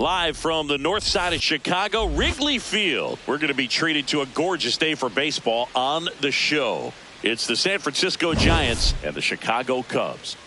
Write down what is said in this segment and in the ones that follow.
Live from the north side of Chicago, Wrigley Field. We're going to be treated to a gorgeous day for baseball on the show. It's the San Francisco Giants and the Chicago Cubs.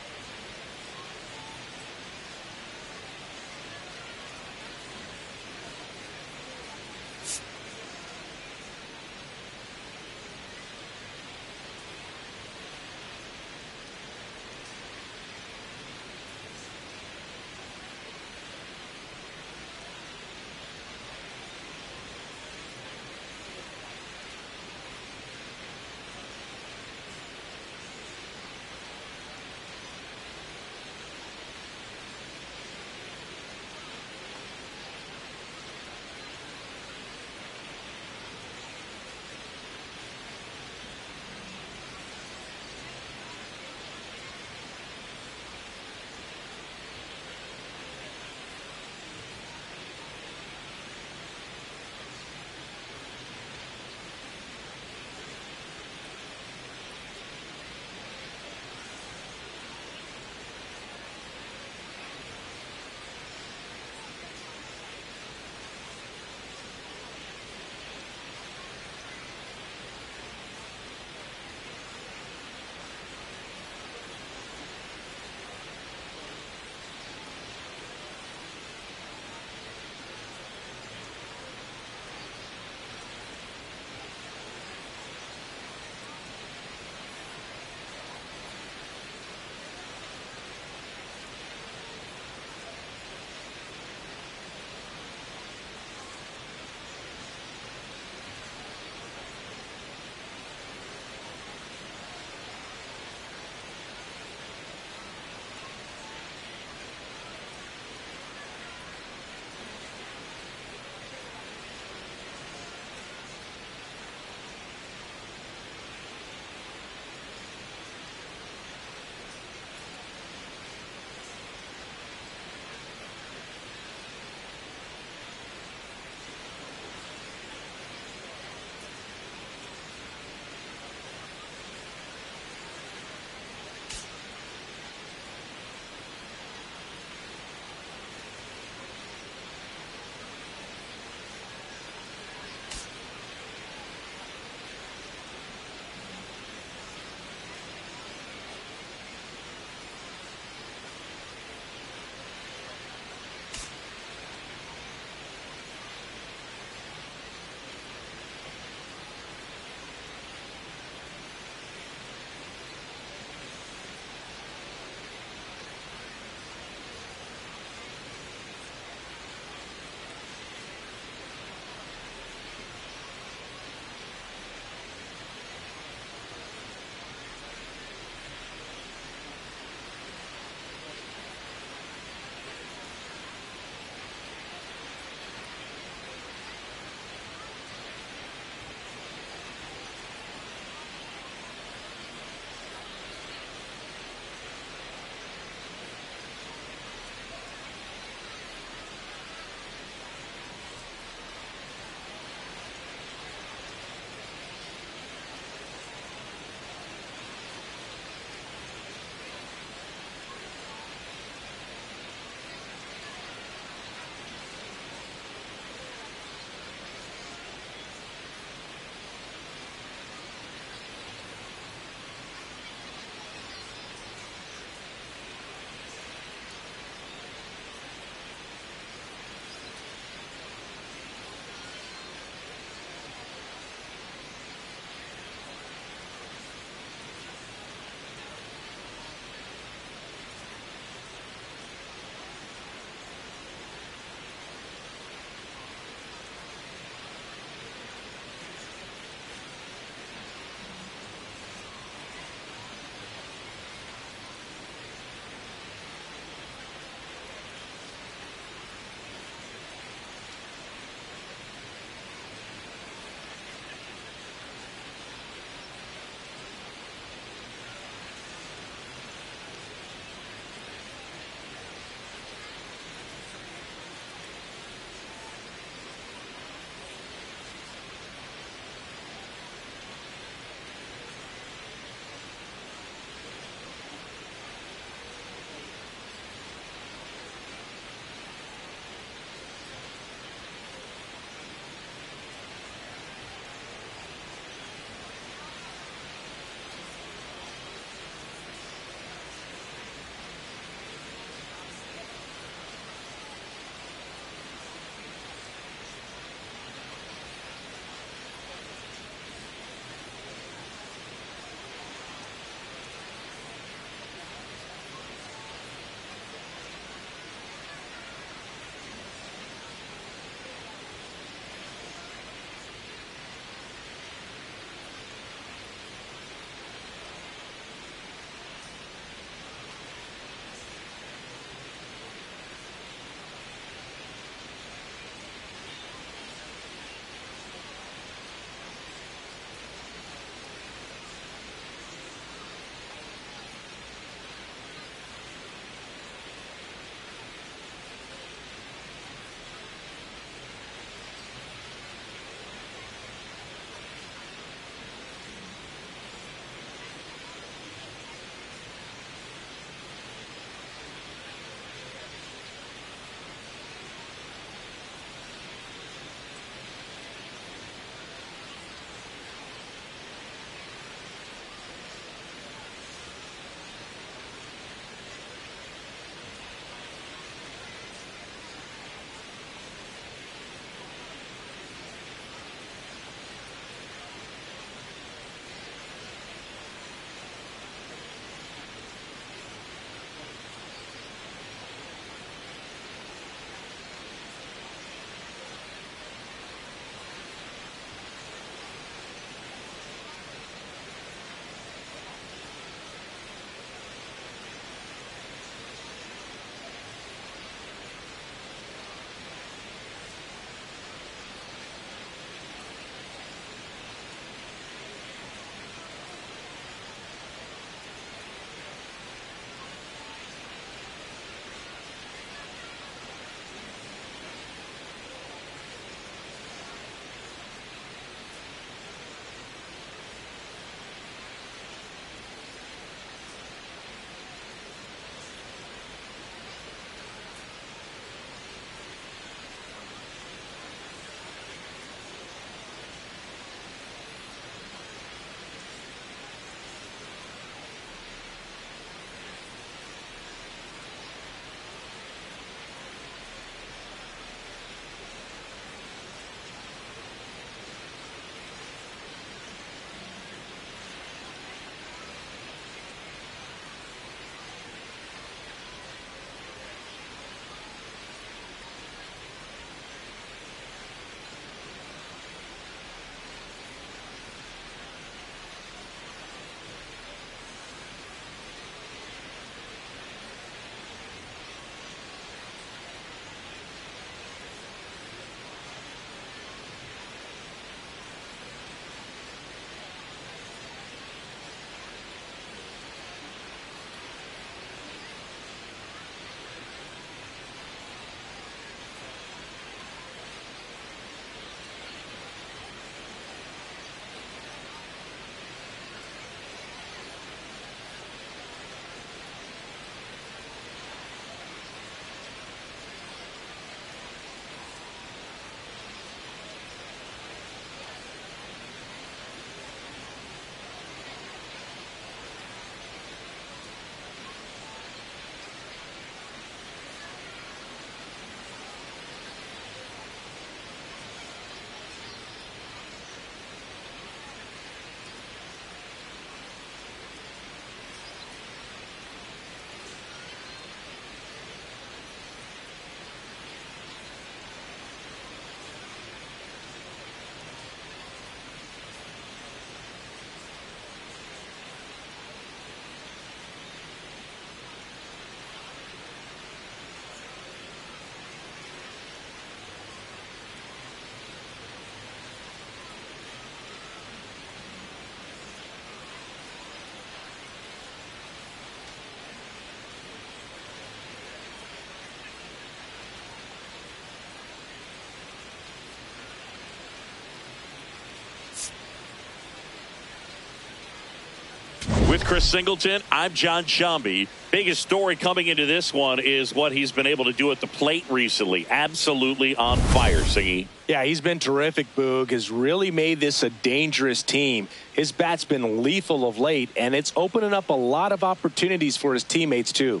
With Chris Singleton, I'm John Shambi. Biggest story coming into this one is what he's been able to do at the plate recently. Absolutely on fire, Singy. Yeah, he's been terrific, Boog. Has really made this a dangerous team. His bat's been lethal of late, and it's opening up a lot of opportunities for his teammates, too.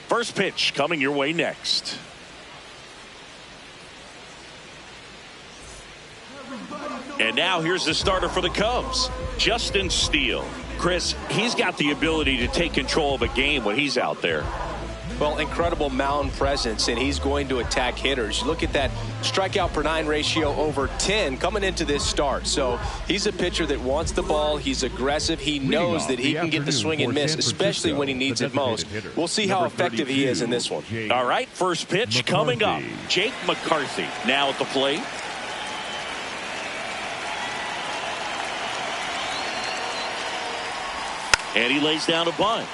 First pitch coming your way next. And now here's the starter for the Cubs, Justin Steele. Chris, he's got the ability to take control of a game when he's out there. Well, incredible mound presence, and he's going to attack hitters. Look at that strikeout per 9 ratio over 10 coming into this start. So he's a pitcher that wants the ball. He's aggressive. He knows that he can get the swing and miss, especially when he needs it most. We'll see how effective he is in this one. All right, first pitch coming up. Jake McCarthy now at the plate. And he lays down a bunt.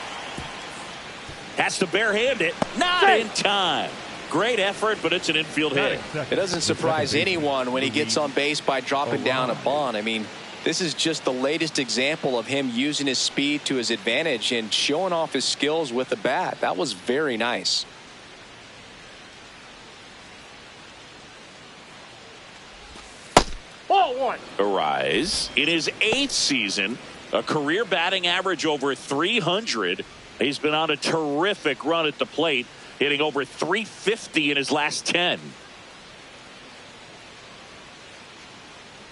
Has to barehand it. Not in time. Great effort, but it's an infield hit. It doesn't surprise anyone when he gets on base by dropping down a bunt. I mean, this is just the latest example of him using his speed to his advantage and showing off his skills with the bat. That was very nice. Ball one. Arise. In his 8th season, a career batting average over 300. He's been on a terrific run at the plate, hitting over 350 in his last 10.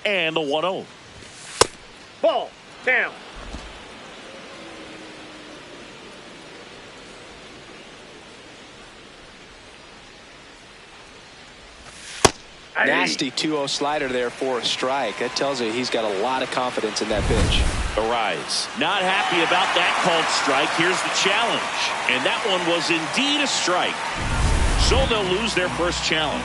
And the 1-0. Ball down. Nasty 2-0 slider there for a strike. That tells you he's got a lot of confidence in that pitch. Arise. Not happy about that called strike. Here's the challenge. And that one was indeed a strike. So they'll lose their first challenge.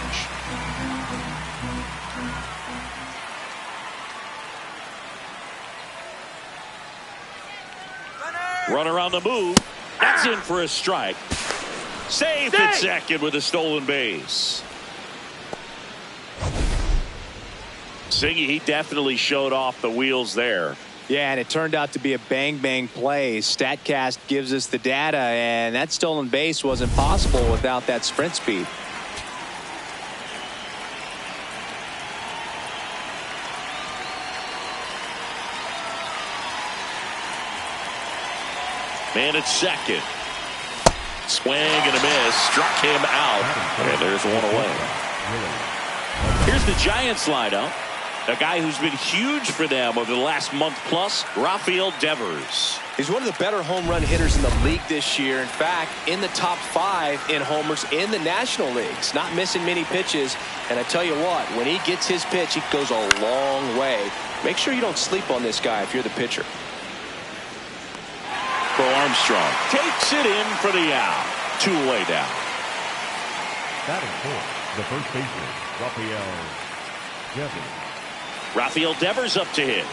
Runner on the move. That's in for a strike. Safe at second with a stolen base. Singy, he definitely showed off the wheels there. Yeah, and it turned out to be a bang-bang play. StatCast gives us the data, and that stolen base wasn't possible without that sprint speed. Man at second. Swing and a miss. Struck him out. And there's one away. Here's the Giants lineup. A guy who's been huge for them over the last month plus, Rafael Devers. He's one of the better home run hitters in the league this year. In fact, in the top 5 in homers in the National Leagues. Not missing many pitches. And I tell you what, when he gets his pitch, he goes a long way. Make sure you don't sleep on this guy if you're the pitcher. Bo Armstrong takes it in for the out. 2 away down. Batting for the first baseman, Rafael Devers. Rafael Devers up to hit.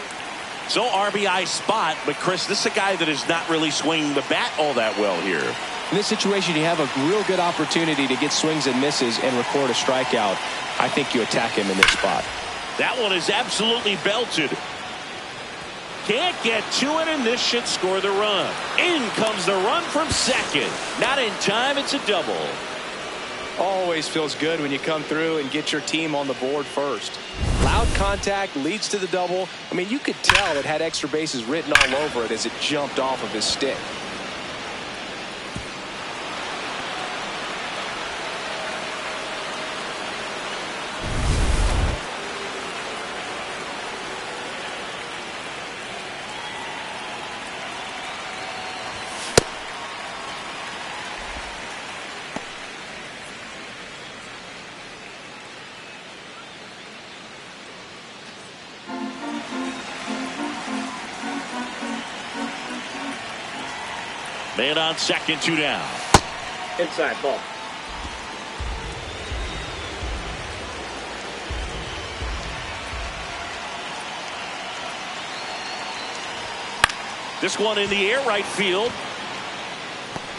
So RBI spot, but Chris, this is a guy that is not really swinging the bat all that well here. In this situation, you have a real good opportunity to get swings and misses and record a strikeout. I think you attack him in this spot. That one is absolutely belted. Can't get to it, and this should score the run. In comes the run from second. Not in time, it's a double. Always feels good when you come through and get your team on the board first. Loud contact leads to the double. I mean, you could tell it had extra bases written all over it as it jumped off of his stick. Man on second, 2 down. Inside ball. This one in the air, right field.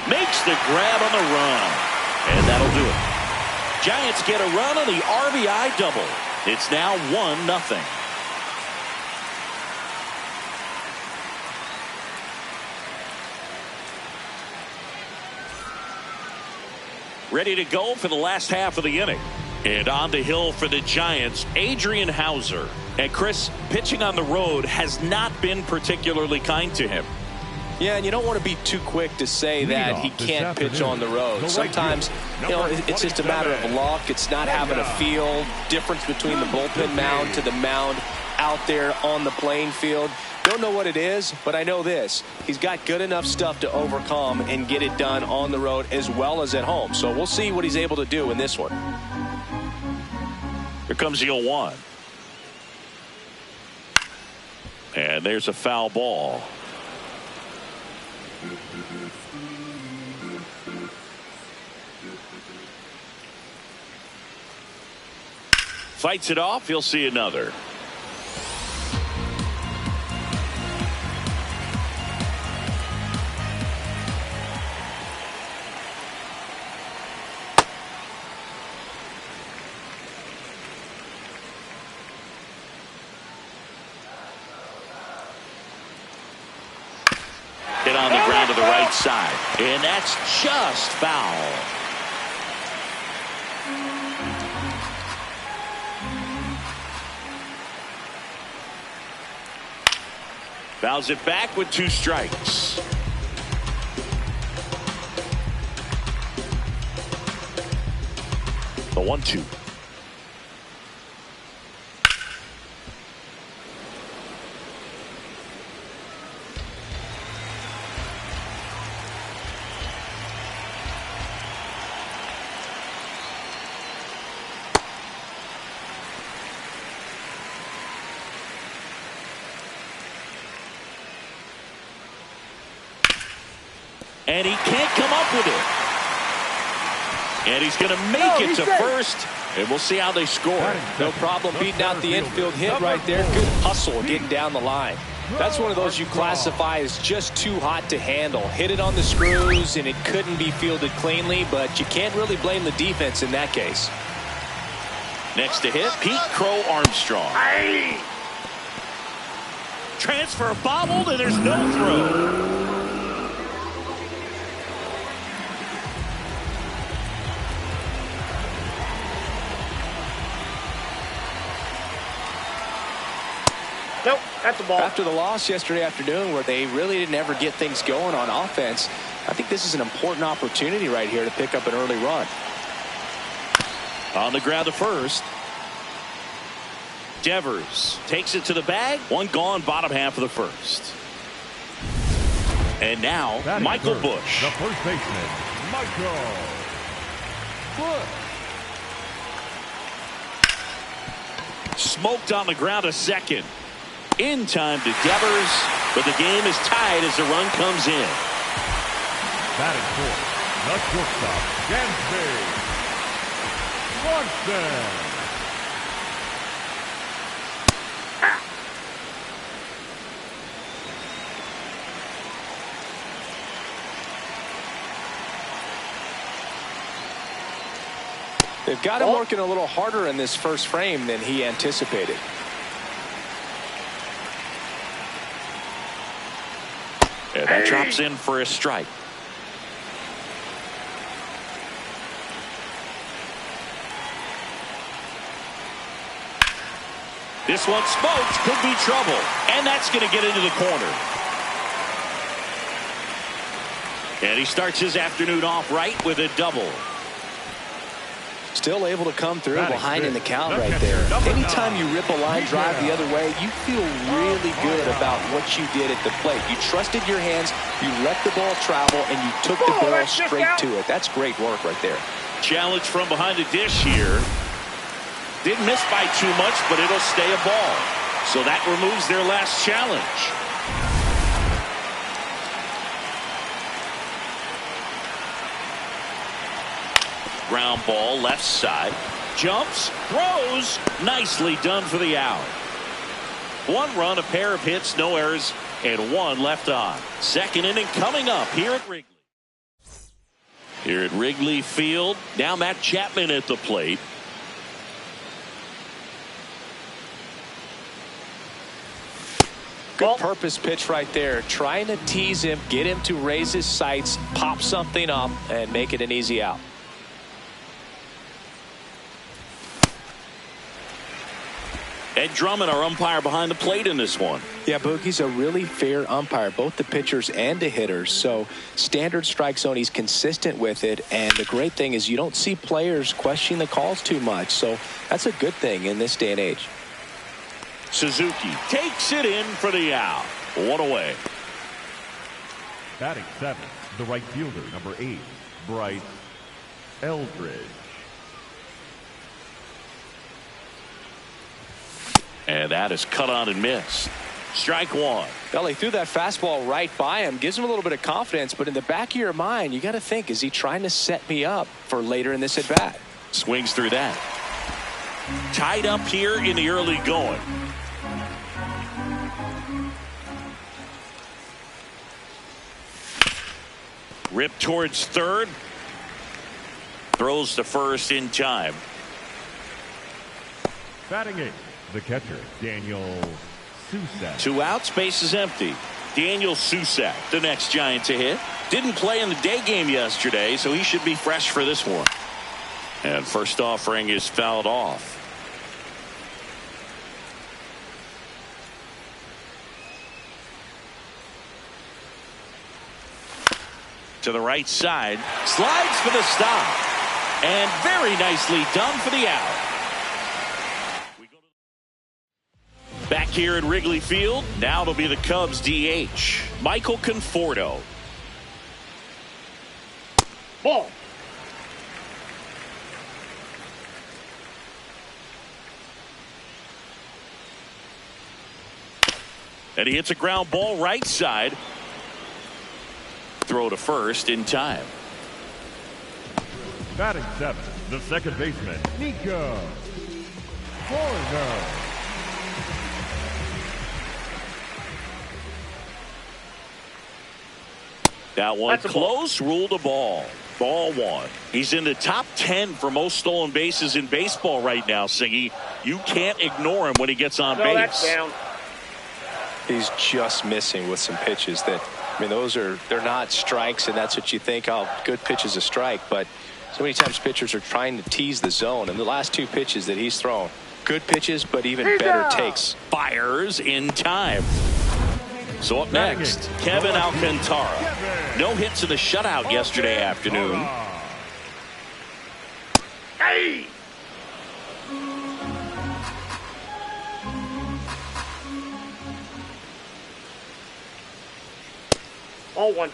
Makes the grab on the run. And that'll do it. Giants get a run on the RBI double. It's now 1-0. Ready to go for the last half of the inning. And on the hill for the Giants, Adrian Hauser. And Chris, pitching on the road has not been particularly kind to him. Yeah, and you don't want to be too quick to say that he can't pitch on the road. Sometimes, it's just a matter of luck. It's not having a feel. Difference between the bullpen mound to the mound out there on the playing field. Don't know what it is, but I know this. He's got good enough stuff to overcome and get it done on the road as well as at home. So we'll see what he's able to do in this one. Here comes the 0-1. And there's a foul ball. Fights it off. He'll see another. Hit on the ground to the right side. And that's just foul. Fouls it back with 2 strikes. The 1-2. And he can't come up with it. And he's going to make it to first. And we'll see how they score. No problem beating out the infield hit right there. Good hustle getting down the line. That's one of those you classify as just too hot to handle. Hit it on the screws, and it couldn't be fielded cleanly, but you can't really blame the defense in that case. Next to hit, Pete Crow Armstrong. Transfer bobbled, and there's no throw. Nope, that's a ball. After the loss yesterday afternoon where they really didn't ever get things going on offense, I think this is an important opportunity right here to pick up an early run. On the ground to first. Devers takes it to the bag. 1 gone, bottom half of the first. And now, Michael Bush. The first baseman, Michael Bush. Smoked on the ground to second. In time to Devers, but the game is tied as the run comes in. Batting fourth, the shortstop, Dansby Swanson. They've got him working a little harder in this first frame than he anticipated. And that drops in for a strike. This one smoked, could be trouble. And that's going to get into the corner. And he starts his afternoon off right with a double. Still able to come through behind in the count right there. Anytime you rip a line drive the other way, you feel really good about what you did at the plate. You trusted your hands, you let the ball travel, and you took the ball straight to it. That's great work right there. Challenge from behind the dish here. Didn't miss by too much, but it'll stay a ball. So that removes their last challenge. Ground ball left side. Jumps, throws. Nicely done for the out. 1 run, a pair of hits, no errors, and 1 left on. Second inning coming up here at Wrigley. Here at Wrigley Field, now Matt Chapman at the plate. Good purpose pitch right there. Trying to tease him, get him to raise his sights, pop something up, and make it an easy out. Ed Drummond, our umpire behind the plate in this one. Yeah, Boogie's a really fair umpire, both the pitchers and the hitters. So standard strike zone, he's consistent with it. And the great thing is you don't see players question the calls too much. So that's a good thing in this day and age. Suzuki takes it in for the out. One away. Batting seventh, the right fielder, number 8, Bryce Eldridge. And that is cut on and missed. Strike one. Well, he threw that fastball right by him. Gives him a little bit of confidence. But in the back of your mind, you got to think, is he trying to set me up for later in this at bat? Swings through that. Tied up here in the early going. Rip towards third. Throws to first in time. Batting 8, the catcher, Daniel Susak. 2 outs, base is empty. Daniel Susak, the next Giant to hit. Didn't play in the day game yesterday, so he should be fresh for this one. And first offering is fouled off. To the right side, slides for the stop, and very nicely done for the out. Back here at Wrigley Field, now it'll be the Cubs DH, Michael Conforto. Ball. And he hits a ground ball right side. Throw to first in time. Batting seventh, the second baseman, Nico Foreigner. That one close, ruled a ball. Ball one. He's in the top 10 for most stolen bases in baseball right now, Singy. You can't ignore him when he gets on base. That's down. He's just missing with some pitches that, I mean, they're not strikes, and that's what you think, oh, good pitch is a strike. But so many times pitchers are trying to tease the zone, and the last 2 pitches that he's thrown, good pitches, but even better takes. Fires in time. So up next, Kevin Alcantara. No hits in the shutout yesterday afternoon. Hey! All one.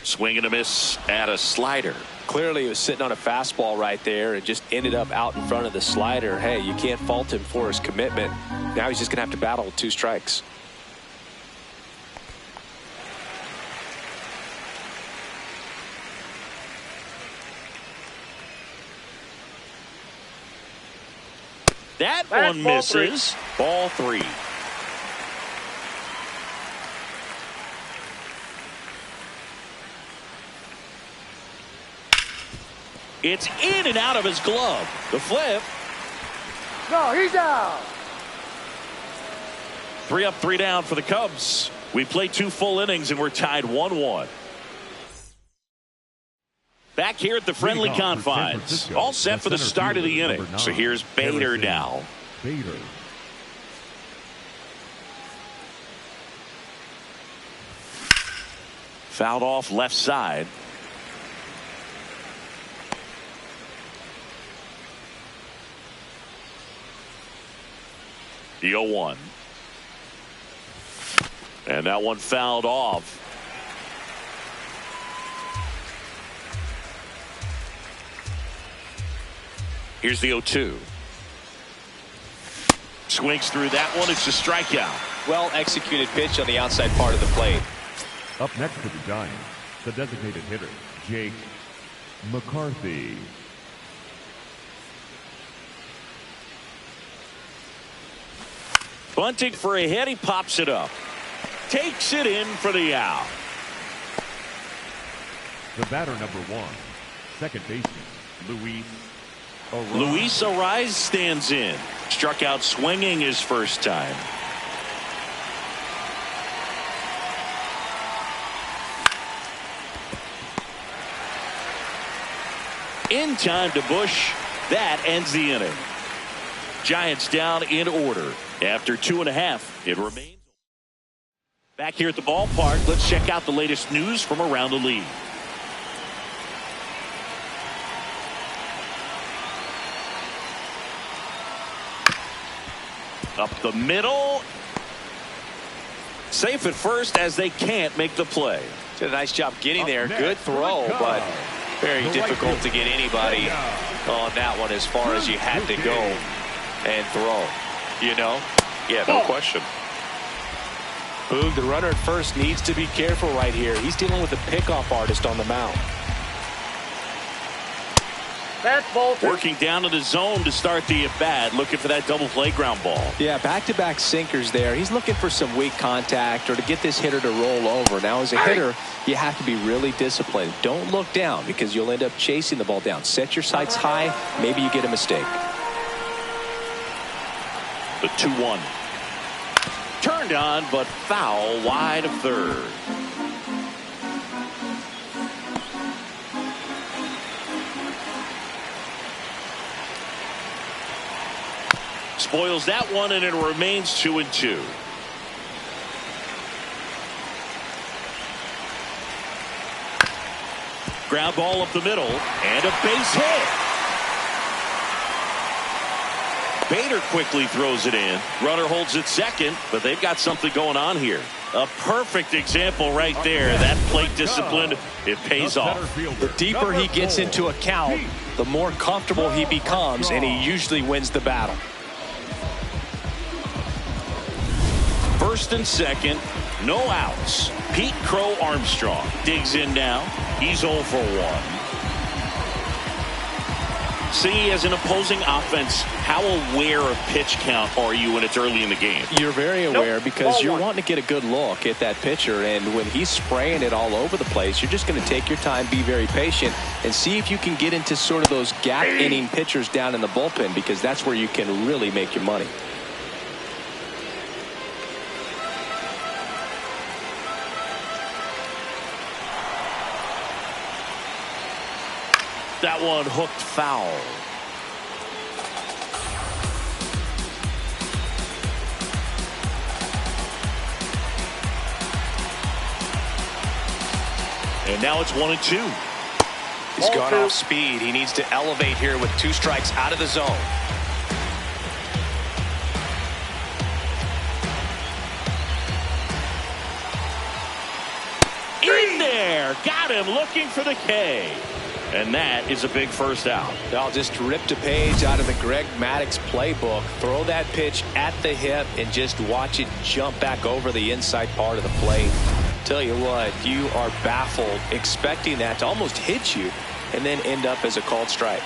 Swing and a miss at a slider. Clearly he was sitting on a fastball right there and just ended up out in front of the slider. Hey, you can't fault him for his commitment. Now he's just going to have to battle with 2 strikes. That That's one ball misses. Ball 3. It's in and out of his glove. The flip. No, he's out. 3 up, 3 down for the Cubs. We played 2 full innings and we're tied 1-1. Back here at the friendly confines. All set for the start of the inning. So here's Bader now. Bader. Fouled off left side. The 0-1. And that one fouled off. Here's the 0-2. Swings through that one. It's a strikeout. Well executed pitch on the outside part of the plate. Up next for the Giants, the designated hitter, Jake McCarthy. Bunting for a hit. He pops it up. Takes it in for the out. The batter, number 1, second baseman, Luis Arraez stands in. Struck out swinging his first time. In time to Bush. That ends the inning. Giants down in order. After 2.5, it remains. Back here at the ballpark, let's check out the latest news from around the league. Up the middle. Safe at first as they can't make the play. Did a nice job getting there. Good throw, but very difficult to get anybody on that one as far as you had to go and throw. You know? Yeah, no question. Boog, the runner at first, needs to be careful right here. He's dealing with a pickoff artist on the mound. That's Bolton. Working down to the zone to start the at-bat, looking for that double play ground ball. Yeah, back-to-back sinkers there. He's looking for some weak contact or to get this hitter to roll over. Now, as a hitter, you have to be really disciplined. Don't look down because you'll end up chasing the ball down. Set your sights high. Maybe you get a mistake. The 2-1. Turned on, but foul wide of third. Spoils that one, and it remains 2-2. Ground ball up the middle, and a base hit. Bader quickly throws it in. Runner holds it second, but they've got something going on here. A perfect example right there. That plate discipline, it pays off. The deeper he gets into a count, the more comfortable he becomes, and he usually wins the battle. First and second, no outs. Pete Crow Armstrong digs in now. He's 0 for 1. See, as an opposing offense, how aware of pitch count are you when it's early in the game? You're very aware because you're wanting to get a good look at that pitcher, and when he's spraying it all over the place, you're just going to take your time, be very patient, and see if you can get into sort of those gap inning pitchers down in the bullpen, because that's where you can really make your money. That one hooked foul. And now it's 1-2. He's gone off speed. He needs to elevate here with 2 strikes out of the zone. In there. Got him looking for the K. And that is a big first out. I'll just rip a page out of the Greg Maddux playbook. Throw that pitch at the hip and just watch it jump back over the inside part of the plate. Tell you what, you are baffled expecting that to almost hit you and then end up as a called strike.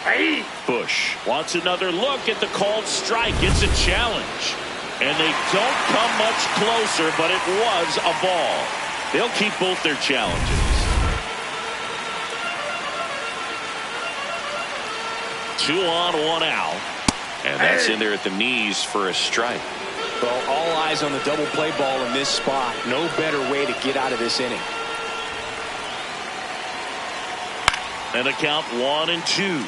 Hey. Bush wants another look at the called strike. It's a challenge. And they don't come much closer, but it was a ball. They'll keep both their challenges. 2 on, 1 out. And that's in there at the knees for a strike. Well, all eyes on the double play ball in this spot. No better way to get out of this inning. And the count 1-2.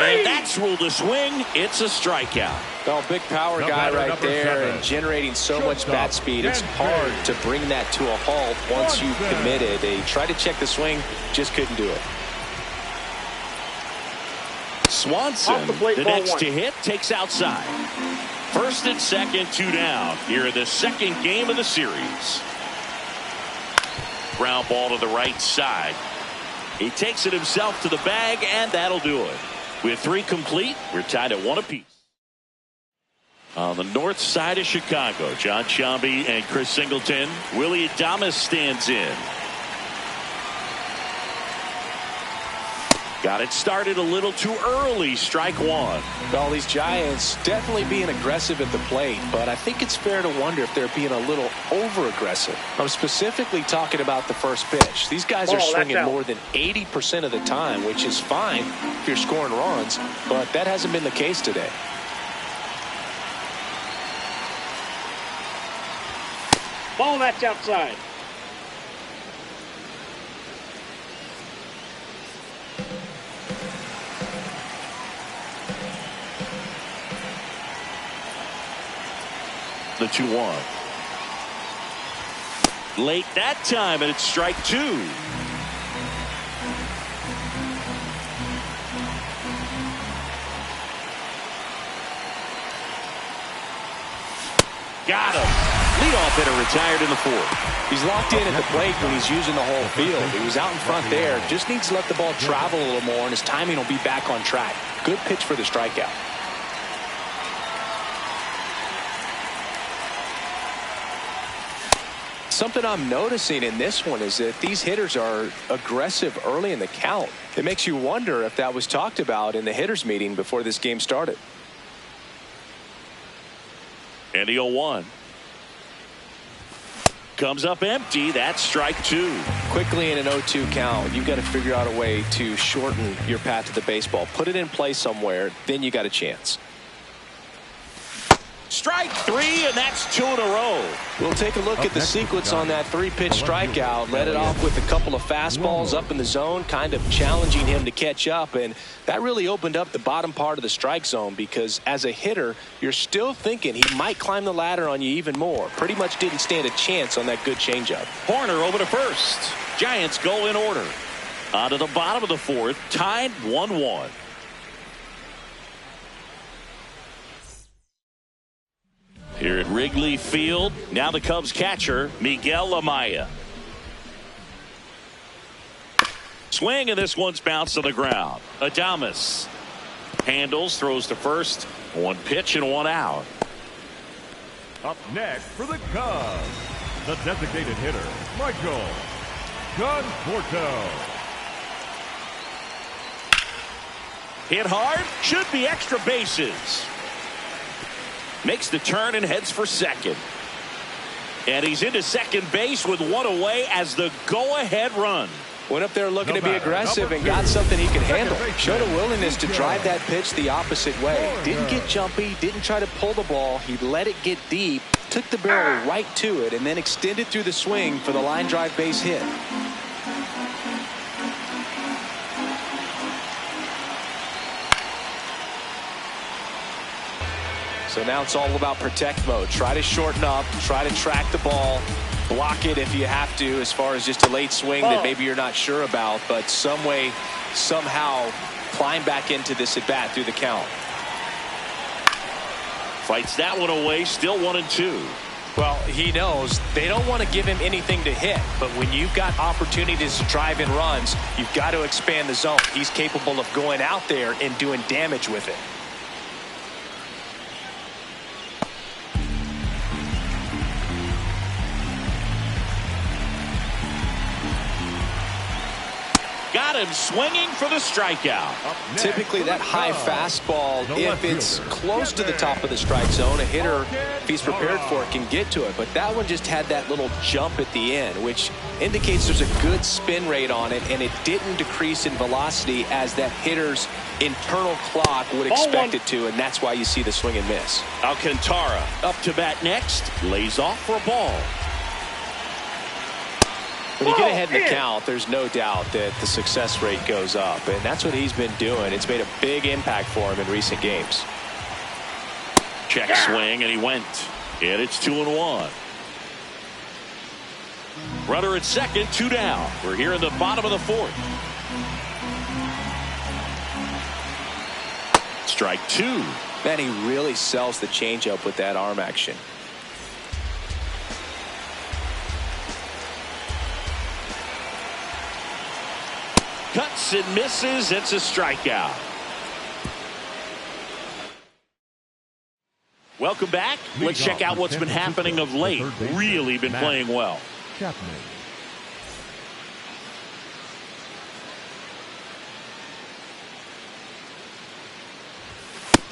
And that's ruled a swing. It's a strikeout. Well, big power guy right there and generating so much bat speed. It's hard to bring that to a halt once you've committed. They tried to check the swing, just couldn't do it. Swanson, the next to hit, takes outside. First and second, 2 down. Here in the second game of the series. Ground ball to the right side. He takes it himself to the bag, and that'll do it. With 3 complete, we're tied at 1 apiece. On the north side of Chicago, John Sciambi and Chris Singleton. Willie Adames stands in. Got it started a little too early. Strike one. Well, these Giants definitely being aggressive at the plate, but I think it's fair to wonder if they're being a little over-aggressive. I'm specifically talking about the first pitch. These guys are swinging more than 80% of the time, which is fine if you're scoring runs, but that hasn't been the case today. Ball, that's outside. The 2-1. Late that time, and it's strike two. Got him. Leadoff hitter retired in the fourth. He's locked in at the plate when he's using the whole field. He was out in front there. Just needs to let the ball travel a little more, and his timing will be back on track. Good pitch for the strikeout. Something I'm noticing in this one is that these hitters are aggressive early in the count. It makes you wonder if that was talked about in the hitters meeting before this game started. And the 0-1. Comes up empty. That's strike two. Quickly in an 0-2 count, you've got to figure out a way to shorten your path to the baseball. Put it in play somewhere, then you got a chance. Strike three, and that's two in a row. We'll take a look at the sequence on that three-pitch strikeout. Led it off with a couple of fastballs up in the zone, kind of challenging him to catch up, and that really opened up the bottom part of the strike zone because as a hitter, you're still thinking he might climb the ladder on you even more. Pretty much didn't stand a chance on that good changeup. Horner over to first. Giants go in order. On to the bottom of the fourth, tied 1-1. Here at Wrigley Field, now the Cubs catcher, Miguel Amaya. Swing, and this one's bounced to the ground. Adames handles, throws to first. One pitch and one out. Up next for the Cubs, the designated hitter, Michael Conforto. Hit hard, should be extra bases. Makes the turn and heads for second. And he's into second base with one away as the go-ahead run. Went up there looking to be aggressive and got something he could handle. Showed a willingness to drive that pitch the opposite way. Didn't get jumpy, didn't try to pull the ball. He let it get deep, took the barrel right to it, and then extended through the swing for the line drive base hit. So now it's all about protect mode. Try to shorten up, try to track the ball, block it if you have to as far as just a late swing that maybe you're not sure about, but some way, somehow climb back into this at bat through the count. Fights that one away, still 1-2. Well, he knows they don't want to give him anything to hit, but when you've got opportunities to drive in runs, you've got to expand the zone. He's capable of going out there and doing damage with it. Got him swinging for the strikeout. Typically that high fastball, if it's close to the top of the strike zone, a hitter, if he's prepared for it, can get to it. But that one just had that little jump at the end, which indicates there's a good spin rate on it, and it didn't decrease in velocity as that hitter's internal clock would expect it to, and that's why you see the swing and miss. Alcantara up to bat next, lays off for a ball. When you get ahead in the count, there's no doubt that the success rate goes up, and that's what he's been doing. It's made a big impact for him in recent games. Check swing, and he went. And it's 2-1. Runner at second, 2 down. We're here in the bottom of the fourth. Strike two. Man, he really sells the changeup with that arm action. Cuts and misses. It's a strikeout. Welcome back. Let's check out what's been happening of late. Really been playing well.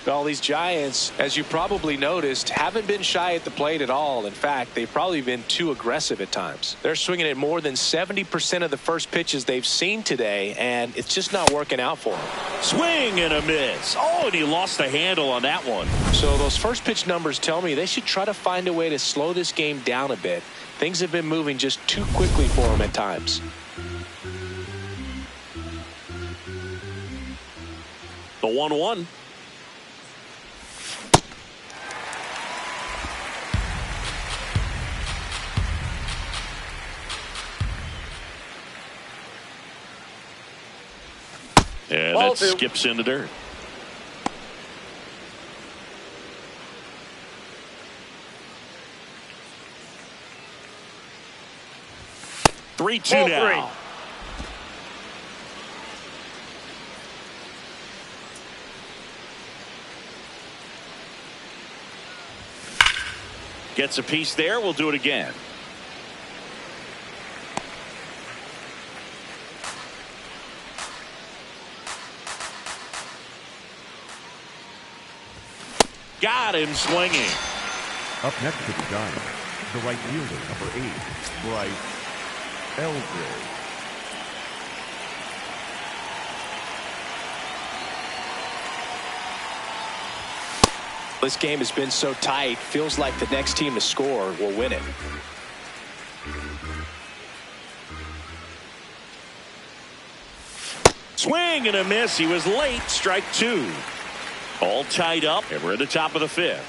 Well, these Giants, as you probably noticed, haven't been shy at the plate at all. In fact, they've probably been too aggressive at times. They're swinging at more than 70% of the first pitches they've seen today, and it's just not working out for them. Swing and a miss. Oh, and he lost the handle on that one. So those first pitch numbers tell me they should try to find a way to slow this game down a bit. Things have been moving just too quickly for them at times. The 1-1. And that skips in the dirt. Three, two now. Gets a piece there. We'll do it again. Got him swinging. Up next to the Giants, the right fielder, number 8, Bryce Eldridge. This game has been so tight, feels like the next team to score will win it. Swing and a miss. He was late. Strike 2. All tied up, and we're at the top of the 5th.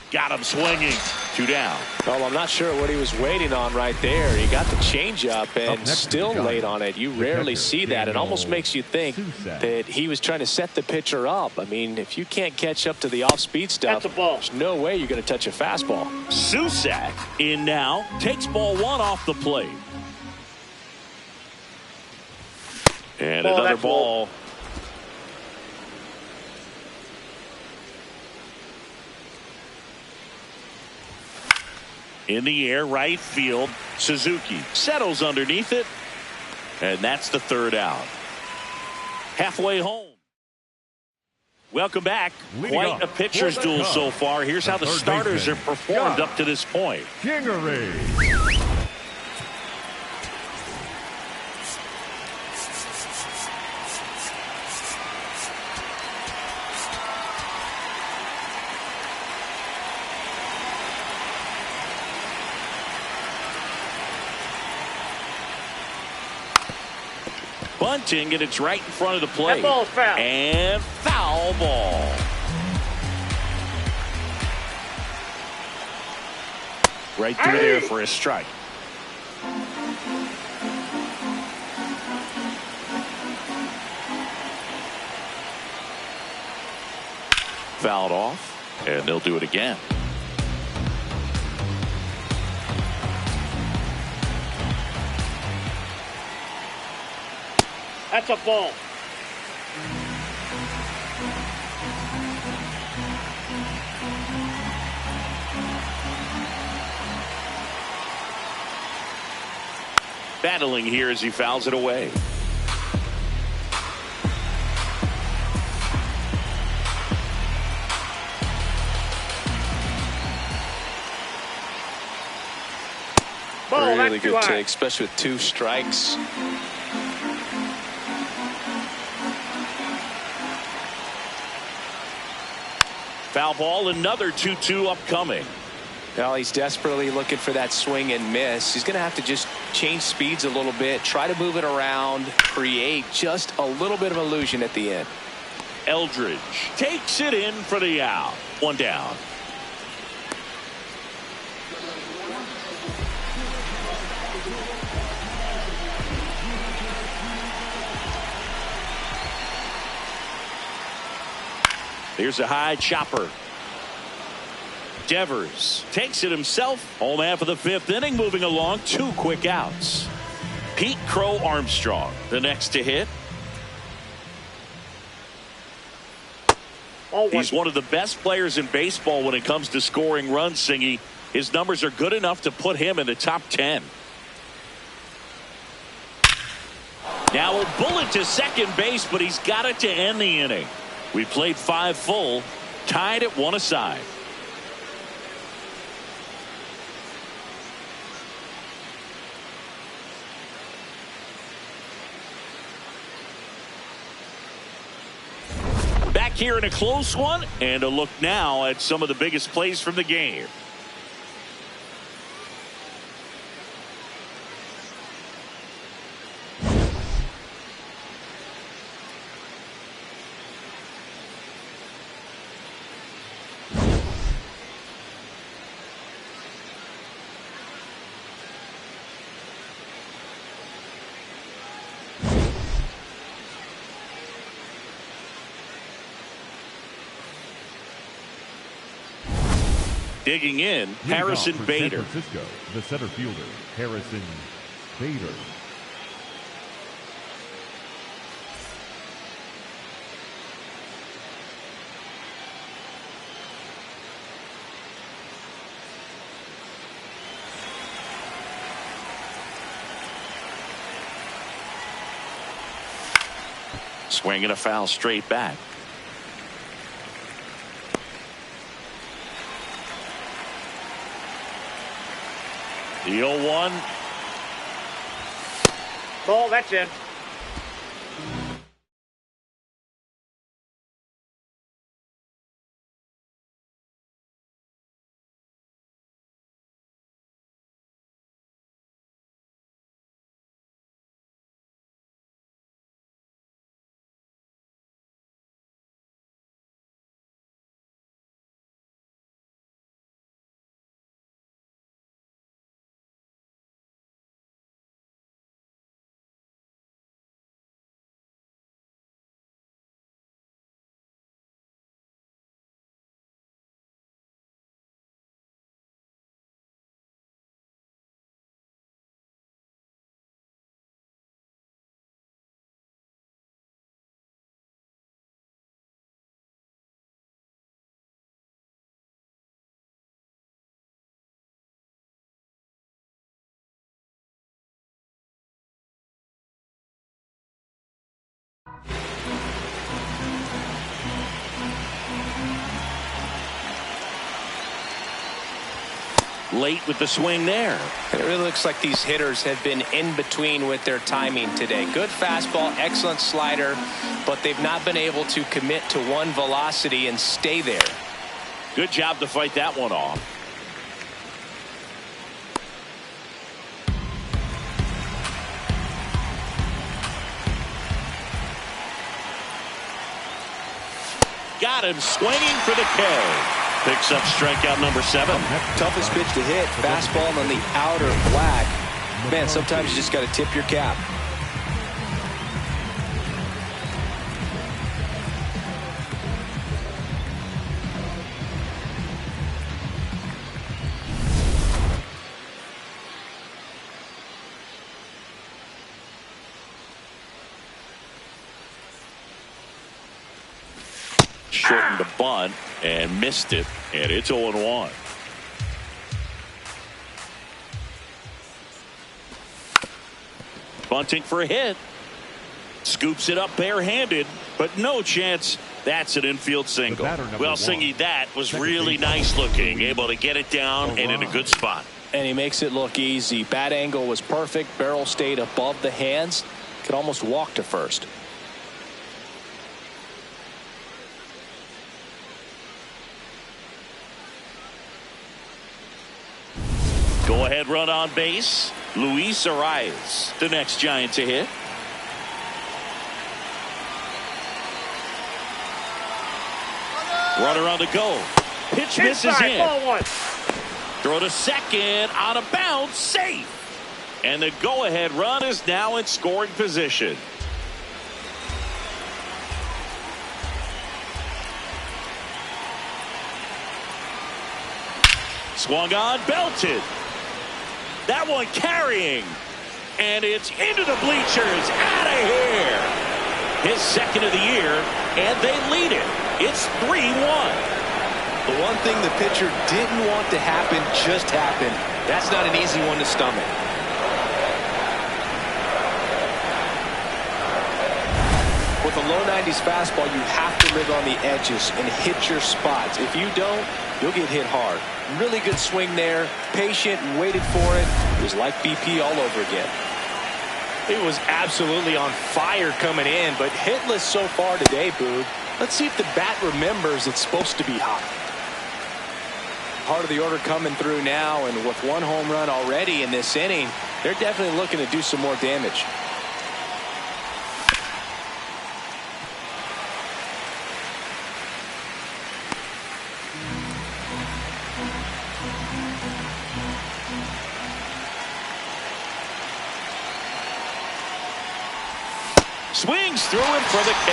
Got him swinging. 2 down. Well, I'm not sure what he was waiting on right there. He got the changeup and still late on it. You rarely see that. It almost makes you think that he was trying to set the pitcher up. I mean, if you can't catch up to the off-speed stuff, there's no way you're going to touch a fastball. Susak in now. Takes ball 1 off the plate. And another ball. In the air, right field. Suzuki settles underneath it. And that's the 3rd out. Halfway home. Welcome back. Quite a pitcher's duel so far. Here's how the starters have performed up to this point. Kingery. Bunting, and it's right in front of the plate. That ball's foul. And foul ball. Right through there for a strike. Fouled off, and they'll do it again. That's a ball. Battling here as he fouls it away. Ball, really good high. take, especially with 2 strikes. Foul ball, another 2-2 upcoming. Well, he's desperately looking for that swing and miss. He's going to have to just change speeds a little bit, try to move it around, create just a little bit of illusion at the end. Eldridge takes it in for the out. 1 down. Here's a high chopper. Devers takes it himself. Home half of the 5th inning, moving along. 2 quick outs. Pete Crow Armstrong, the next to hit. He's one of the best players in baseball when it comes to scoring runs, Singy. His numbers are good enough to put him in the top 10. Now a bullet to second base, but he's got it to end the inning. We played 5 full, tied at 1 aside. Back here in a close one, and a look now at some of the biggest plays from the game. Digging in, Harrison Bader. San Francisco, the center fielder, Harrison Bader. Swinging a foul straight back. The 0-1. Ball, that's in. Late with the swing there. It really looks like these hitters have been in between with their timing today. Good fastball, excellent slider, but they've not been able to commit to one velocity and stay there. Good job to fight that one off. Got him swinging for the K. Picks up strikeout number 7. Toughest pitch to hit, fastball on the outer black. Man, sometimes you just got to tip your cap. Shortened the bunt and missed it, and it's 0-1. Bunting for a hit. Scoops it up barehanded, but no chance. That's an infield single. Well, Singy, that was really nice looking. Able to get it down and in a good spot. And he makes it look easy. Bat angle was perfect. Barrel stayed above the hands. Could almost walk to first. Go ahead run on base. Luis Arias, the next Giant to hit. Runner on the go. Pitch misses in. Ball 1. Throw to second on a bounce. Safe. And the go ahead run is now in scoring position. Swung on, belted. That one carrying. And it's into the bleachers. Out of here. His second of the year, and they lead it. It's 3-1. The one thing the pitcher didn't want to happen just happened. That's not an easy one to stomach. with a low 90s fastball, you have to live on the edges and hit your spots. If you don't, you'll get hit hard. Really good swing there. Patient, waited for it. It was like BP all over again. It was absolutely on fire coming in, but hitless so far today, Boog. Let's see if the bat remembers it's supposed to be hot. Part of the order coming through now, and with one home run already in this inning, they're definitely looking to do some more damage. Swings through it for the K.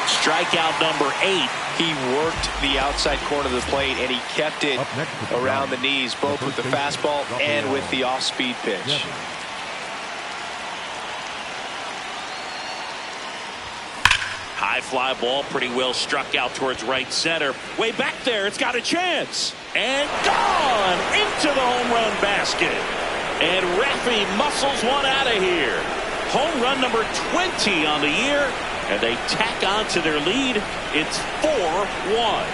Strikeout number 8. He worked the outside corner of the plate, and he kept it around the knees, both with the fastball and with the off-speed pitch. High fly ball, pretty well struck out towards right center. Way back there, it's got a chance. And gone into the home run basket. And Raffy muscles one out of here. Home run number 20 on the year. And they tack on to their lead. It's 4-1.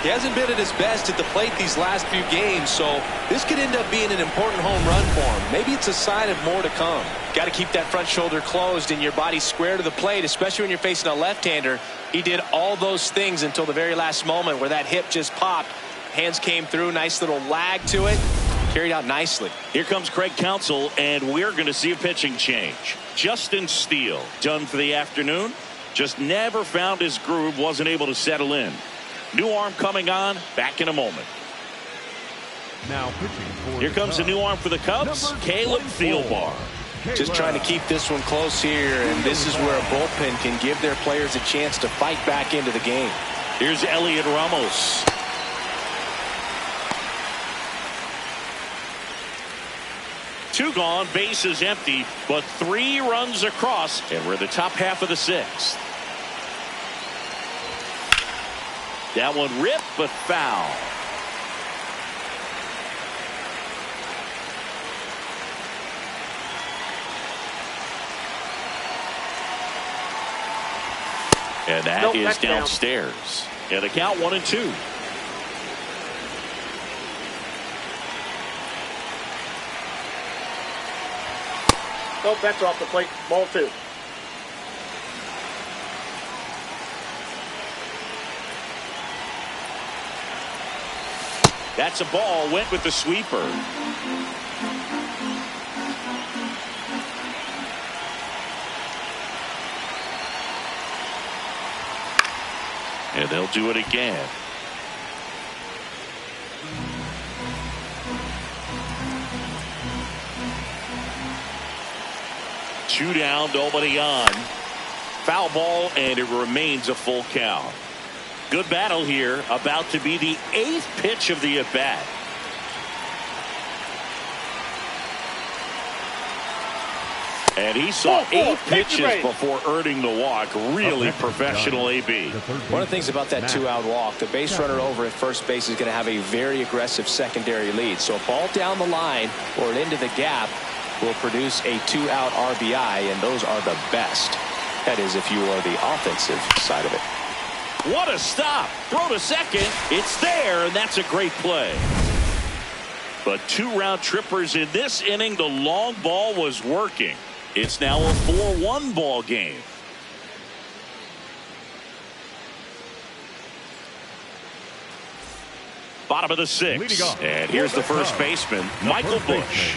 He hasn't been at his best at the plate these last few games, so this could end up being an important home run for him. Maybe it's a sign of more to come. Got to keep that front shoulder closed and your body square to the plate, especially when you're facing a left-hander. He did all those things until the very last moment where that hip just popped. Hands came through, nice little lag to it. Carried out nicely. Here comes Craig Counsell, and we're going to see a pitching change. Justin Steele, done for the afternoon. Just never found his groove, wasn't able to settle in. New arm coming on, back in a moment. Now pitching for Here comes the new arm for the Cubs, Caleb Thielbar. Just trying to keep this one close here, and this is where a bullpen can give their players a chance to fight back into the game. Here's Elliot Ramos. Two gone, bases empty, but 3 runs across, and we're in the top half of the 6th. That one ripped, but foul. And that is downstairs. And the count 1-2. Nope, that's off the plate. Ball 2. That's a ball. Went with the sweeper. And they'll do it again. Two down, nobody on. Foul ball, and it remains a full count. Good battle here. About to be the 8th pitch of the at-bat. And he saw 8 pitches before earning the walk. Really professional AB. One of the things about that 2-out walk, the base runner over at first base is going to have a very aggressive secondary lead. So a ball down the line or into the gap will produce a 2-out RBI, and those are the best. That is, if you are the offensive side of it. What a stop. Throw to second. It's there, and that's a great play. But 2 round trippers in this inning. The long ball was working. It's now a 4-1 ball game. Bottom of the 6th. And here's the first baseman, Michael Busch.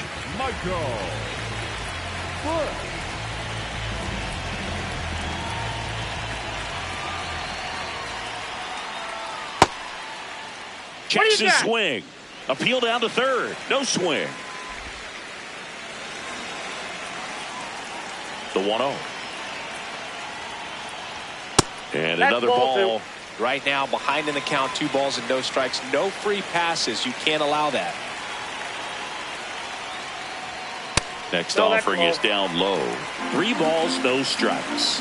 Checks his swing. Appeal down to third. No swing. The 1-0. And another ball. Right now, behind in the count, 2 balls and no strikes. No free passes. You can't allow that. Next offering is down low. 3 balls, no strikes.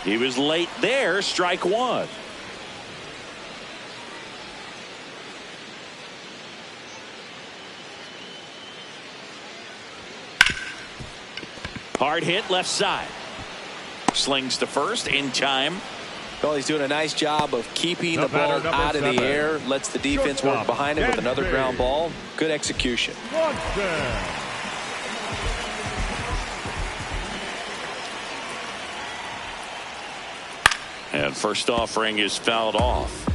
He was late there. Strike 1. Hard hit left side. Slings to first in time. Well, he's doing a nice job of keeping the ball out of the air. Lets the defense work behind it with another ground ball. Good execution. And first offering is fouled off.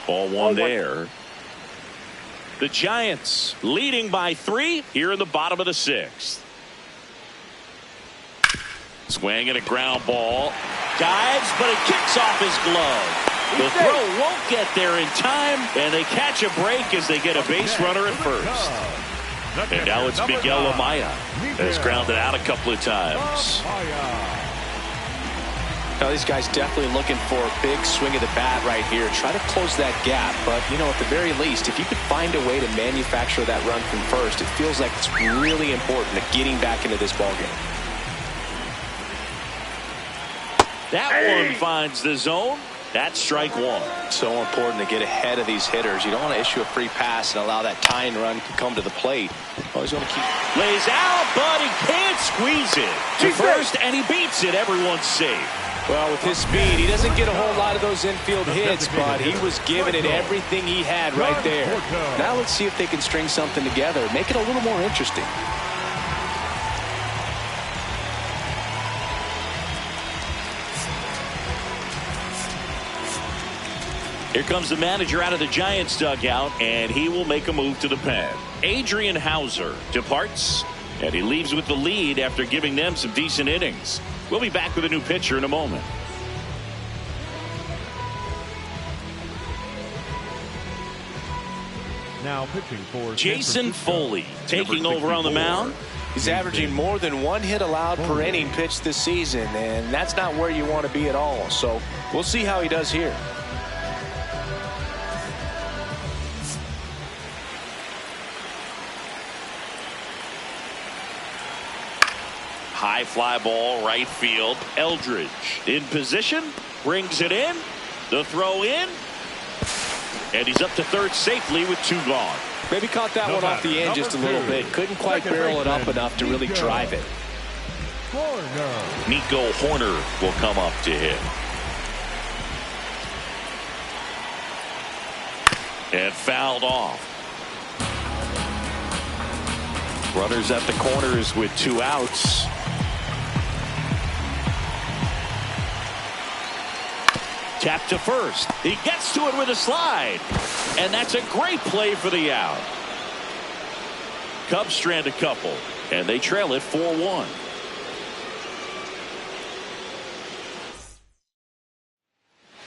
Ball one there. The Giants leading by 3 here in the bottom of the 6th. Swing and a ground ball. Dives, but it kicks off his glove. The throw won't get there in time, and they catch a break as they get a base runner at first. And now it's Miguel Amaya. Has grounded out a couple of times. Now, these guys definitely looking for a big swing of the bat right here. Try to close that gap. But, you know, at the very least, if you could find a way to manufacture that run from first, it feels like it's really important to getting back into this ballgame. That one finds the zone. That's strike 1. So important to get ahead of these hitters. You don't want to issue a free pass and allow that tying run to come to the plate. Always want to keep. Lays out, but he can't squeeze it to first, and he beats it. Everyone's safe. Well, with his speed, he doesn't get a whole lot of those infield hits, but he was giving it everything he had right there. Now let's see if they can string something together, make it a little more interesting. Here comes the manager out of the Giants dugout, and he will make a move to the pen. Adrian Hauser departs, and he leaves with the lead after giving them some decent innings. We'll be back with a new pitcher in a moment. Now pitching for Jason Foley taking over on the mound. He's averaging more than 1 hit allowed per inning pitched this season, and that's not where you want to be at all. So we'll see how he does here. High fly ball right field. Eldridge in position, brings it in. The throw in, and he's up to third safely with 2 gone. Maybe caught that one off the end just a little bit. Couldn't quite barrel it up enough to really drive it. Nico Horner will come up to hit. And fouled off. Runners at the corners with 2 outs. Tap to first. He gets to it with a slide. And that's a great play for the out. Cubs strand a couple, and they trail it 4-1.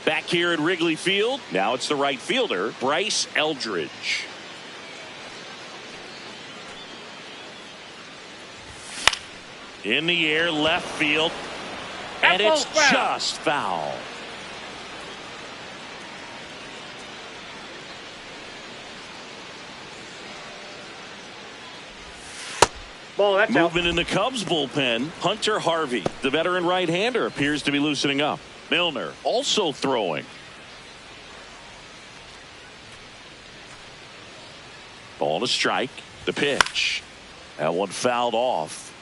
Back here at Wrigley Field, now it's the right fielder, Bryce Eldridge. In the air, left field, and it's just foul. Ball, that's Movement out. in the Cubs bullpen. Hunter Harvey, the veteran right-hander, appears to be loosening up. Milner also throwing. Ball to strike. The pitch. That one fouled off.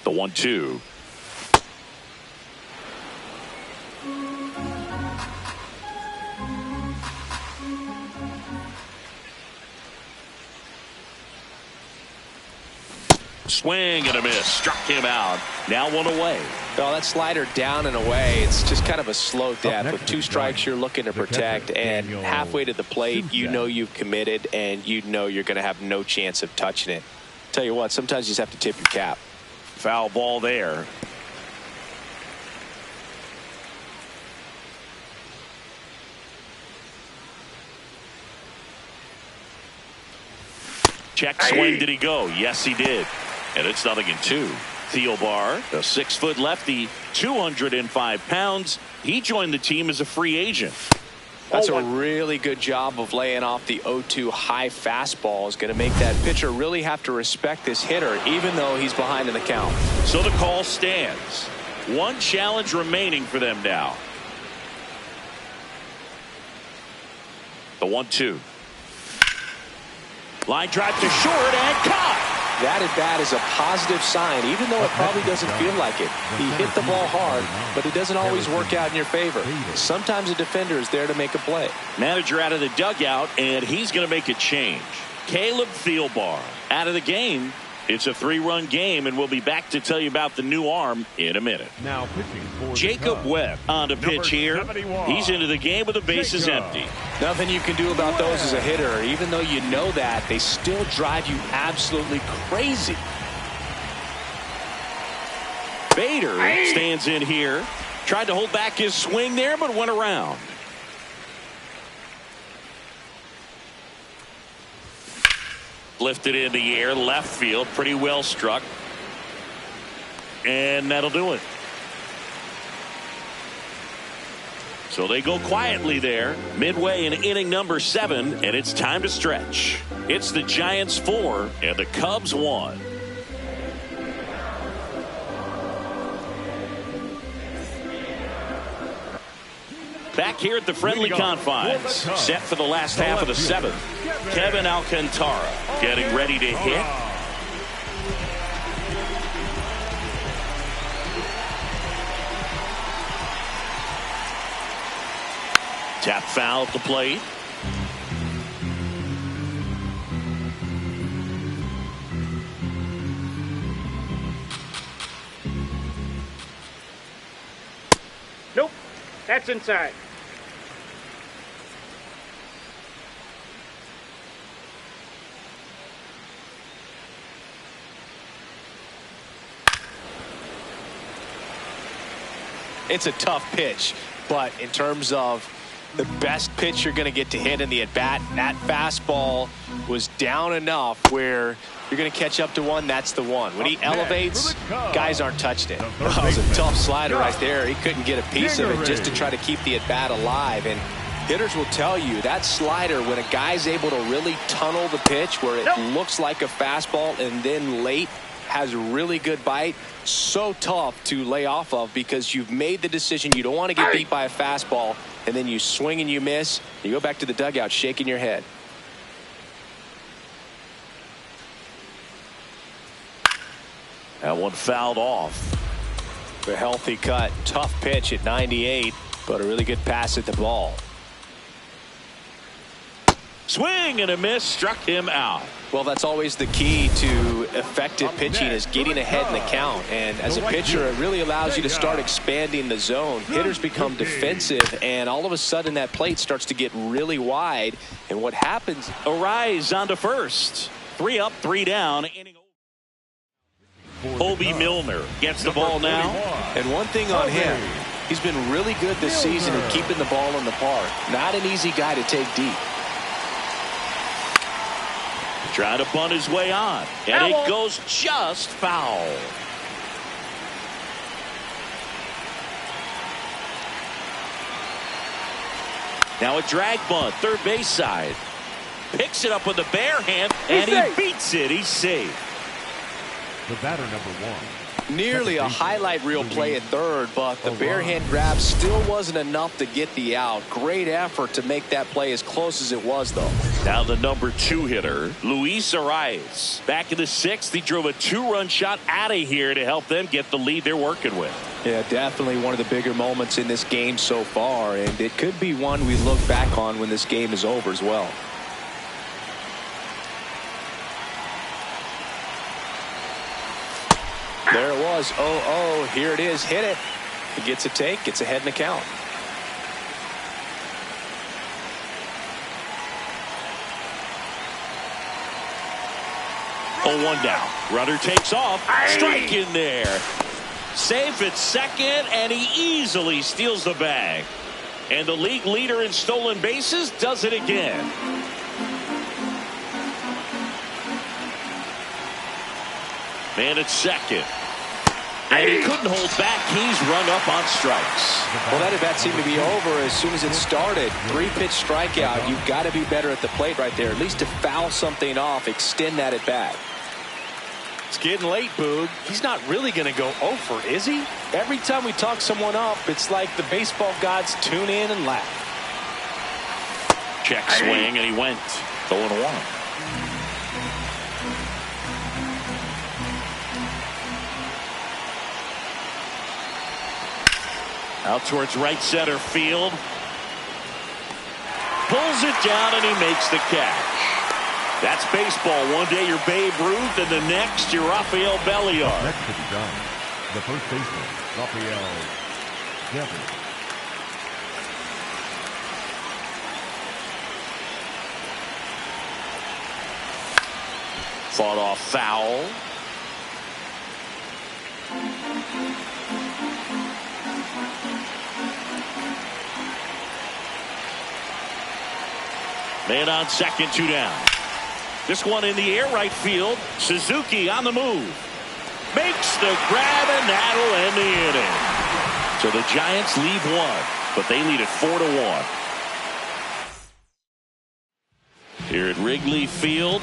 The 1-2. Swing and a miss. Struck him out. Now 1 away. Well, that slider down and away, it's just kind of a slow death. With 2 strikes, you're looking to protect, and halfway to the plate, you know you've committed, and you know you're going to have no chance of touching it. Tell you what, sometimes you just have to tip your cap. Foul ball there. Check swing. Did he go? Yes, he did. And it's 0-2. Thielbar, a 6-foot lefty, 205 pounds. He joined the team as a free agent. That's a really good job of laying off the 0-2 high fastball. Is going to make that pitcher really have to respect this hitter, even though he's behind in the count. So the call stands. One challenge remaining for them now. The 1-2. Line drive to short and caught. That at bat is a positive sign, even though it probably doesn't feel like it. He hit the ball hard, but it doesn't always work out in your favor. Sometimes a defender is there to make a play. Manager out of the dugout, and he's going to make a change. Caleb Thielbar out of the game. It's a 3-run game, and we'll be back to tell you about the new arm in a minute. Now pitching for Jacob Webb on to pitch here. 71. He's into the game with the bases empty. Nothing you can do about those as a hitter. Even though you know that, they still drive you absolutely crazy. Bader stands in here. Tried to hold back his swing there, but went around. Lifted in the air, left field, pretty well struck. And that'll do it. So they go quietly there, midway in inning number 7, and it's time to stretch. It's the Giants 4 and the Cubs 1. Back here at the friendly confines, set for the last half of the 7th. Kevin Alcantara getting ready to hit. Tap foul at the plate. Nope. That's inside. It's a tough pitch, but in terms of the best pitch you're going to get to hit in the at-bat, that fastball was down enough where you're going to catch up to one. That's the one. When he elevates, guys aren't touching it. Well, it was a tough slider right there. He couldn't get a piece of it just to try to keep the at-bat alive. And hitters will tell you that slider, when a guy's able to really tunnel the pitch where it looks like a fastball and then late has a really good bite, so tough to lay off of because you've made the decision you don't want to get beat by a fastball, and then you swing and you miss. You go back to the dugout shaking your head. That one fouled off. A healthy cut. Tough pitch at 98, but a really good pass at the ball. Swing and a miss, struck him out. Well, that's always the key to effective pitching, is getting ahead in the count. And as a pitcher, it really allows you to start expanding the zone. Hitters become defensive, and all of a sudden that plate starts to get really wide. And what happens? Arise on to first. 3 up, 3 down. Obi Milner gets the ball now. And one thing on him, he's been really good this season at keeping the ball in the park. Not an easy guy to take deep. Trying to bunt his way on, and it goes just foul. Now a drag bunt, third base side. Picks it up with the bare hand, and he beats it. He's safe. The batter number 1. Nearly a highlight reel play at third, but the bare hand grab still wasn't enough to get the out. Great effort to make that play as close as it was, though. Now the number 2 hitter, Luis Arias. Back in the 6th, he drove a 2-run shot out of here to help them get the lead they're working with. Yeah, definitely one of the bigger moments in this game so far, and it could be one we look back on when this game is over as well. There it was. 0-0. Here it is. Hit it. He gets a take. Gets ahead in the count. Oh, 1 down. Runner takes off. Strike in there. Safe at second, and he easily steals the bag. And the league leader in stolen bases does it again. Man at second. And he couldn't hold back. He's rung up on strikes. Well, that at bat seemed to be over as soon as it started. 3-pitch strikeout. You've got to be better at the plate right there. At least to foul something off, extend that at bat. It's getting late, Boog. He's not really going to go over, is he? Every time we talk someone up, it's like the baseball gods tune in and laugh. Check swing, and he went 0-1. Out towards right center field. Pulls it down, and he makes the catch. That's baseball. One day you're Babe Ruth, and the next you're Rafael Belliard. Next to be done, the first baseman, Rafael Devers. Fought off foul. Man on second, 2 down. This one in the air, right field. Suzuki on the move. Makes the grab, and that'll end the inning. So the Giants leave one, but they lead it 4-1. Here at Wrigley Field,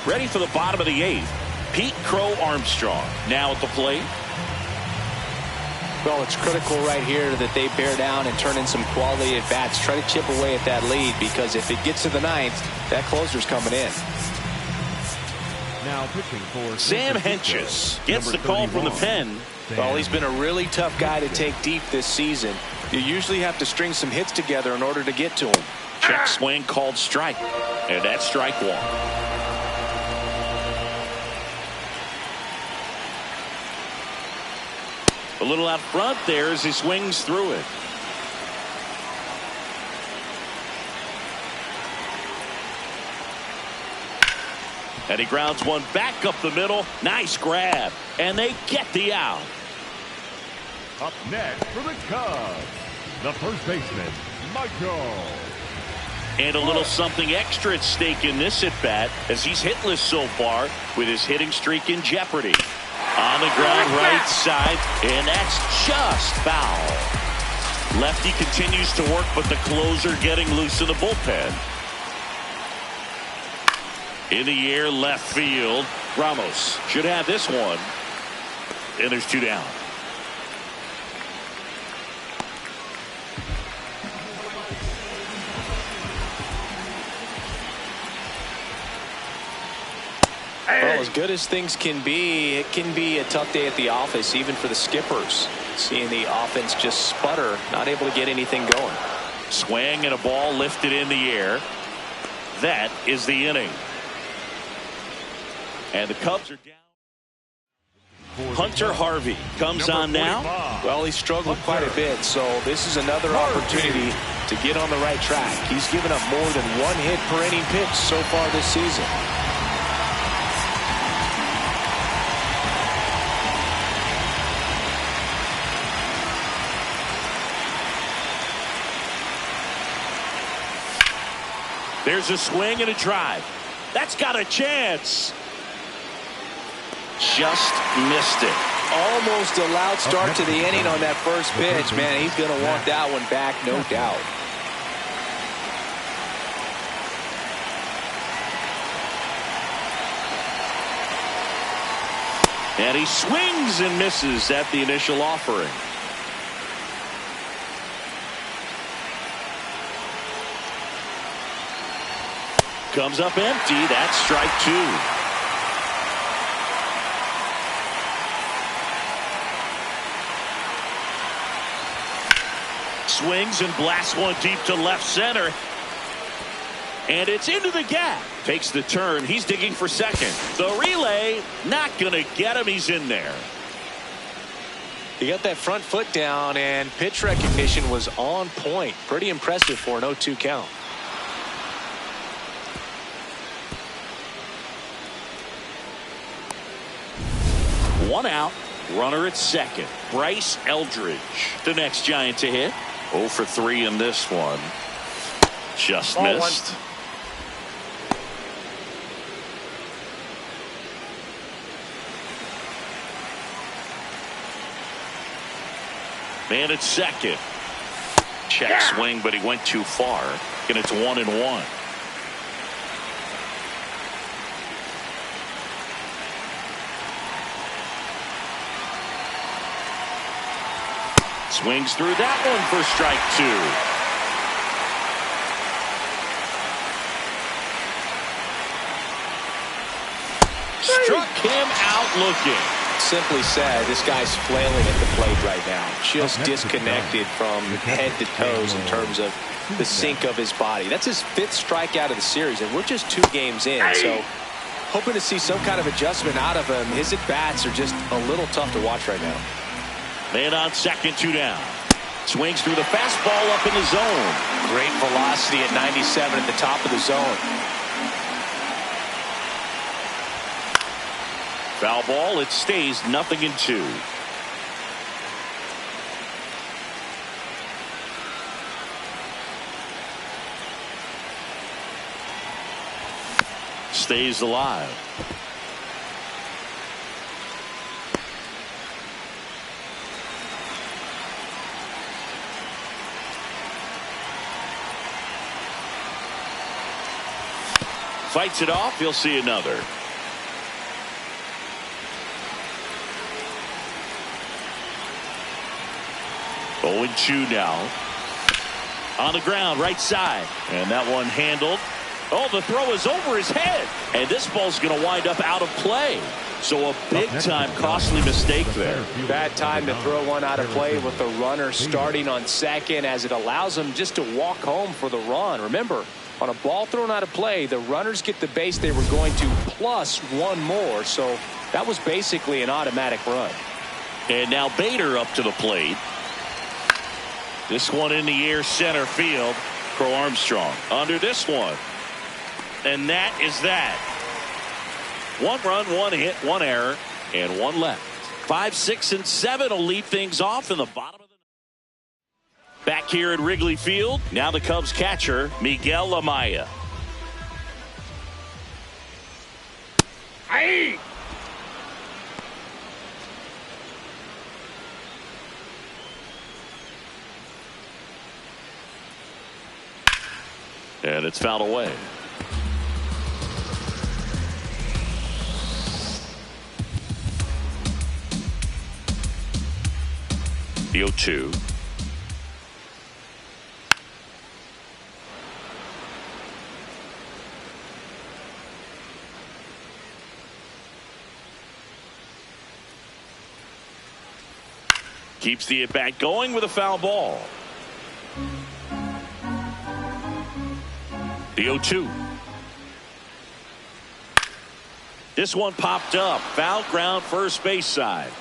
ready for the bottom of the 8th. Pete Crow Armstrong now at the plate. Well, it's critical right here that they bear down and turn in some quality at bats. Try to chip away at that lead, because if it gets to the 9th, that closer's coming in. Now pitching for Sam Hentges gets the call from the pen. Well, he's been a really tough guy to take deep this season. You usually have to string some hits together in order to get to him. Check swing called strike, and that's strike 1. A little out front there as he swings through it. And he grounds one back up the middle. Nice grab. And they get the out. Up next for the Cubs, the first baseman, Michael. And a little something extra at stake in this at-bat, as he's hitless so far with his hitting streak in jeopardy. On the ground right side, and that's just foul. Lefty continues to work, but the closer getting loose in the bullpen. In the air, left field. Ramos should have this one. And there's 2 down. Well, as good as things can be, it can be a tough day at the office, even for the skippers. Seeing the offense just sputter, not able to get anything going. Swing and a ball lifted in the air. That is the inning. And the Cubs are down. Hunter Harvey comes on now. Well, he struggled quite a bit, so this is another opportunity to get on the right track. He's given up more than 1 hit per inning pitch so far this season. There's a swing and a drive. That's got a chance. Just missed it. Almost a loud start to the inning on that first pitch. Man, he's going to want that one back, no doubt. And he swings and misses at the initial offering. Comes up empty. That's strike 2. Swings and blasts one deep to left center. And it's into the gap. Takes the turn. He's digging for second. The relay, not going to get him. He's in there. He got that front foot down, and pitch recognition was on point. Pretty impressive for an 0-2 count. One out. Runner at second. Bryce Eldridge, the next Giant to hit. 0 for 3 in this one. Just Ball missed. Man at second. Check swing, but he went too far. And it's 1-1. Swings through that one for strike 2. Struck him out looking. Simply said, this guy's flailing at the plate right now. Just disconnected from head to toes in terms of the sink of his body. That's his 5th strikeout of the series, and we're just 2 games in. So hoping to see some kind of adjustment out of him. His at-bats are just a little tough to watch right now. Man on second, 2 down. Swings through the fastball up in the zone. Great velocity at 97 at the top of the zone. Foul ball. It stays 0-2. Stays alive. Fights it off. You'll see another. Oh, 0-2 now. On the ground, right side. And that one handled. Oh, the throw is over his head. And this ball's going to wind up out of play. So a big-time costly mistake there. Bad time to throw one out of play with the runner starting on second, as it allows him just to walk home for the run. Remember, on a ball thrown out of play, the runners get the base they were going to plus 1 more. So that was basically an automatic run. And now Bader up to the plate. This one in the air, center field. Crow Armstrong under this one. And that is that. 1 run, 1 hit, 1 error, and 1 left. 5, 6, and 7 will lead things off in the bottom of the ninth. Back here at Wrigley Field, now the Cubs catcher, Miguel Amaya. Hey! And it's fouled away. The 0-2. Keeps the at-bat going with a foul ball. The 0-2. This one popped up. Foul ground, first base side.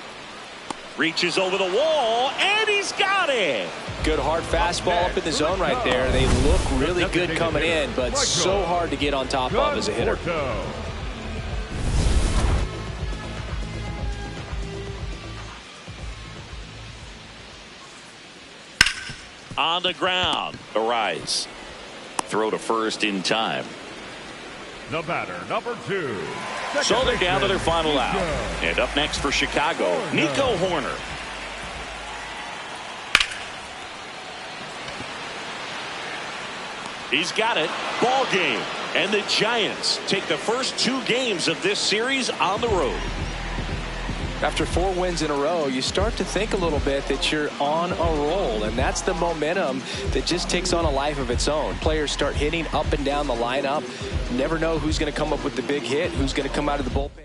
Reaches over the wall, and he's got it. Good hard fastball up in the zone right there. They look really good coming in, but so hard to get on top of as a hitter. On the ground. Arise. Throw to first in time. The batter, number 2. So they're down to their final out. And up next for Chicago, Nico Horner. He's got it. Ball game. And the Giants take the first 2 games of this series on the road. After 4 wins in a row, you start to think a little bit that you're on a roll, and that's the momentum that just takes on a life of its own. Players start hitting up and down the lineup. Never know who's going to come up with the big hit, who's going to come out of the bullpen.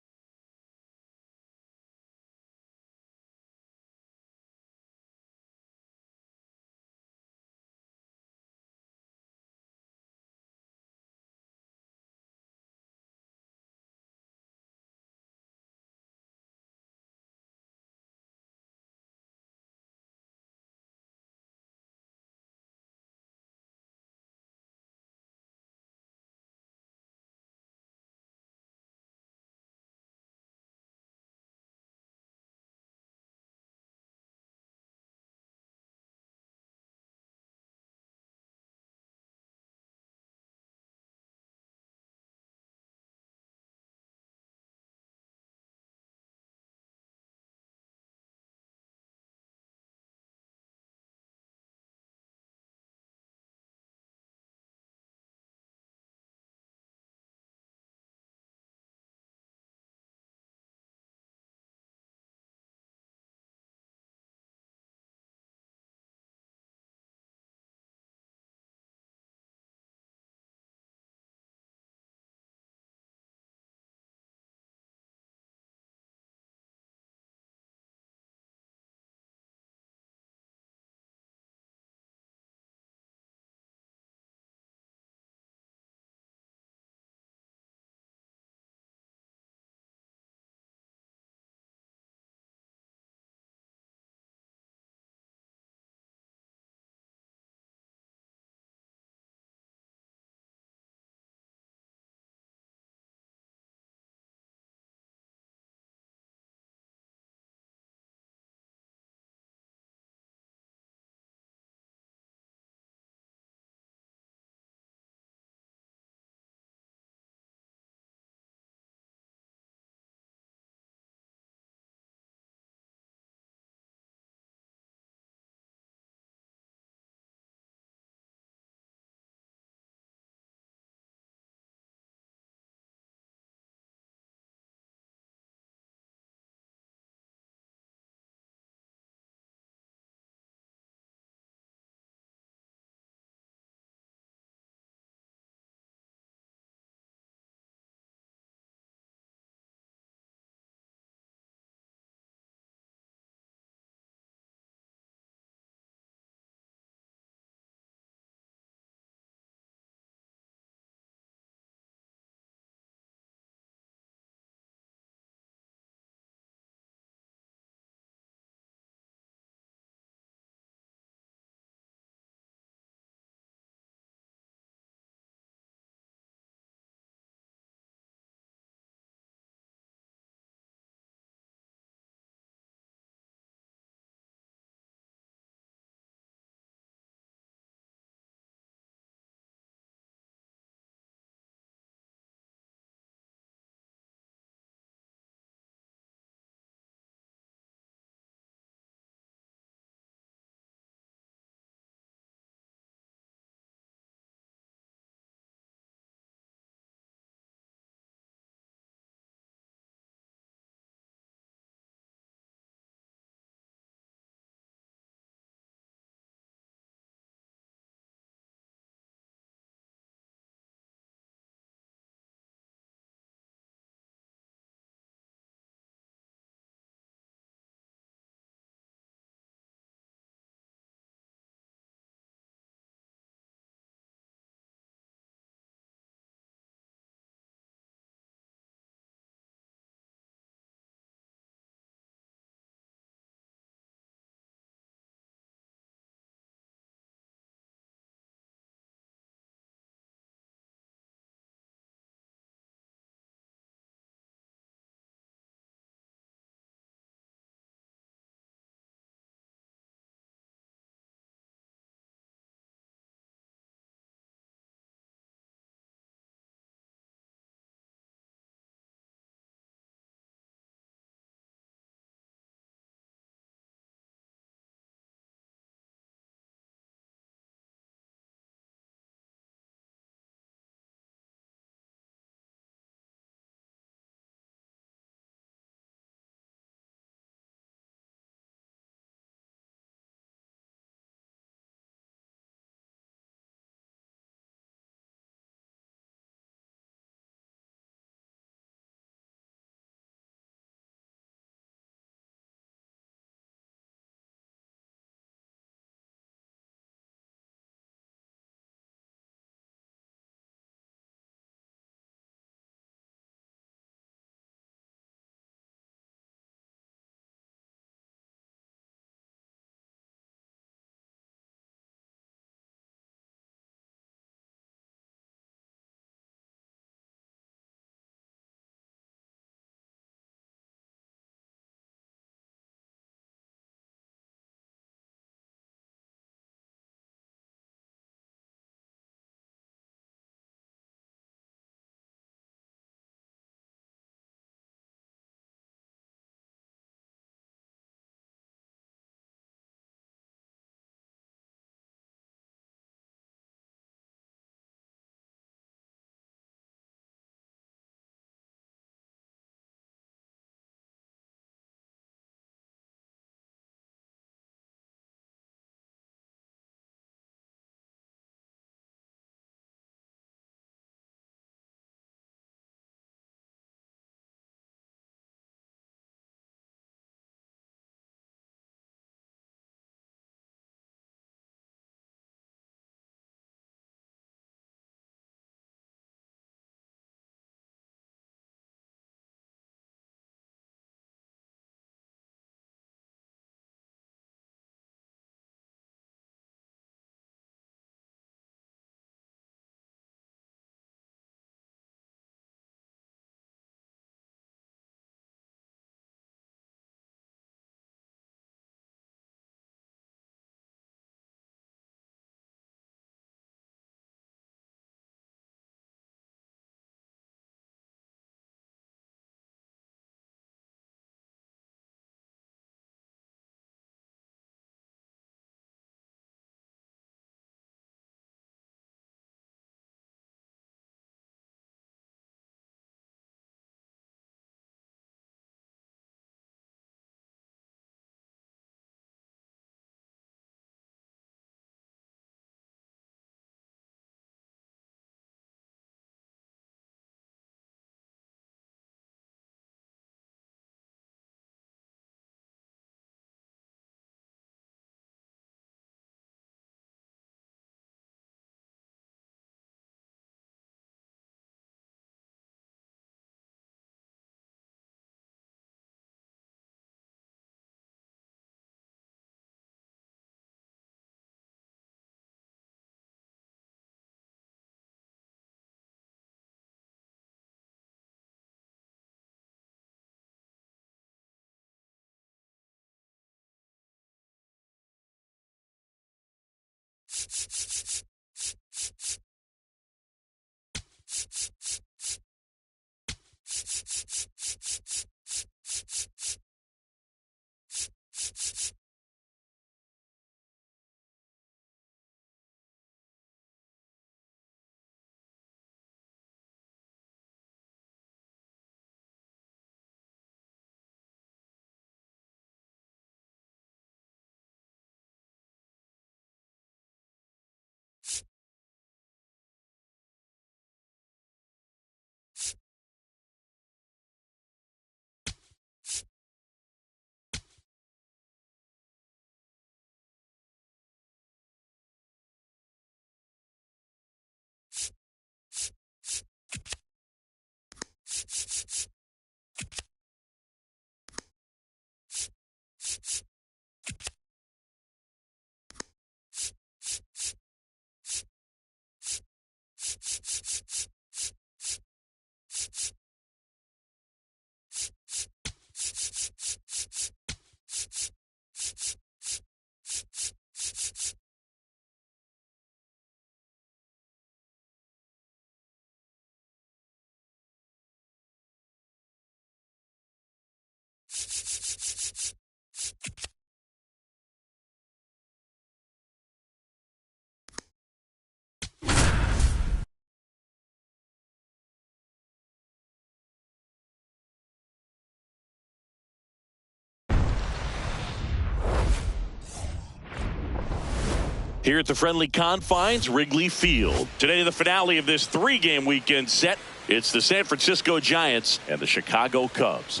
Here at the friendly confines, Wrigley Field. Today, the finale of this 3-game weekend set. It's the San Francisco Giants and the Chicago Cubs.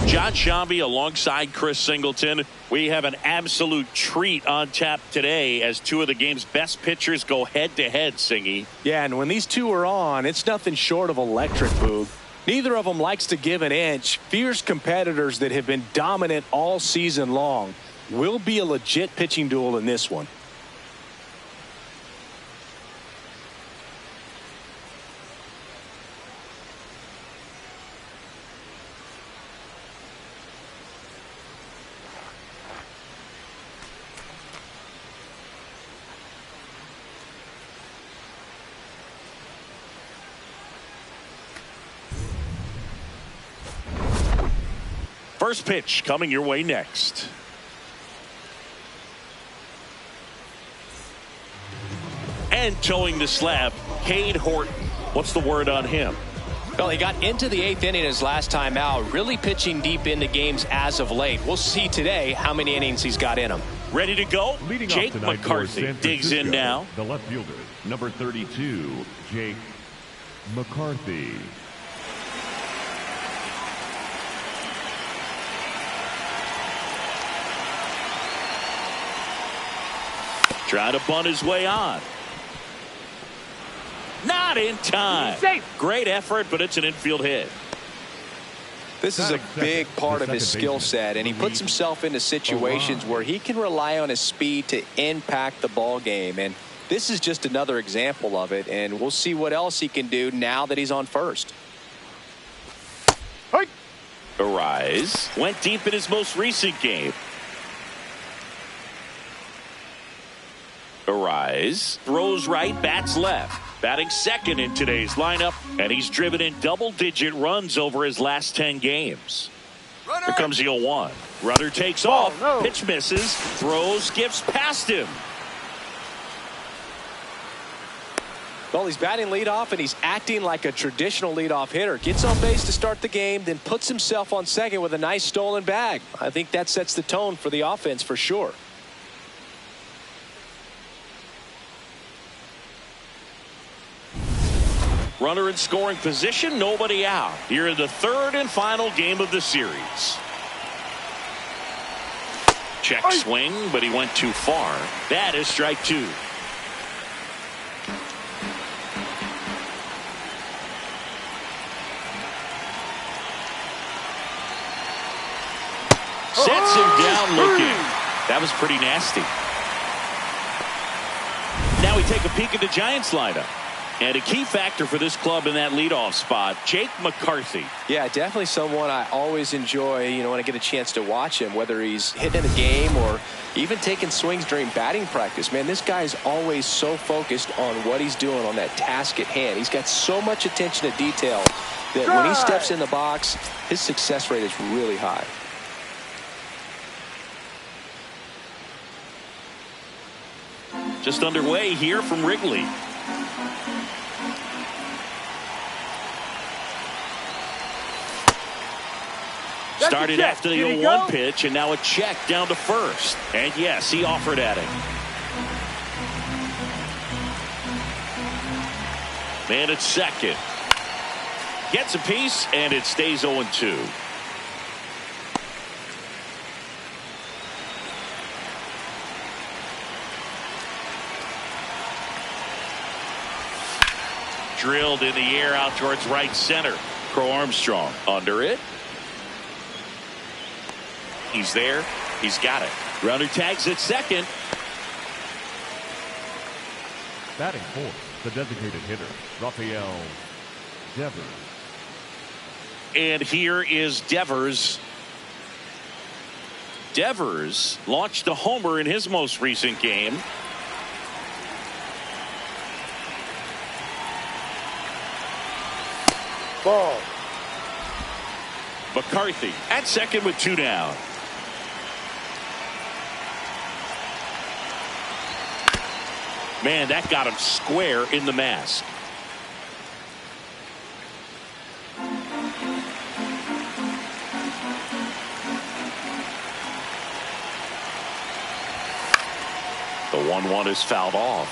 John Shambi alongside Chris Singleton. We have an absolute treat on tap today as two of the game's best pitchers go head-to-head, Singy. Yeah, and when these two are on, it's nothing short of electric, Boog. Neither of them likes to give an inch. Fierce competitors that have been dominant all season long. Will be a legit pitching duel in this one. First pitch coming your way next. And towing the slab, Cade Horton. What's the word on him? Well, he got into the 8th inning his last time out, really pitching deep into games as of late. We'll see today how many innings he's got in him. Ready to go? Leading Jake off tonight McCarthy for San digs in Francisco, now. The left fielder, number 32, Jake McCarthy. Trying to bunt his way on. Not in time. Great effort, but it's an infield hit. This is a big part of his skill set, and he puts himself into situations where he can rely on his speed to impact the ball game. And this is just another example of it, and we'll see what else he can do now that he's on first. Arise. Went deep in his most recent game. Arise. Throws right, bats left. Batting second in today's lineup, and he's driven in double-digit runs over his last 10 games. Here comes the 0-1. Runner takes off. No. Pitch misses. Throws, skips past him. Well, he's batting leadoff, and he's acting like a traditional leadoff hitter. Gets on base to start the game, then puts himself on second with a nice stolen bag. I think that sets the tone for the offense for sure. Runner in scoring position, nobody out. Here in the third and final game of the series. Check swing, but he went too far. That is strike 2. Sets him down looking. That was pretty nasty. Now we take a peek at the Giants lineup. And a key factor for this club in that leadoff spot, Jake McCarthy. Yeah, definitely someone I always enjoy, when I get a chance to watch him, whether he's hitting in the game or even taking swings during batting practice. Man, this guy is always so focused on what he's doing on that task at hand. He's got so much attention to detail that when he steps in the box, his success rate is really high. Just underway here from Wrigley. Started after the 0-1 pitch, and now a check down to first. And yes, he offered at him. Man at second. Gets a piece, and it stays 0-2. Drilled in the air out towards right center. Crow Armstrong under it. He's there. He's got it. Runner tags at second. Batting fourth, the designated hitter, Rafael Devers. And here is Devers. Devers launched a homer in his most recent game. Ball. McCarthy at second with 2 down. Man, that got him square in the mask. The 1-1 is fouled off.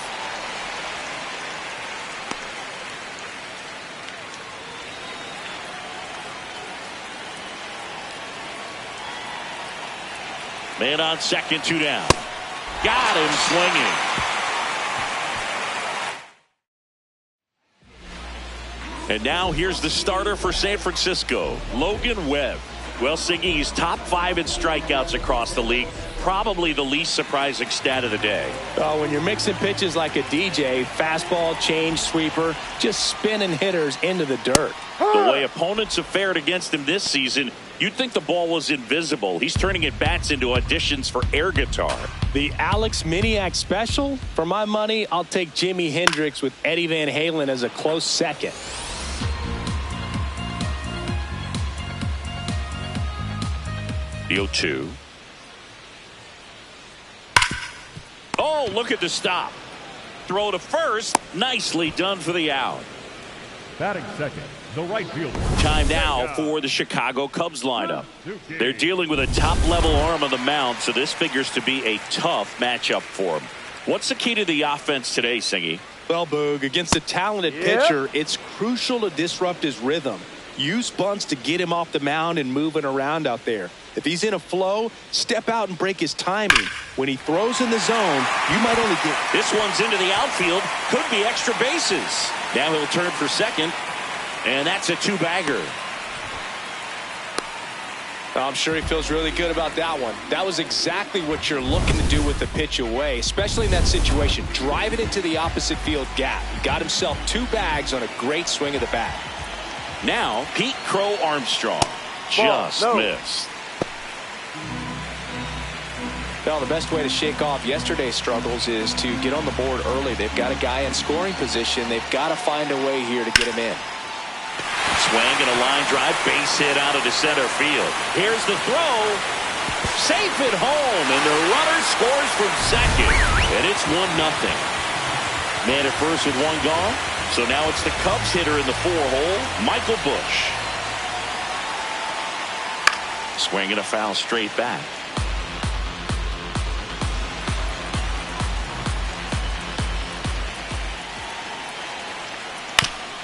Man on second, 2 down. Got him swinging. And now here's the starter for San Francisco, Logan Webb. Well, Siggy, he's top 5 in strikeouts across the league. Probably the least surprising stat of the day. Oh, when you're mixing pitches like a DJ, fastball, change, sweeper, just spinning hitters into the dirt. The way opponents have fared against him this season, you'd think the ball was invisible. He's turning at bats into auditions for air guitar. The Alex Miniak special? For my money, I'll take Jimi Hendrix with Eddie Van Halen as a close second. The 0-2. Oh, look at the stop. Throw to first. Nicely done for the out. Batting second, the right fielder. Time now for the Chicago Cubs lineup. They're dealing with a top-level arm on the mound, so this figures to be a tough matchup for them. What's the key to the offense today, Singy? Well, Boog, against a talented pitcher, it's crucial to disrupt his rhythm. Use bunts to get him off the mound and moving around out there. If he's in a flow, step out and break his timing. When he throws in the zone, you might only get... This one's into the outfield. Could be extra bases. Now he'll turn for second. And that's a 2-bagger. I'm sure he feels really good about that one. That was exactly what you're looking to do with the pitch away, especially in that situation. Drive it into the opposite field gap. He got himself 2 bags on a great swing of the bat. Now, Pete Crow Armstrong. Just missed. Well, the best way to shake off yesterday's struggles is to get on the board early. They've got a guy in scoring position. They've got to find a way here to get him in. Swing and a line drive, base hit out of the center field. Here's the throw. Safe at home, and the runner scores from second. And it's 1-0. Man at first with 1 gone. So now it's the Cubs hitter in the 4-hole, Michael Busch. Swing and a foul straight back.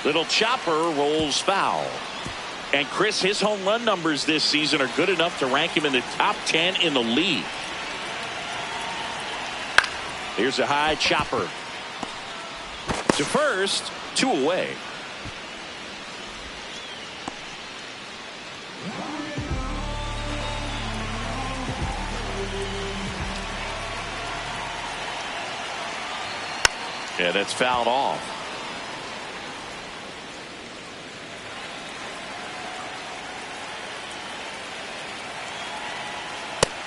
Little chopper rolls foul. And Chris, his home run numbers this season are good enough to rank him in the top 10 in the league. Here's a high chopper. To first, 2 away. Yeah, that's fouled off.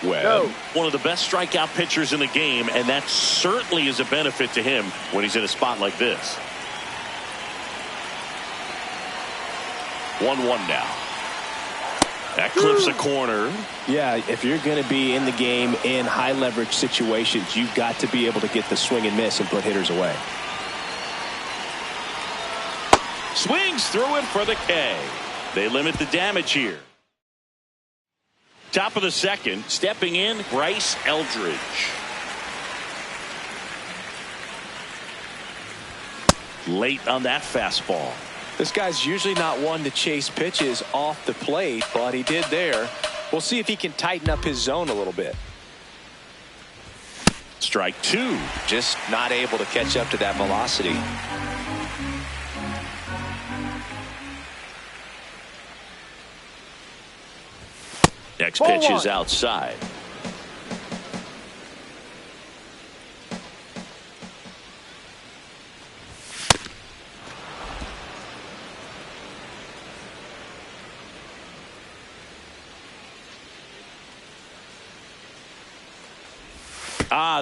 Webb, one of the best strikeout pitchers in the game, and that certainly is a benefit to him when he's in a spot like this. 1-1 now. That clips a corner. Yeah, if you're going to be in the game in high leverage situations, you've got to be able to get the swing and miss and put hitters away. Swings through it for the K. They limit the damage here. Top of the second, stepping in, Bryce Eldridge. Late on that fastball. This guy's usually not one to chase pitches off the plate, but he did there. We'll see if he can tighten up his zone a little bit. Strike 2. Just not able to catch up to that velocity. Next pitch is outside.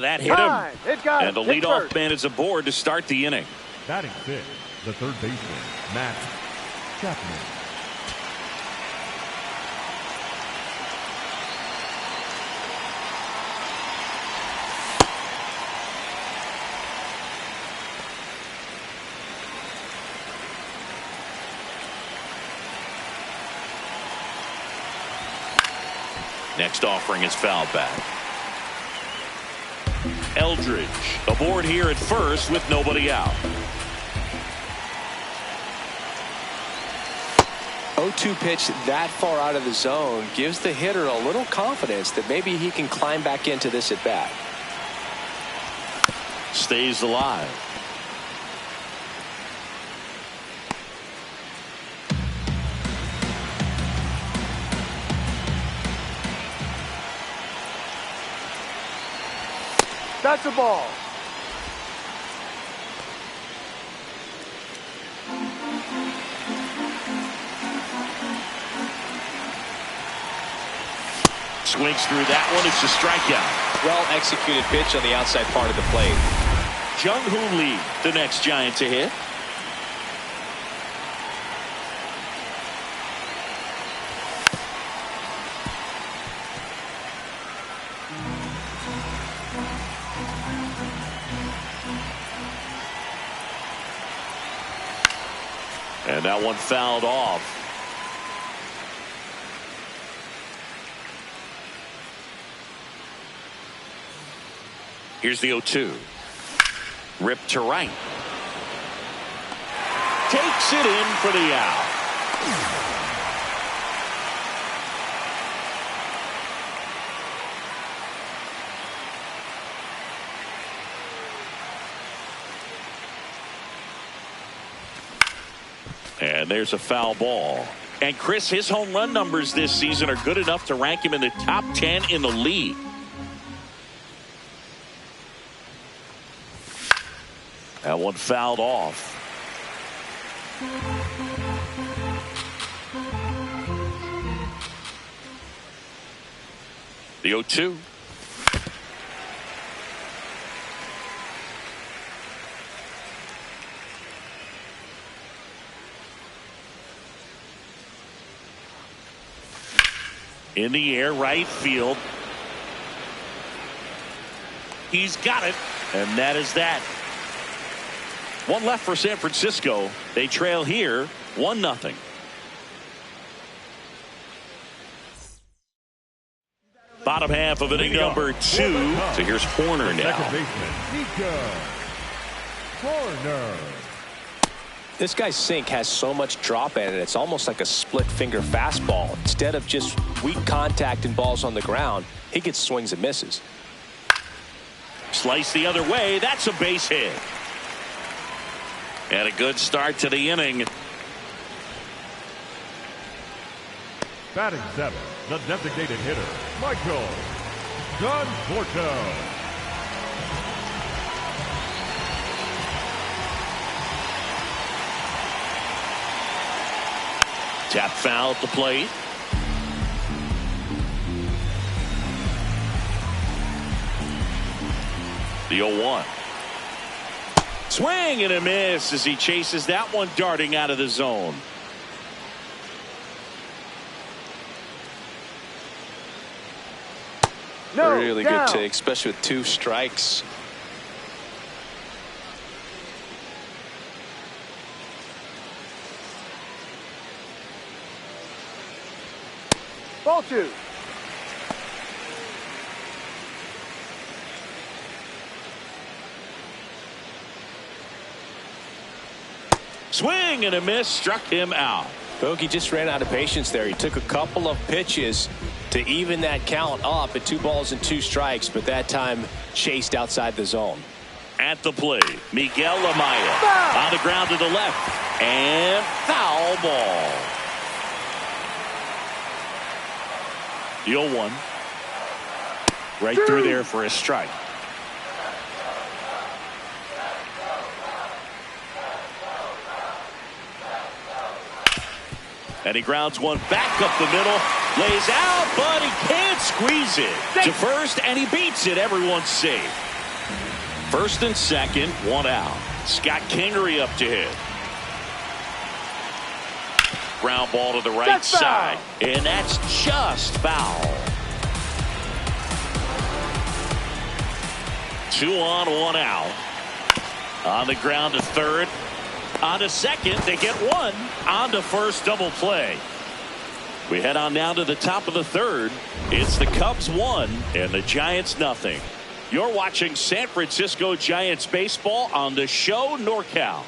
That hit him. And the leadoff man is aboard to start the inning. Batting 5th, the third baseman, Matt Chapman. Next offering is foul back. Eldridge aboard here at first with nobody out. 0-2 pitch that far out of the zone gives the hitter a little confidence that maybe he can climb back into this at bat. Stays alive. That's a ball. Swings through that one. It's a strikeout. Well executed pitch on the outside part of the plate. Jung-Hoo Lee, the next Giant to hit. And that one fouled off. Here's the 0-2. Ripped to right. Takes it in for the out. And there's a foul ball. And Chris, his home run numbers this season are good enough to rank him in the top 10 in the league. That one fouled off. The 0-2. In the air, right field. He's got it, and that is that. One left for San Francisco. They trail here 1-0. Bottom half of inning number 2. So here's Horner now. Horner. This guy's sink has so much drop in it. It's almost like a split finger fastball. Instead of just weak contact and balls on the ground, he gets swings and misses. Slice the other way. That's a base hit. And a good start to the inning. Batting 7, the designated hitter, Michael Conforto. Tap foul at the plate. The 0-1. Swing and a miss as he chases that one darting out of the zone. No, really down. good take, especially with 2 strikes. Ball 2. Swing and a miss, struck him out. Bogey just ran out of patience there. He took a couple of pitches to even that count up at 2 balls and 2 strikes, but that time chased outside the zone. At the plate, Miguel Amaya on the ground to the left, and foul ball. The 0-1. Right through there for a strike. And he grounds one back up the middle, lays out, but he can't squeeze it to first, and he beats it. Everyone's safe. First and second, 1 out. Scott Kingery up to hit. Ground ball to the right side, and that's just foul. 2 on, 1 out. On the ground to third. On to second, they get 1. On to first, double play. We head on down to the top of the third. It's the Cubs 1 and the Giants nothing. You're watching San Francisco Giants baseball on the show NorCal.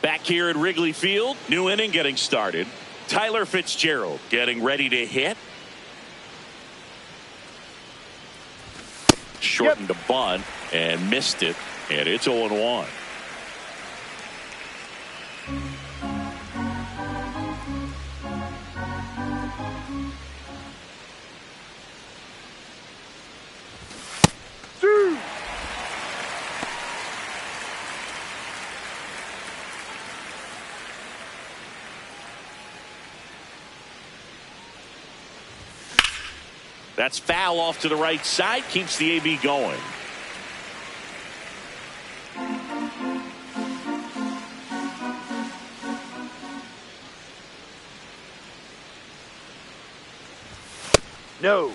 Back here at Wrigley Field, new inning getting started. Tyler Fitzgerald getting ready to hit. Shortened a bunt and missed it, and it's 0-1. That's foul off to the right side. Keeps the AB going. No.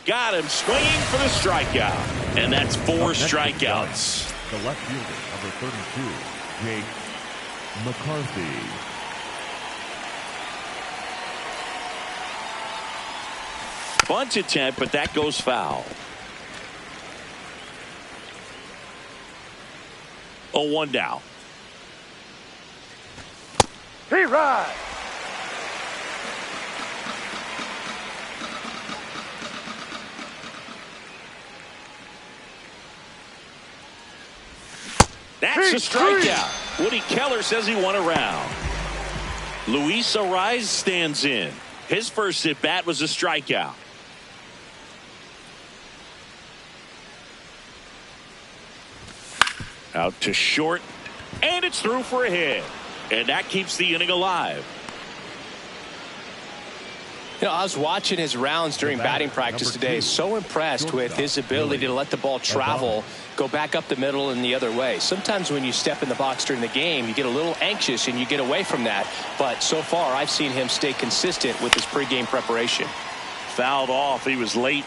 Got him swinging for the strikeout. And that's 4 strikeouts. The left fielder, number 32, Jake McCarthy. Bunt attempt, but that goes foul. 0-1 now. He rides. That's a strikeout. Woody Keller says he won a round. Luis Ariz stands in. His first at bat was a strikeout. Out to short, and it's through for a hit, and that keeps the inning alive. You know, I was watching his rounds during batting practice today. So impressed with his ability to let the ball travel, go back up the middle and the other way. Sometimes when you step in the box during the game, you get a little anxious and you get away from that. But so far, I've seen him stay consistent with his pregame preparation. Fouled off. He was late.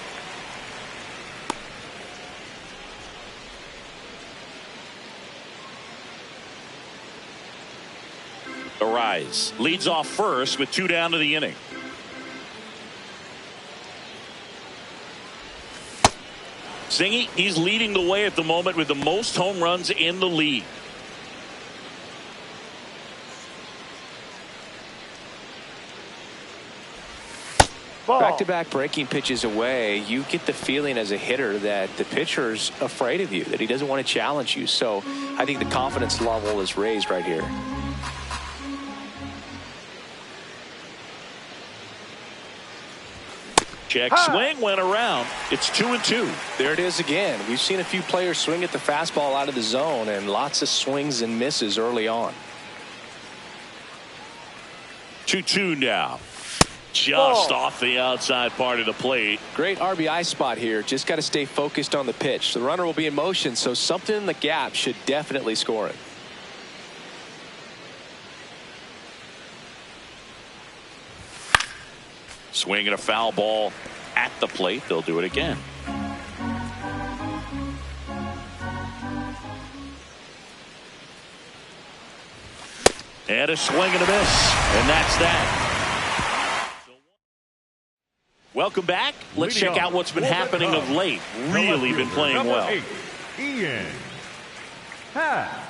Ariz leads off first with 2 down to the inning. Zingy, he's leading the way at the moment with the most home runs in the league. Back-to-back breaking pitches away, you get the feeling as a hitter that the pitcher's afraid of you, that he doesn't want to challenge you. So I think the confidence level is raised right here. Check swing went around. It's 2-2. There it is again. We've seen a few players swing at the fastball out of the zone and lots of swings and misses early on. 2-2 now. Just off the outside part of the plate. Great RBI spot here. Just got to stay focused on the pitch. The runner will be in motion, so something in the gap should definitely score it. Swinging a foul ball at the plate. They'll do it again. And a swing and a miss. And that's that. Welcome back. Let's check out what's been happening of late. Really been playing well. 8, Ian Happ.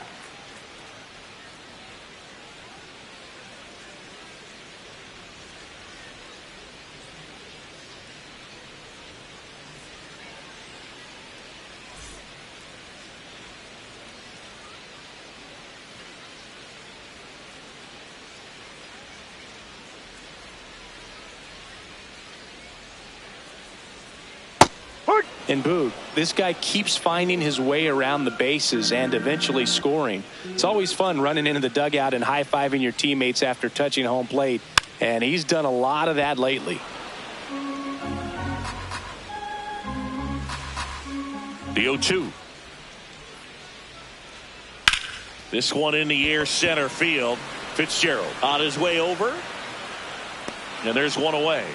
And Boog, this guy keeps finding his way around the bases and eventually scoring. It's always fun running into the dugout and high-fiving your teammates after touching home plate, and he's done a lot of that lately. The 0-2. This one in the air, center field. Fitzgerald on his way over. And there's one away.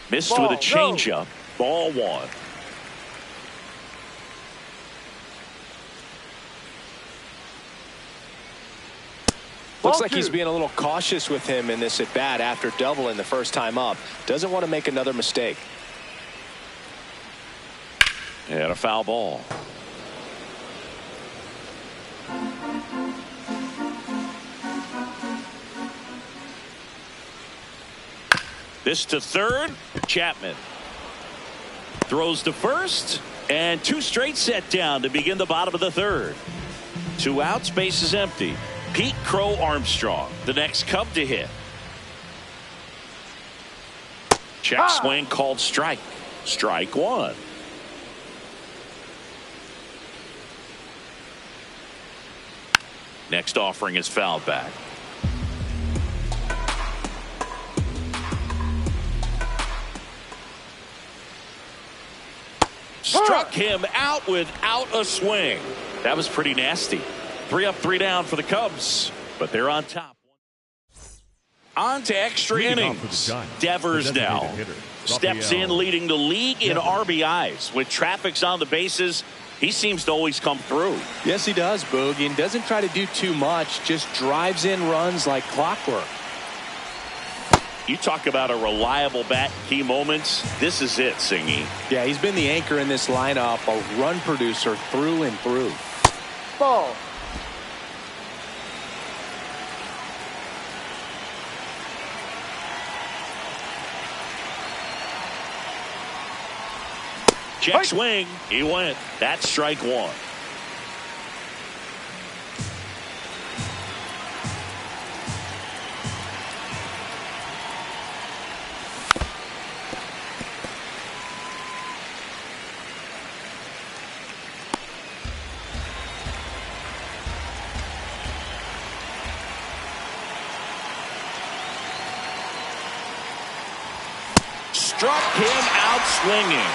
Missed with a changeup. Ball one. Looks like he's being a little cautious with him in this at bat after doubling the first time up. Doesn't want to make another mistake. And a foul ball. This to third. Chapman throws to first, and two straight set down to begin the bottom of the third. 2 outs, base is empty. Pete Crow Armstrong, the next Cub to hit. Check swing called strike. Strike one. Next offering is fouled back. Struck him out without a swing. That was pretty nasty. 3 up, 3 down for the Cubs, but they're on top. On to extra innings. Devers now steps in, leading the league in RBIs. With traffic's on the bases, he seems to always come through. Yes, he does, Boog, and doesn't try to do too much, just drives in runs like clockwork. You talk about a reliable bat in key moments. This is it, Singy. Yeah, he's been the anchor in this lineup, a run producer through and through. Ball. Check swing. He went. That's strike one. Struck him out swinging.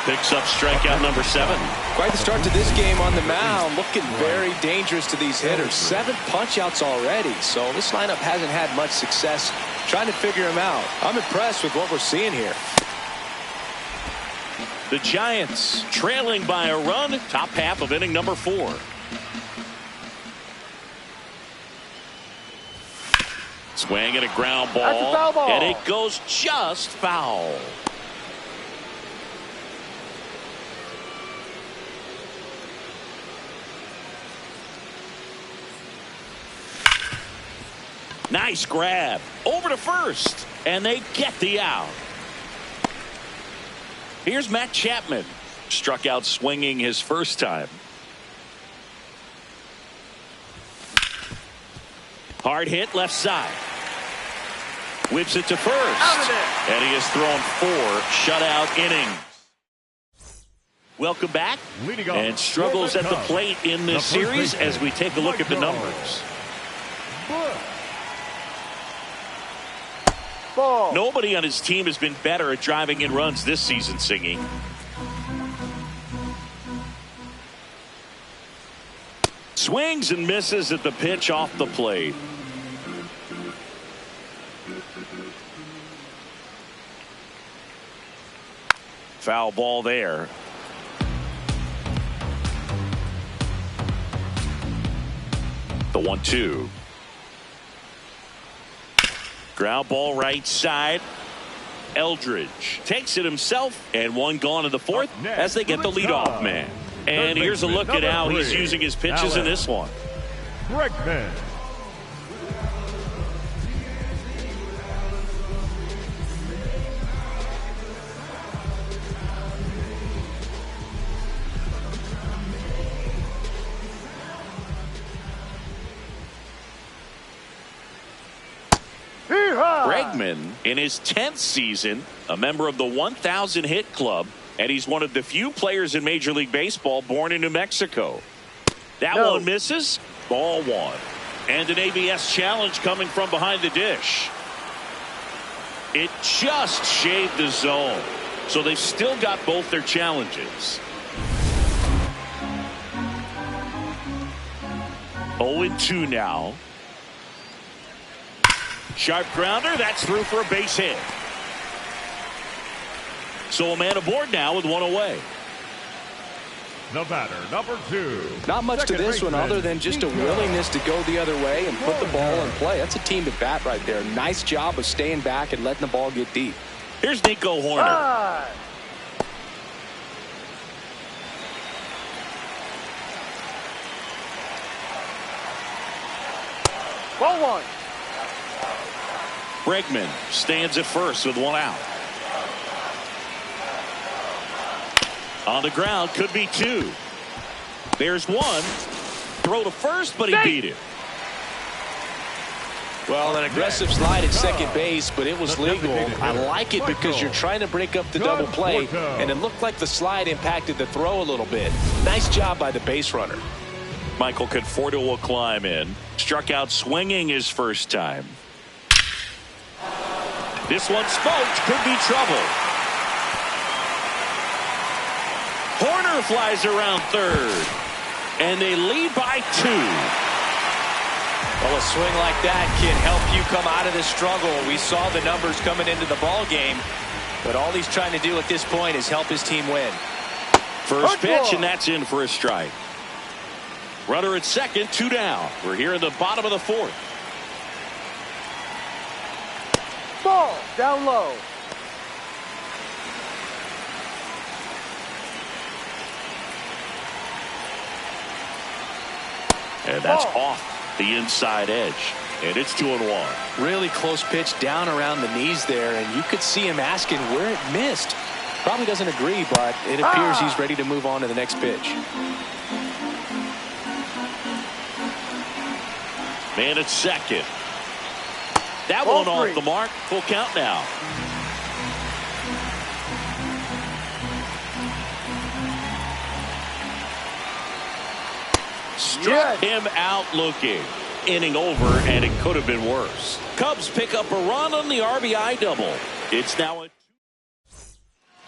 Picks up strikeout number 7. Quite the start to this game on the mound. Looking very dangerous to these hitters. 7 punch-outs already. So this lineup hasn't had much success trying to figure him out. I'm impressed with what we're seeing here. The Giants trailing by a run. Top half of inning number 4. Swing and a ground ball. That's a foul ball. And it goes just foul. Nice grab over to first, and they get the out. Here's Matt Chapman. Struck out swinging his first time. Hard hit left side. Whips it to first. And he has thrown 4 shutout innings. Welcome back. And struggles at the plate in this series as we take a look at the numbers. Ball. Nobody on his team has been better at driving in runs this season, Singy. Swings and misses at the pitch off the plate. Foul ball there. The 1-2. Ground ball right side. Eldridge takes it himself, and one gone in the 4th as they get the leadoff man. And here's a look at how he's using his pitches in this one. Bregman. Bregman, in his 10th season, a member of the 1,000 hit club, and he's one of the few players in Major League Baseball born in New Mexico. That one misses. Ball one. And an ABS challenge coming from behind the dish. It just shaved the zone. So they've still got both their challenges. 0-2 now. Sharp grounder. That's through for a base hit. So a man aboard now with one away. The batter, number 2. Not much to Second this one baseman, other than just a Nico. willingness to go the other way and put the ball in play. That's a team to bat right there. Nice job of staying back and letting the ball get deep. Here's Nico Horner. Ball 1. Bregman stands at first with one out. On the ground, could be 2. There's 1. Throw to first, but he beat it. Well, an aggressive slide at second base, but it was legal. I like it because you're trying to break up the double play, and it looked like the slide impacted the throw a little bit. Nice job by the base runner. Michael Conforto will climb in. Struck out swinging his first time. This one smoked. Could be trouble. Horner flies around third. And they lead by 2. Well, a swing like that can help you come out of the struggle. We saw the numbers coming into the ball game, but all he's trying to do at this point is help his team win. First pitch, and that's in for a strike. Runner at second, 2 down. We're here in the bottom of the 4th. Ball down low. And that's off the inside edge. And it's 2-1. Really close pitch down around the knees there, and you could see him asking where it missed. Probably doesn't agree, but it appears he's ready to move on to the next pitch. Man at second. That one off the mark. Full count now. Struck him out looking. Inning over, and it could have been worse. Cubs pick up a run on the RBI double. It's now a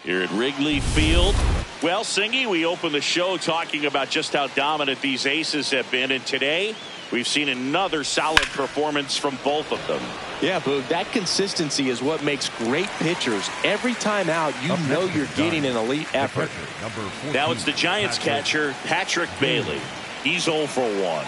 here at Wrigley Field. Well, Singy, we opened the show talking about just how dominant these aces have been, and today we've seen another solid performance from both of them. Yeah, Boog, that consistency is what makes great pitchers. Every time out, you know you're getting an elite effort. Now it's the Giants catcher, Patrick Bailey. He's 0 for 1.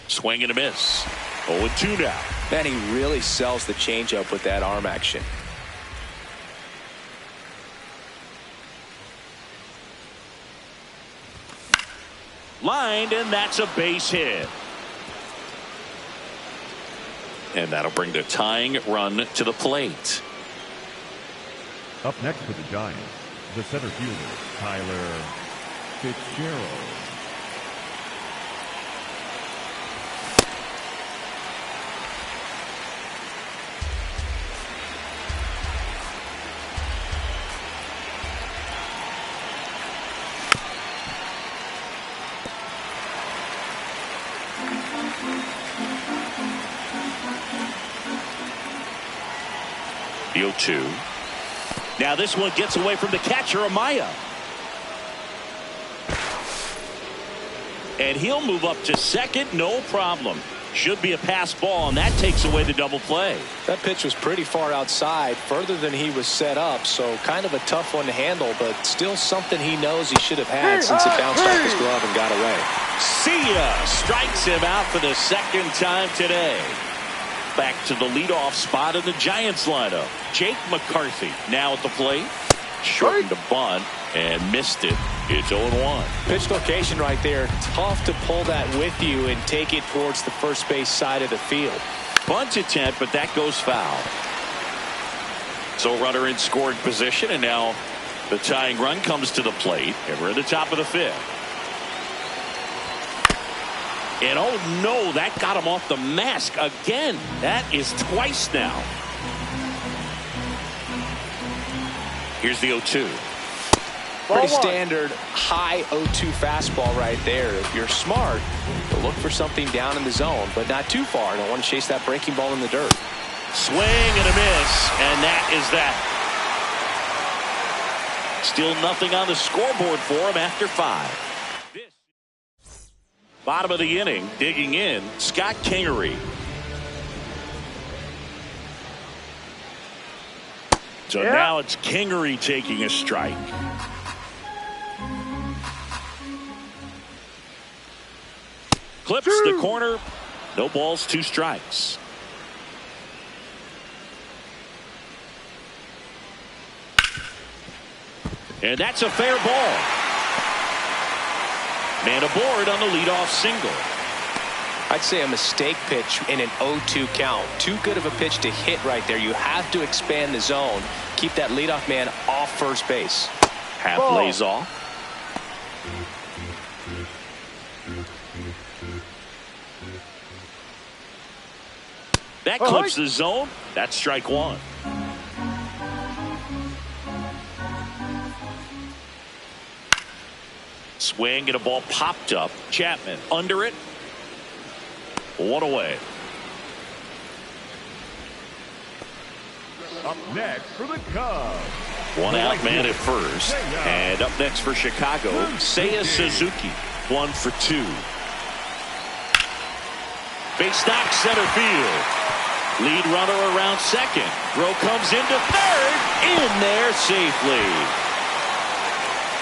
Swing and a miss. 0-2 now. Man, he really sells the changeup with that arm action. Lined, and that's a base hit. And that'll bring the tying run to the plate. Up next for the Giants, the center fielder, Tyler Fitzgerald. The 0-2. Now this one gets away from the catcher, Amaya. And he'll move up to second, no problem. Should be a pass ball, and that takes away the double play. That pitch was pretty far outside, further than he was set up, so kind of a tough one to handle, but still something he knows he should have had since it bounced off his glove and got away. See ya! Strikes him out for the second time today. Back to the leadoff spot in the Giants lineup. Jake McCarthy now at the plate. Shortened a bunt and missed it. It's 0-1. Pitch location right there. Tough to pull that with you and take it towards the first base side of the field. Bunt attempt, but that goes foul. So runner in scoring position, and now the tying run comes to the plate, and we're at the top of the 5th. And oh no, that got him off the mask again. That is twice now. Here's the 0-2. Pretty standard high 0-2 fastball right there. If you're smart, you'll look for something down in the zone, but not too far. Don't want to chase that breaking ball in the dirt. Swing and a miss, and that is that. Still nothing on the scoreboard for him after 5. Bottom of the inning, digging in, Scott Kingery. So now it's Kingery taking a strike. Clips the corner. No balls, 2 strikes. And that's a fair ball. Man aboard on the leadoff single. I'd say a mistake pitch in an 0-2 count. Too good of a pitch to hit right there. You have to expand the zone. Keep that leadoff man off first base. Half lays off. That clips the zone. That's strike 1. Swing and a ball popped up. Chapman under it. 1 away. Up next for the Cubs. 1 out man at first. And up next for Chicago, Seiya Suzuki. 1 for 2. Base knock center field. Lead runner around second. Throw comes into third. In there safely.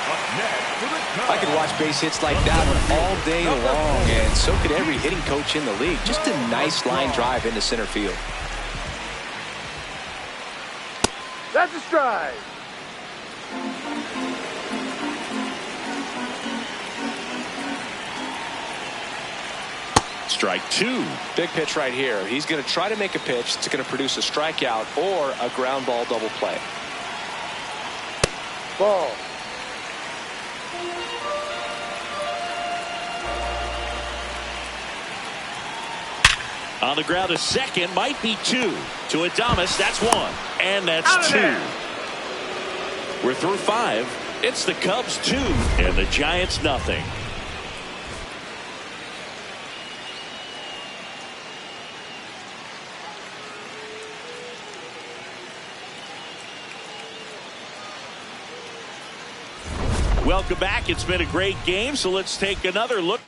Up next for the Cubs. I could watch base hits like that all day long, and so could every hitting coach in the league. Just a nice line drive into center field. That's a strike. Strike 2. Big pitch right here. He's going to try to make a pitch that's going to produce a strikeout or a ground ball double play. Ball. On the ground to second, might be 2. To Adames, that's 1. And that's 2. We're through 5. It's the Cubs 2 and the Giants nothing. Welcome back. It's been a great game, so let's take another look.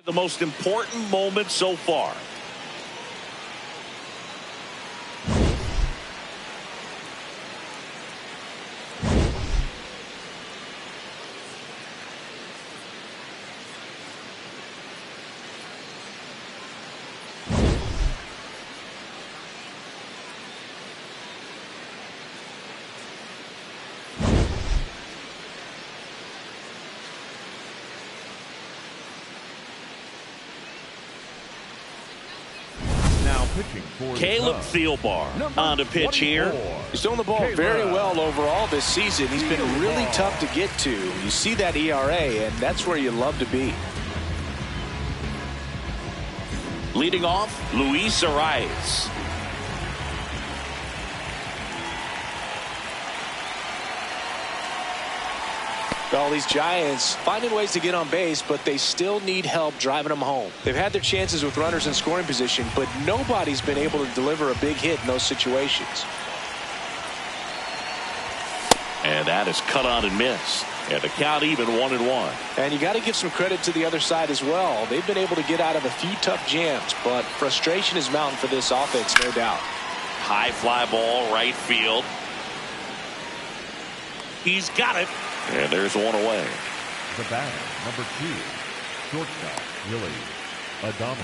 The most important moment so far. Pitching for Caleb Thielbar on to pitch here. He's throwing the ball very well overall this season. He's been really tough to get to. You see that ERA, and that's where you love to be. Leading off, Luis Arias. All these Giants finding ways to get on base, but they still need help driving them home. They've had their chances with runners in scoring position, but nobody's been able to deliver a big hit in those situations. And that is cut on and missed. And the count even 1-1. And you got to give some credit to the other side as well. They've been able to get out of a few tough jams, but frustration is mounting for this offense, no doubt. High fly ball, right field. He's got it. And there's one away. The batter, number 2, shortstop, Willie Adames.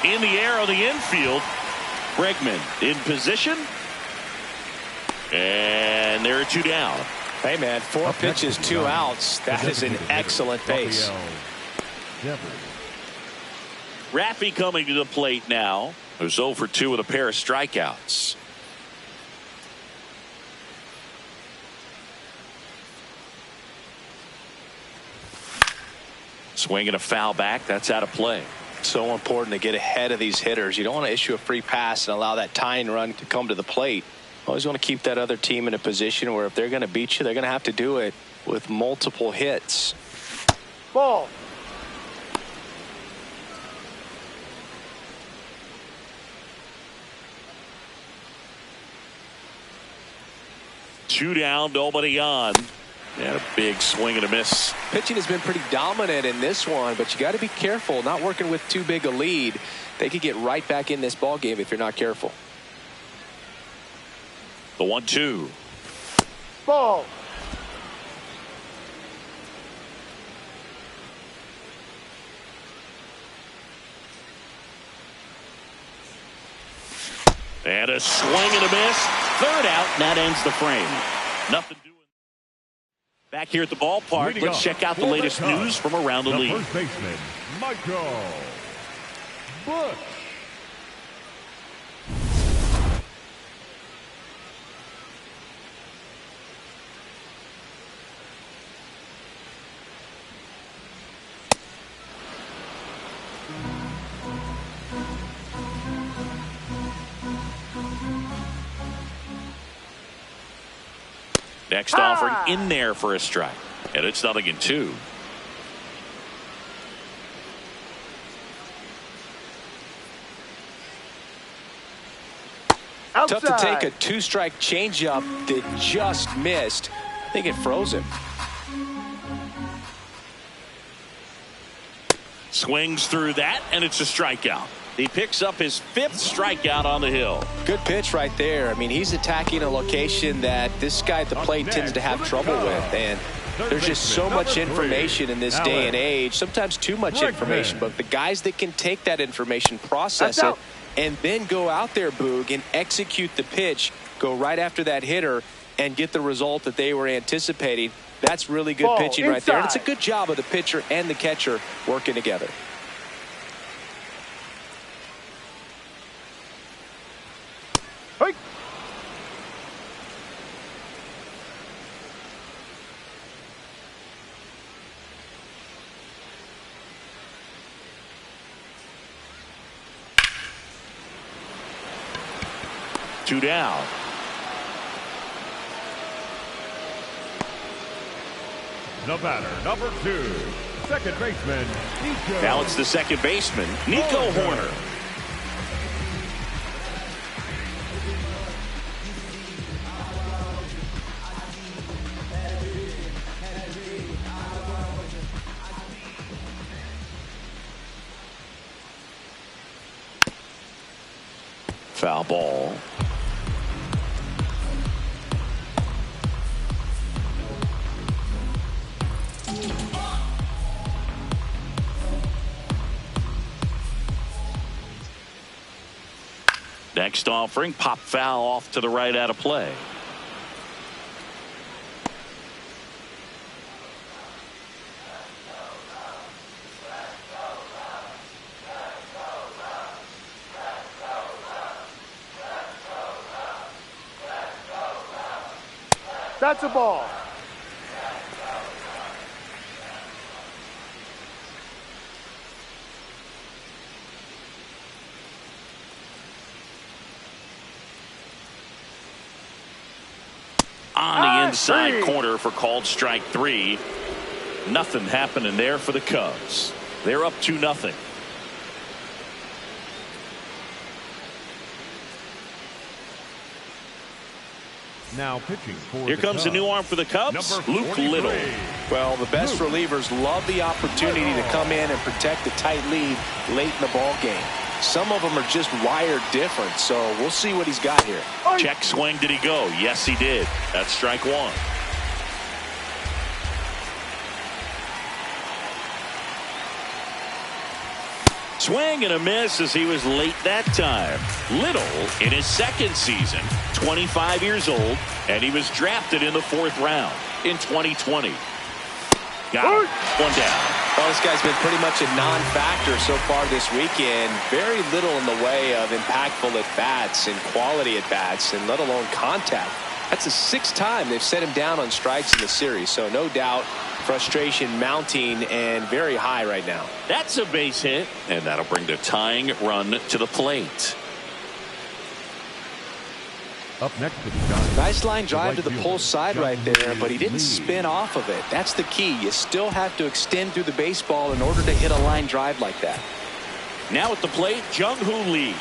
In the air on the infield. Bregman in position. And there are 2 down. Hey, man, 4 pitches, 2 outs. That is an excellent pace. Raffy coming to the plate now. Who's 0 for 2 with a pair of strikeouts. Swinging a foul back. That's out of play. So important to get ahead of these hitters. You don't want to issue a free pass and allow that tying run to come to the plate. Always want to keep that other team in a position where if they're going to beat you, they're going to have to do it with multiple hits. Ball. Two down, nobody on. And a big swing and a miss. Pitching has been pretty dominant in this one, but you got to be careful. Not working with too big a lead. They could get right back in this ball game if you're not careful. The 1-2. Ball. And a swing and a miss. Third out, and that ends the frame. Nothing doing. Back here at the ballpark, let's check out the latest news from around the league. First baseman, Michael Bush. Next offering in there for a strike. And it's 0-2. Outside. Tough to take a 2-strike changeup that just missed. I think it froze him. Swings through that, and it's a strikeout. He picks up his 5th strikeout on the hill. Good pitch right there. I mean, he's attacking a location that this guy at the plate tends to have trouble with. And there's just so much information in this day and age, sometimes too much information. But the guys that can take that information, process it, and then go out there, Boog, and execute the pitch, go right after that hitter, and get the result that they were anticipating, that's really good pitching right there. And it's a good job of the pitcher and the catcher working together. Hey. Two down. The batter, number 2, second baseman, Nico. Now it's the second baseman, Nico Horner. Foul ball. Next offering, pop foul off to the right out of play. That's a ball. On the inside corner for called strike 3. Nothing happening there for the Cubs. They're up 2-0. Now pitching for Here comes the new arm for the Cubs, Luke Little. Well, the best relievers love the opportunity to come in and protect the tight lead late in the ball game. Some of them are just wired different, so we'll see what he's got here. Check swing. Did he go? Yes, he did. That's strike 1. Swing and a miss as he was late that time. Little in his second season, 25 years old, and he was drafted in the 4th round in 2020. Got him. 1 down. Well, this guy's been pretty much a non-factor so far this weekend. Very little in the way of impactful at-bats and quality at-bats, and let alone contact. That's the 6th time they've set him down on strikes in the series, so no doubt frustration mounting and very high right now. That's a base hit, and that'll bring the tying run to the plate. Up next to the Giants. Nice line drive to the pull side right there, but he didn't spin off of it. That's the key. You still have to extend through the baseball in order to hit a line drive like that. Now at the plate, Jung-Hoo Lee.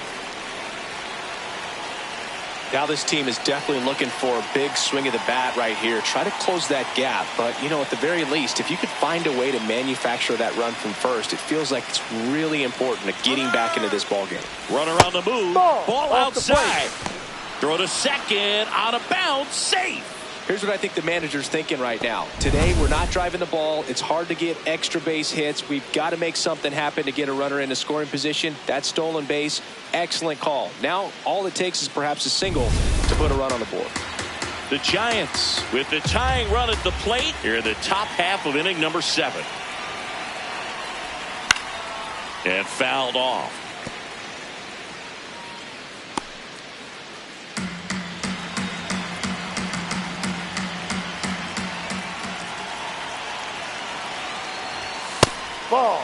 Now this team is definitely looking for a big swing of the bat right here. Try to close that gap, but you know, at the very least, if you could find a way to manufacture that run from first, it feels like it's really important to getting back into this ball game. Runner on the move. Ball outside. Throw to second, out of bounds, safe. Here's what I think the manager's thinking right now. Today, we're not driving the ball. It's hard to get extra base hits. We've got to make something happen to get a runner in a scoring position. That stolen base, excellent call. Now, all it takes is perhaps a single to put a run on the board. The Giants with the tying run at the plate here in the top half of inning number 7. And fouled off. Ball.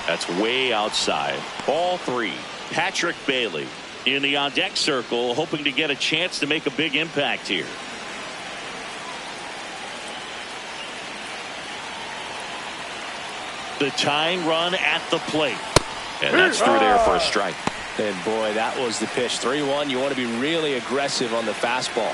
That's way outside. Ball 3. Patrick Bailey in the on-deck circle, hoping to get a chance to make a big impact here. The tying run at the plate. And that's through there for a strike. And boy, that was the pitch. 3-1. You want to be really aggressive on the fastball.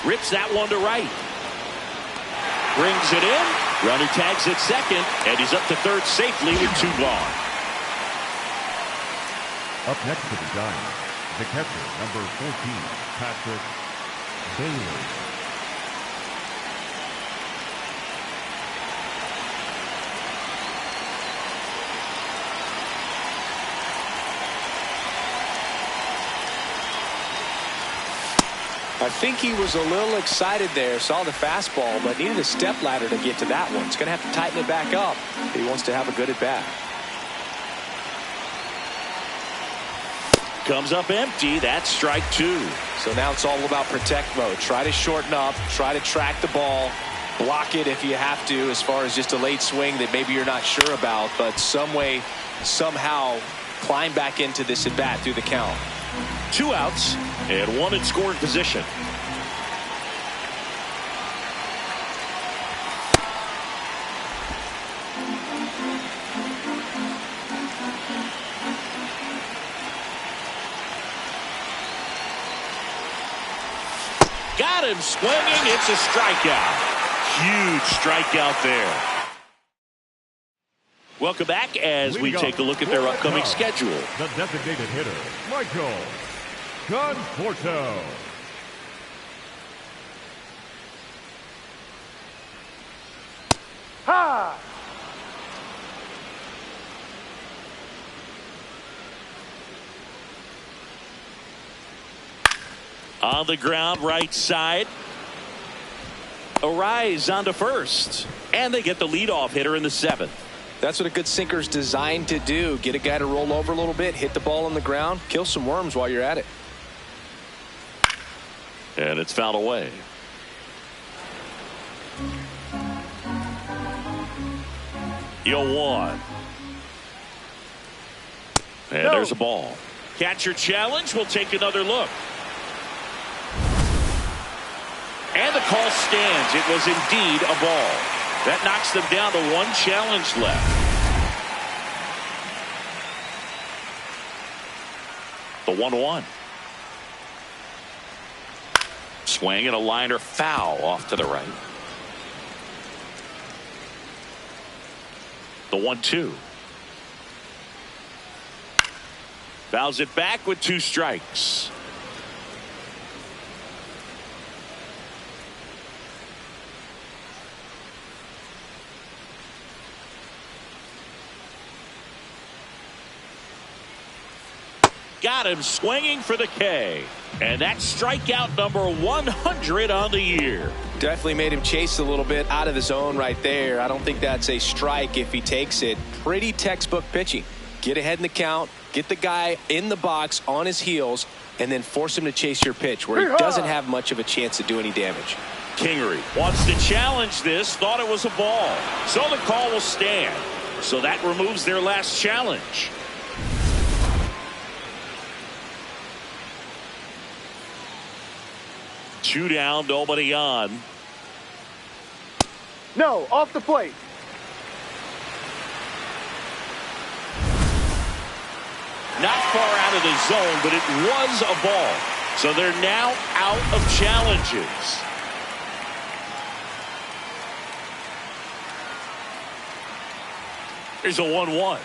Rips that one to right. Brings it in. Runner tags at second, and he's up to third safely with 2 gone. Up next to the Giants, the catcher, number 14, Patrick Bailey. I think he was a little excited there, saw the fastball, but needed a step ladder to get to that one. He's going to have to tighten it back up if he wants to have a good at bat. Comes up empty. That's strike 2. So now it's all about protect mode. Try to shorten up, try to track the ball, block it if you have to, as far as just a late swing that maybe you're not sure about, but some way, somehow climb back into this at bat through the count. 2 outs and 1 in scoring position. Got him swinging. It's a strikeout. Huge strikeout there. Welcome back as we take a look at their upcoming schedule. The designated hitter, Michael Conforto. Ha! On the ground, right side. Arise onto first. And they get the leadoff hitter in the 7th. That's what a good sinker's designed to do. Get a guy to roll over a little bit, hit the ball on the ground, kill some worms while you're at it. And it's fouled away. Yo, 1. And there's a ball. Catcher challenge. We'll take another look. And the call stands. It was indeed a ball. That knocks them down to 1 challenge left. The 1-1. Swing and a liner foul off to the right. The 1-2. Fouls it back with 2 strikes. Got him swinging for the K. And that's strikeout number 100 on the year. Definitely made him chase a little bit out of the zone right there. I don't think that's a strike if he takes it. Pretty textbook pitching. Get ahead in the count, get the guy in the box on his heels, and then force him to chase your pitch where he doesn't have much of a chance to do any damage. Kingery wants to challenge this, thought it was a ball. So the call will stand. So that removes their last challenge. Two down, nobody on. No, off the plate. Not far out of the zone, but it was a ball. So they're now out of challenges. Here's a 1-1.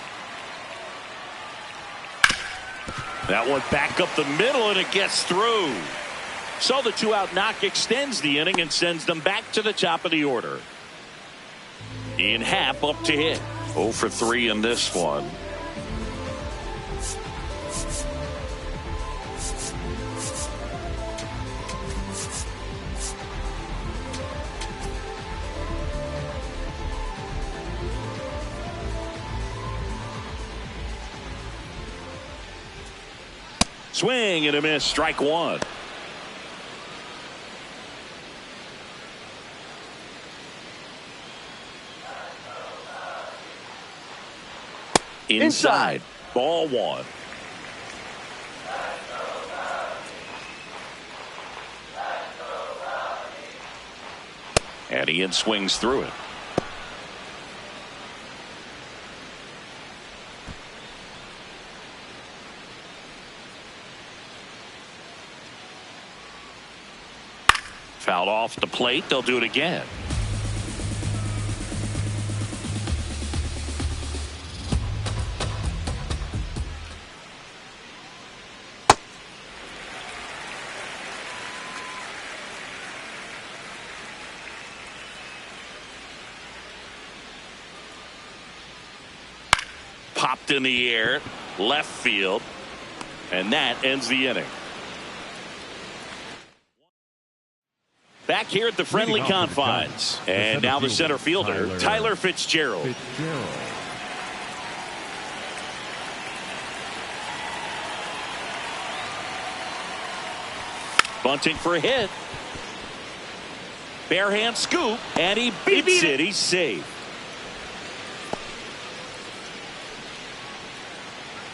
That one back up the middle, and it gets through. So the 2-out knock extends the inning and sends them back to the top of the order. Ian Happ up to hit. 0 for 3 in this one. Swing and a miss, strike 1. Inside. Ball 1. And Ian swings through it. Fouled off the plate. They'll do it again. Popped in the air, left field, and that ends the inning. Back here at the friendly confines, and now the center fielder, Tyler Fitzgerald. Bunting for a hit. Bare hand scoop, and he beats it. He's safe.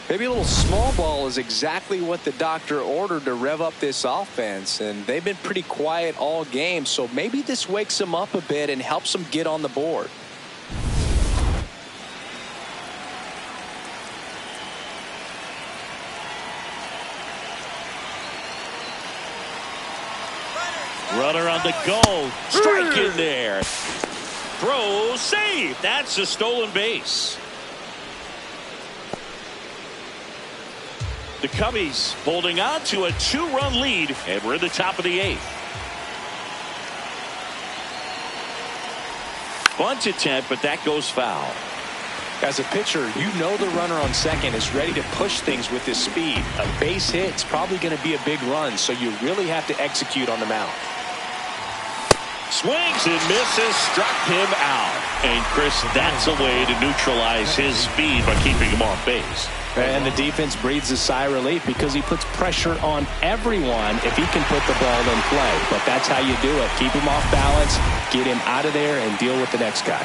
Maybe a little small ball is exactly what the doctor ordered to rev up this offense, and they've been pretty quiet all game, so maybe this wakes them up a bit and helps them get on the board. Runner on the goal. Strike in there. Throw, save. That's a stolen base. The Cubbies holding on to a 2-run lead, and we're in the top of the 8th. Bunt attempt, but that goes foul. As a pitcher, you know the runner on second is ready to push things with his speed. A base hit's probably going to be a big run, so you really have to execute on the mound. Swings and misses, struck him out. And Chris, that's a way to neutralize his speed by keeping him off base. And the defense breathes a sigh of relief because he puts pressure on everyone if he can put the ball in play. But that's how you do it. Keep him off balance, get him out of there, and deal with the next guy.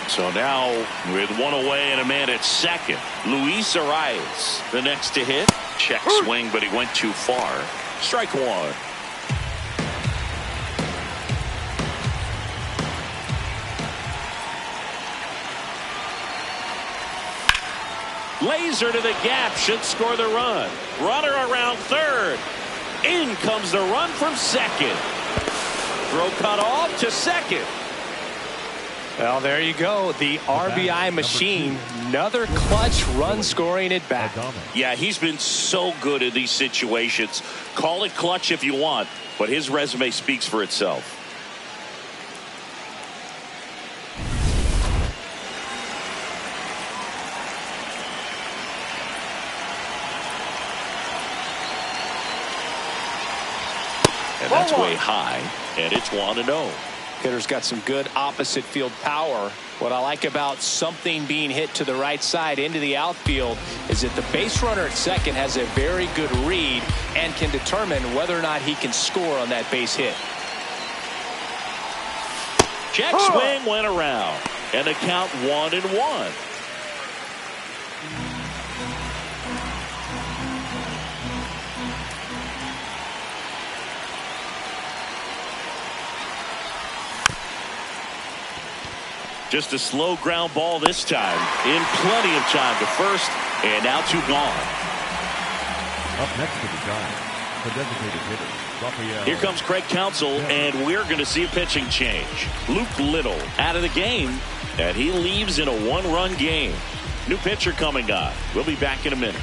So now with one away and a man at second, Luis Arias, the next to hit. Check swing, but he went too far. Strike one. Laser to the gap, should score the run. Runner around third. In comes the run from second. Throw cut off to second. Well, there you go. The RBI machine. Another clutch run scoring at bat. Yeah, he's been so good in these situations. Call it clutch if you want, but his resume speaks for itself. And that's way high, and it's 1-0. Hitter's got some good opposite field power. What I like about something being hit to the right side into the outfield is that the base runner at second has a very good read and can determine whether or not he can score on that base hit. Check swing went around, and the count 1-1. Just a slow ground ball this time. In plenty of time to first, and now 2 gone. Up next to the Giants, the designated hitter, Rafael. Here comes Craig Counsell, and we're going to see a pitching change. Luke Little out of the game, and he leaves in a 1-run game. New pitcher coming on. We'll be back in a minute.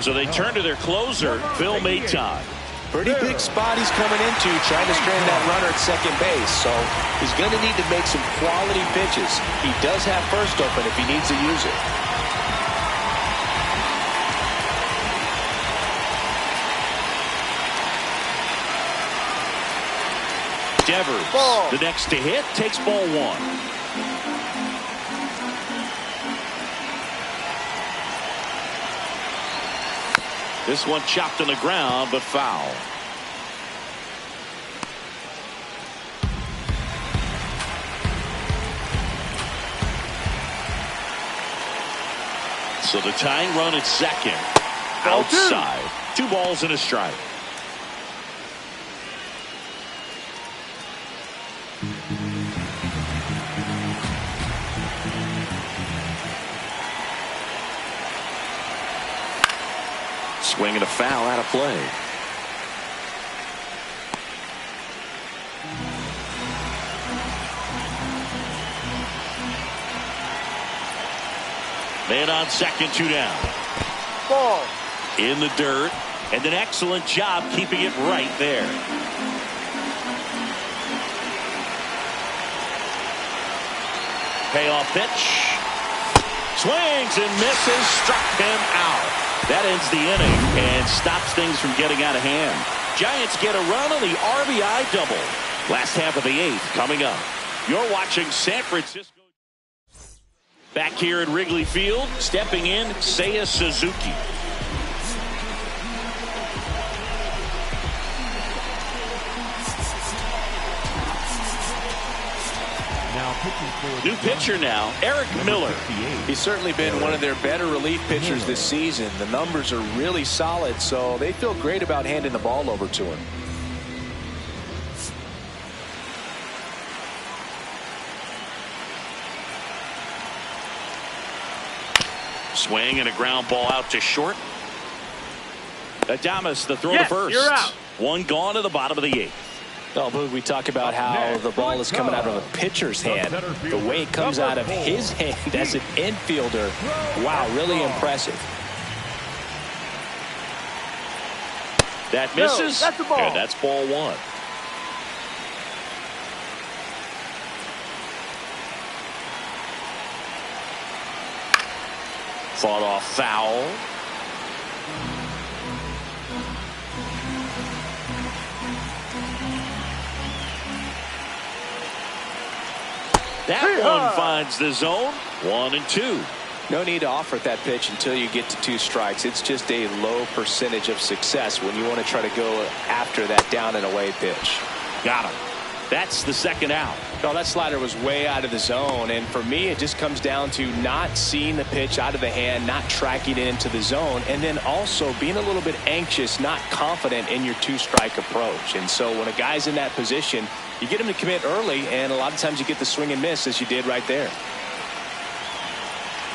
So they turn to their closer, Phil Maton. Pretty big spot he's coming into, trying to strand that runner at second base. So he's going to need to make some quality pitches. He does have first open if he needs to use it. Devers, the next to hit, takes ball 1. This one chopped on the ground, but foul. So the tying run at second. Outside. 2 balls and a strike. Swing and a foul out of play. Man on second, 2 down. Ball. In the dirt, and an excellent job keeping it right there. Payoff pitch. Swings and misses, struck him out. That ends the inning and stops things from getting out of hand. Giants get a run on the RBI double. Last half of the 8th coming up. You're watching San Francisco. Back here at Wrigley Field, stepping in, Seiya Suzuki. Now New pitcher now, Eric Miller. He's certainly been one of their better relief pitchers this season. The numbers are really solid, so they feel great about handing the ball over to him. Swing and a ground ball out to short. Adames the throw to first. You're out. One gone to the bottom of the 8th. Well, Boog, we talk about how the ball is coming out of a pitcher's hand. The way it comes out of his hand as an infielder, wow, really impressive. That misses, that's the ball. and that's ball 1. Fought off foul. That one finds the zone. 1-2. No need to offer at that pitch until you get to 2 strikes. It's just a low percentage of success when you want to try to go after that down and away pitch. Got him. That's the second out. No, that slider was way out of the zone, and for me it just comes down to not seeing the pitch out of the hand, not tracking it into the zone, and then also being a little bit anxious, not confident in your 2-strike approach. And so when a guy's in that position, you get him to commit early, and a lot of times you get the swing and miss as you did right there.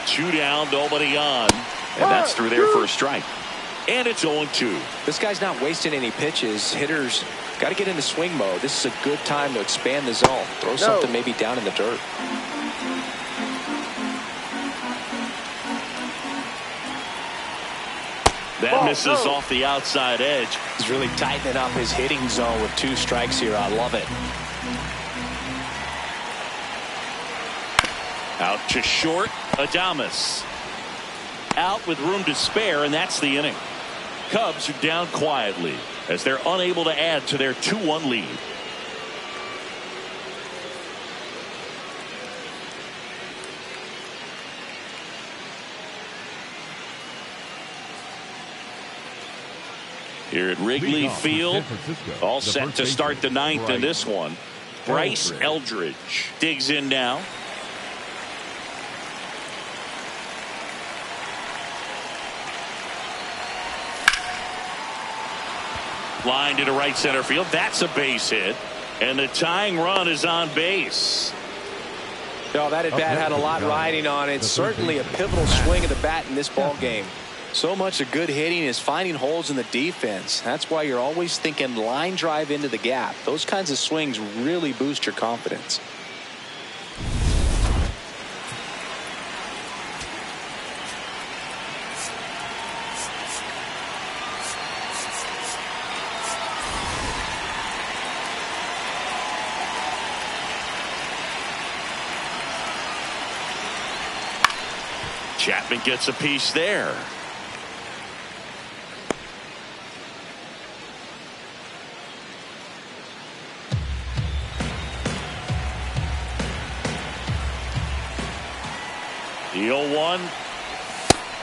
2 down, nobody on, and that's through there for a strike. And it's 0-2. This guy's not wasting any pitches. Hitters got to get into swing mode. This is a good time to expand the zone. Throw something maybe down in the dirt. That misses off the outside edge. He's really tightening up his hitting zone with 2 strikes here. I love it. Out to short, Adames. Out with room to spare, and that's the inning. Cubs are down quietly as they're unable to add to their 2-1 lead. Here at Wrigley Field, all set to start the 9th in this one. Bryce Eldridge digs in now. Line to right center field. That's a base hit. And the tying run is on base. No, that at bat had a lot riding on it. Certainly a pivotal swing of the bat in this ball game. So much of good hitting is finding holes in the defense. That's why you're always thinking line drive into the gap. Those kinds of swings really boost your confidence. Chapman gets a piece there. The 0-1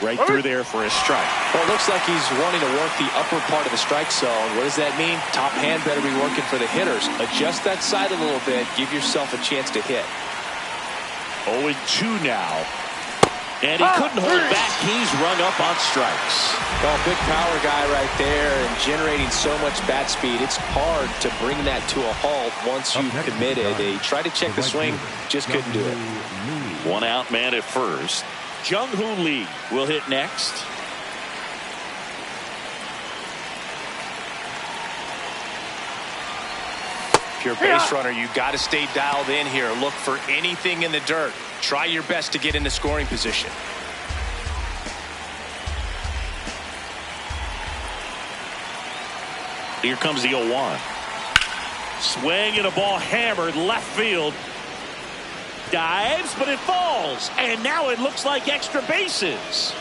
right through there for a strike. Well, it looks like he's wanting to work the upper part of the strike zone. What does that mean? Top hand better be working for the hitters. Adjust that side a little bit. Give yourself a chance to hit. 0-2 now. And he couldn't hold back. He's rung up on strikes. Well, big power guy right there and generating so much bat speed. It's hard to bring that to a halt once you've committed. They tried to check the swing, just couldn't do it. 1 out, man at first. Jung-Hoo Lee will hit next. If you're a base runner, you got to stay dialed in here. Look for anything in the dirt. Try your best to get into scoring position. Here comes the 0-1. Swing and a ball hammered left field. Dives, but it falls. And now it looks like extra bases.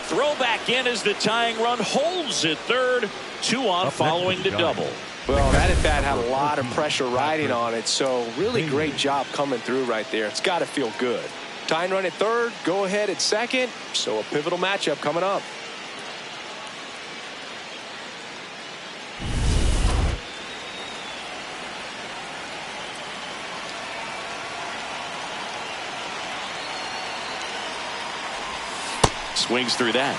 Throw back in as the tying run holds at third. 2 on following the double. Well, that at bat had a lot of pressure riding on it, so really great job coming through right there. It's got to feel good. Tying run at third, go ahead at second, so a pivotal matchup coming up. Swings through that.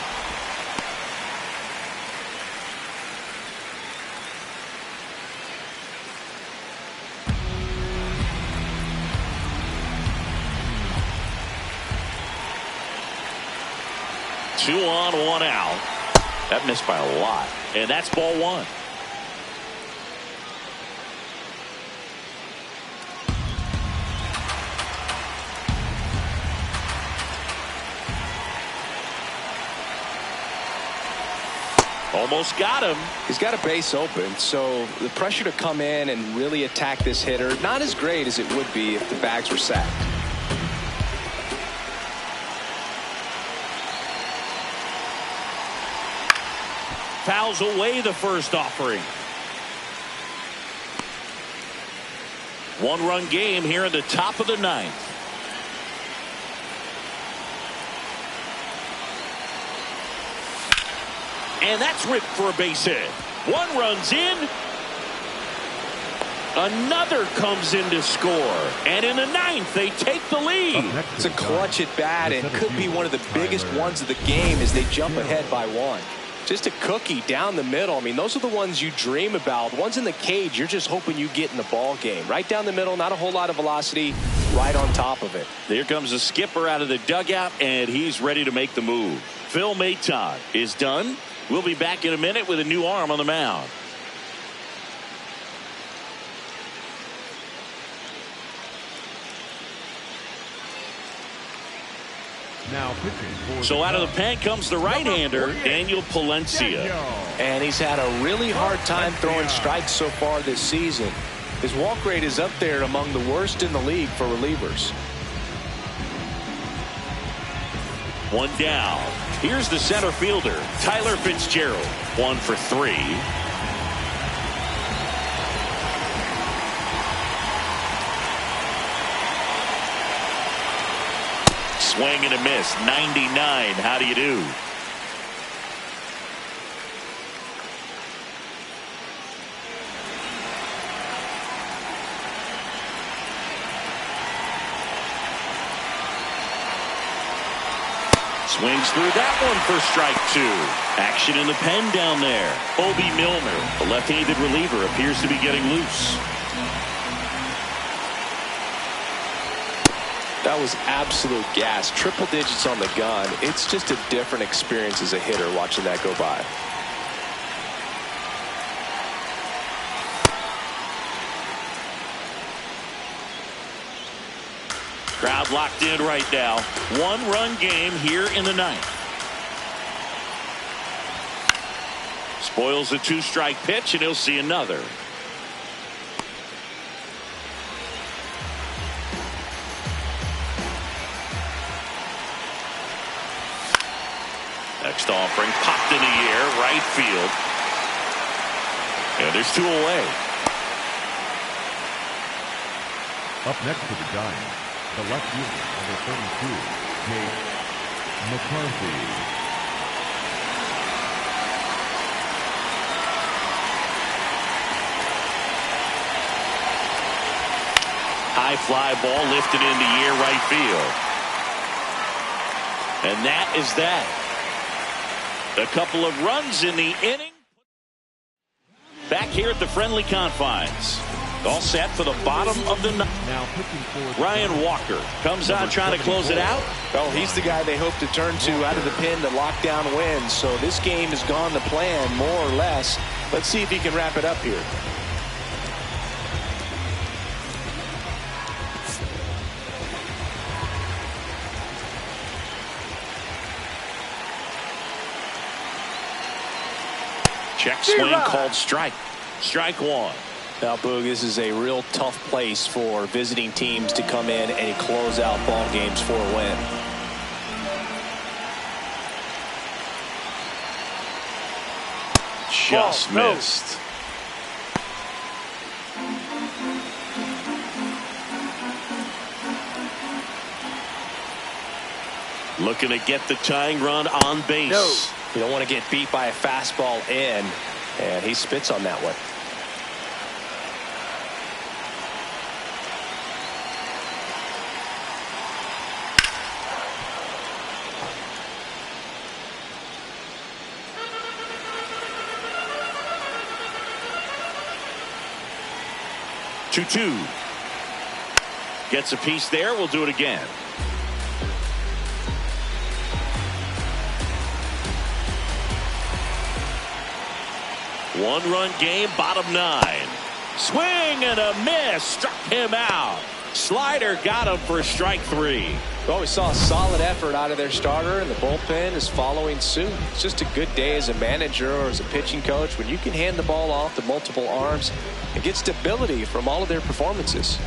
Two on, one out. That missed by a lot. And that's ball one. Almost got him. He's got a base open, so the pressure to come in and really attack this hitter, not as great as it would be if the bags were sacked. Fouls away the first offering. One-run game here in the top of the ninth. And that's ripped for a base hit. One runs in. Another comes in to score. And in the ninth, they take the lead. It's a clutch at bat and could be one of the biggest ones of the game as they jump ahead by one. Just a cookie down the middle. I mean, those are the ones you dream about. Ones in the cage, you're just hoping you get in the ball game. Right down the middle, not a whole lot of velocity, right on top of it. Here comes the skipper out of the dugout, and he's ready to make the move. Phil Maton is done. We'll be back in a minute with a new arm on the mound. Now pitching for So out of the pen comes the right-hander, Daniel Palencia. And he's had a really hard time throwing strikes so far this season. His walk rate is up there among the worst in the league for relievers. One down. Here's the center fielder, Tyler Fitzgerald. 1 for 3. Swing and a miss. 99. How do you do? Swings through that one for strike 2. Action in the pen down there. Obi Milner, the left-handed reliever, appears to be getting loose. That was absolute gas. Triple digits on the gun. It's just a different experience as a hitter watching that go by. Crowd locked in right now. One-run game here in the ninth. Spoils the 2-strike pitch, and he'll see another. Next offering popped in the air, right field. And there's 2 away. Up next to the Giants, the left fielder, number 32, Jake McCarthy. High fly ball lifted in the air, right field. And that is that. A couple of runs in the inning. Back here at the friendly confines. All set for the bottom of the ninth. Now pitching for Ryan Walker comes on trying to close it out. Well, he's the guy they hope to turn to out of the pen to lock down wins. So this game has gone to plan, more or less. Let's see if he can wrap it up here. Check swing called strike. Strike 1. Now, Boog, this is a real tough place for visiting teams to come in and close out ball games for a win. Just missed. Looking to get the tying run on base. You don't want to get beat by a fastball in, and he spits on that one. 2-2. Gets a piece there. We'll do it again. One-run game, bottom 9. Swing and a miss. Struck him out. Slider got him for strike 3. Well, we saw a solid effort out of their starter, and the bullpen is following suit. It's just a good day as a manager or as a pitching coach when you can hand the ball off to multiple arms and get stability from all of their performances.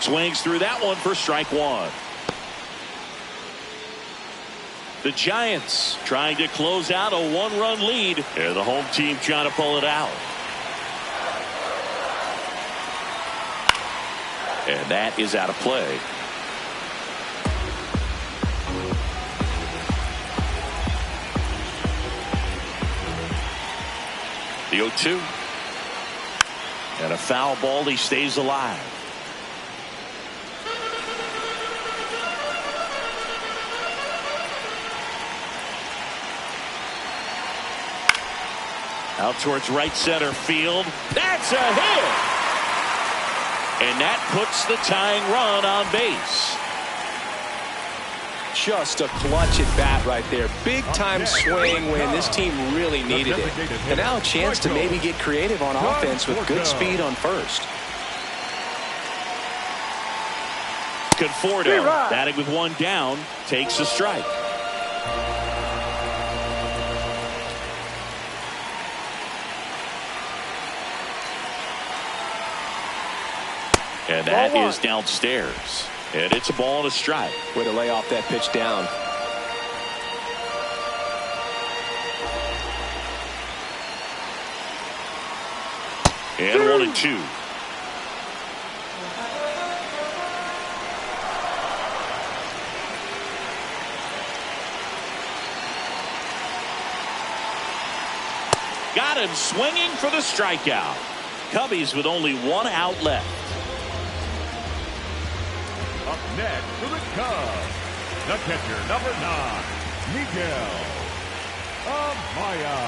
Swings through that one for strike 1. The Giants trying to close out a 1-run lead. And the home team trying to pull it out. And that is out of play. The 0-2. And a foul ball. He stays alive. Out towards right center field. That's a hit. And that puts the tying run on base. Just a clutch at bat right there. Big time swing when this team really needed it. And now a chance to maybe get creative on offense with good speed on first. Conforto batting with 1 down takes a strike. And that is downstairs. And it's a ball and a strike. Way to lay off that pitch down. And 1-2. Got him swinging for the strikeout. Cubbies with only 1 out left. Up next for the Cubs, the catcher, number 9, Miguel Amaya.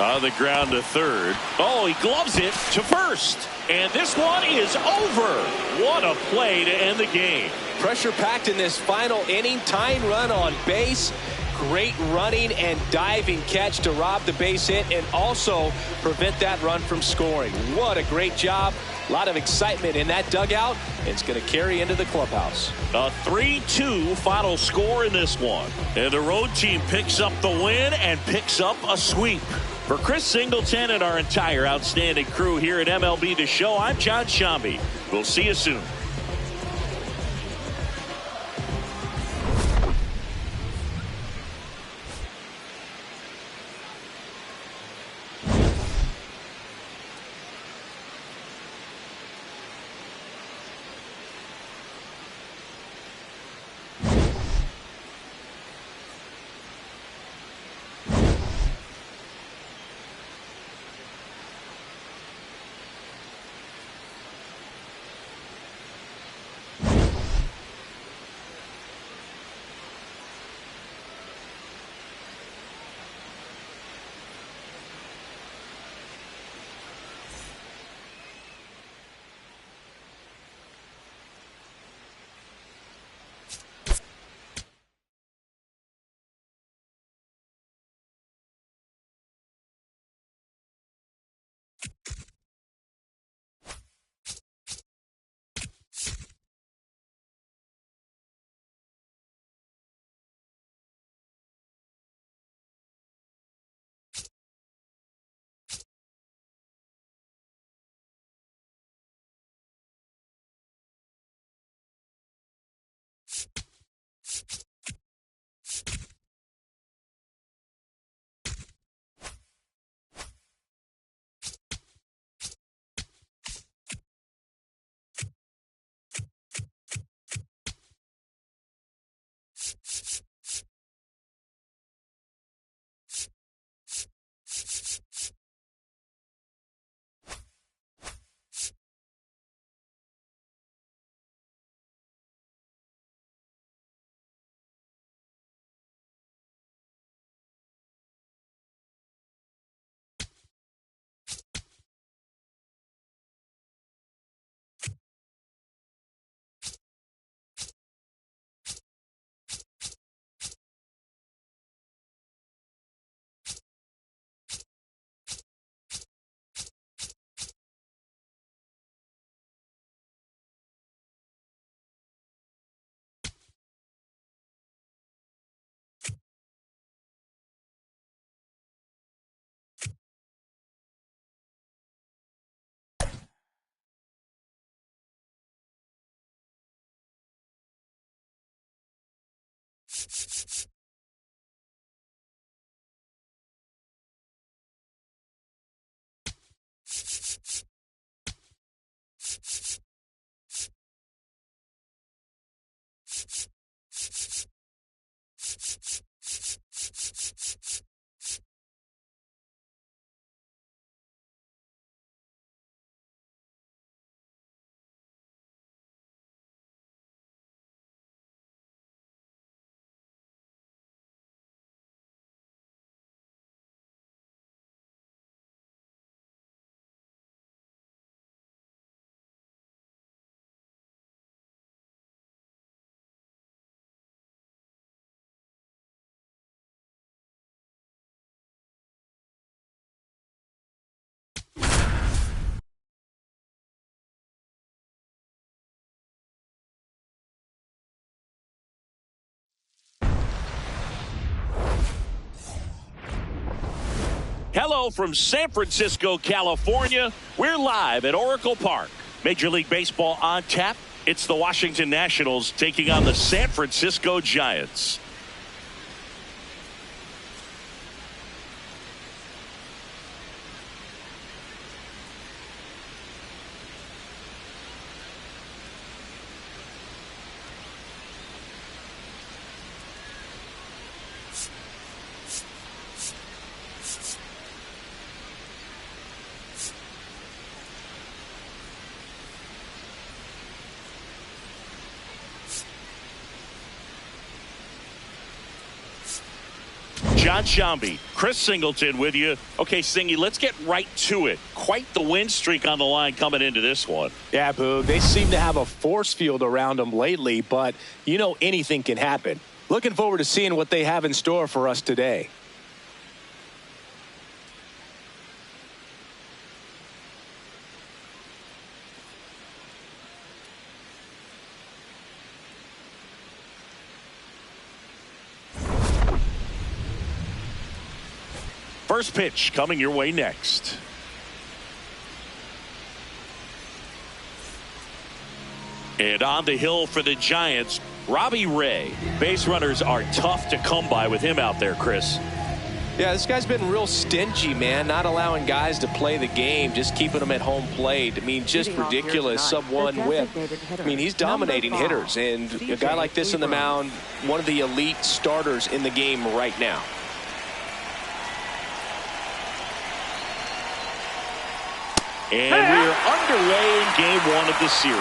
On the ground to third. Oh, he gloves it to first. And this one is over. What a play to end the game. Pressure packed in this final inning. Tying run on base. Great running and diving catch to rob the base hit and also prevent that run from scoring. What a great job. A lot of excitement in that dugout. It's going to carry into the clubhouse. A 3-2 final score in this one. And the road team picks up the win and picks up a sweep. For Chris Singleton and our entire outstanding crew here at MLB The Show, I'm John Shambi. We'll see you soon. Hello from San Francisco, California. We're live at Oracle Park. Major League Baseball on tap. It's the Washington Nationals taking on the San Francisco Giants. John Shambi, Chris Singleton with you. Okay, Singy, let's get right to it. Quite the win streak on the line coming into this one. Yeah, Boog, they seem to have a force field around them lately, but you know anything can happen. Looking forward to seeing what they have in store for us today. First pitch coming your way next. And on the hill for the Giants, Robbie Ray. Base runners are tough to come by with him out there, Chris. Yeah, this guy's been real stingy, man, not allowing guys to play the game, just keeping them at home plate. I mean, just ridiculous sub-1 whip. I mean, he's dominating hitters, and a guy like this on the mound, one of the elite starters in the game right now. And we're underway in game one of the series.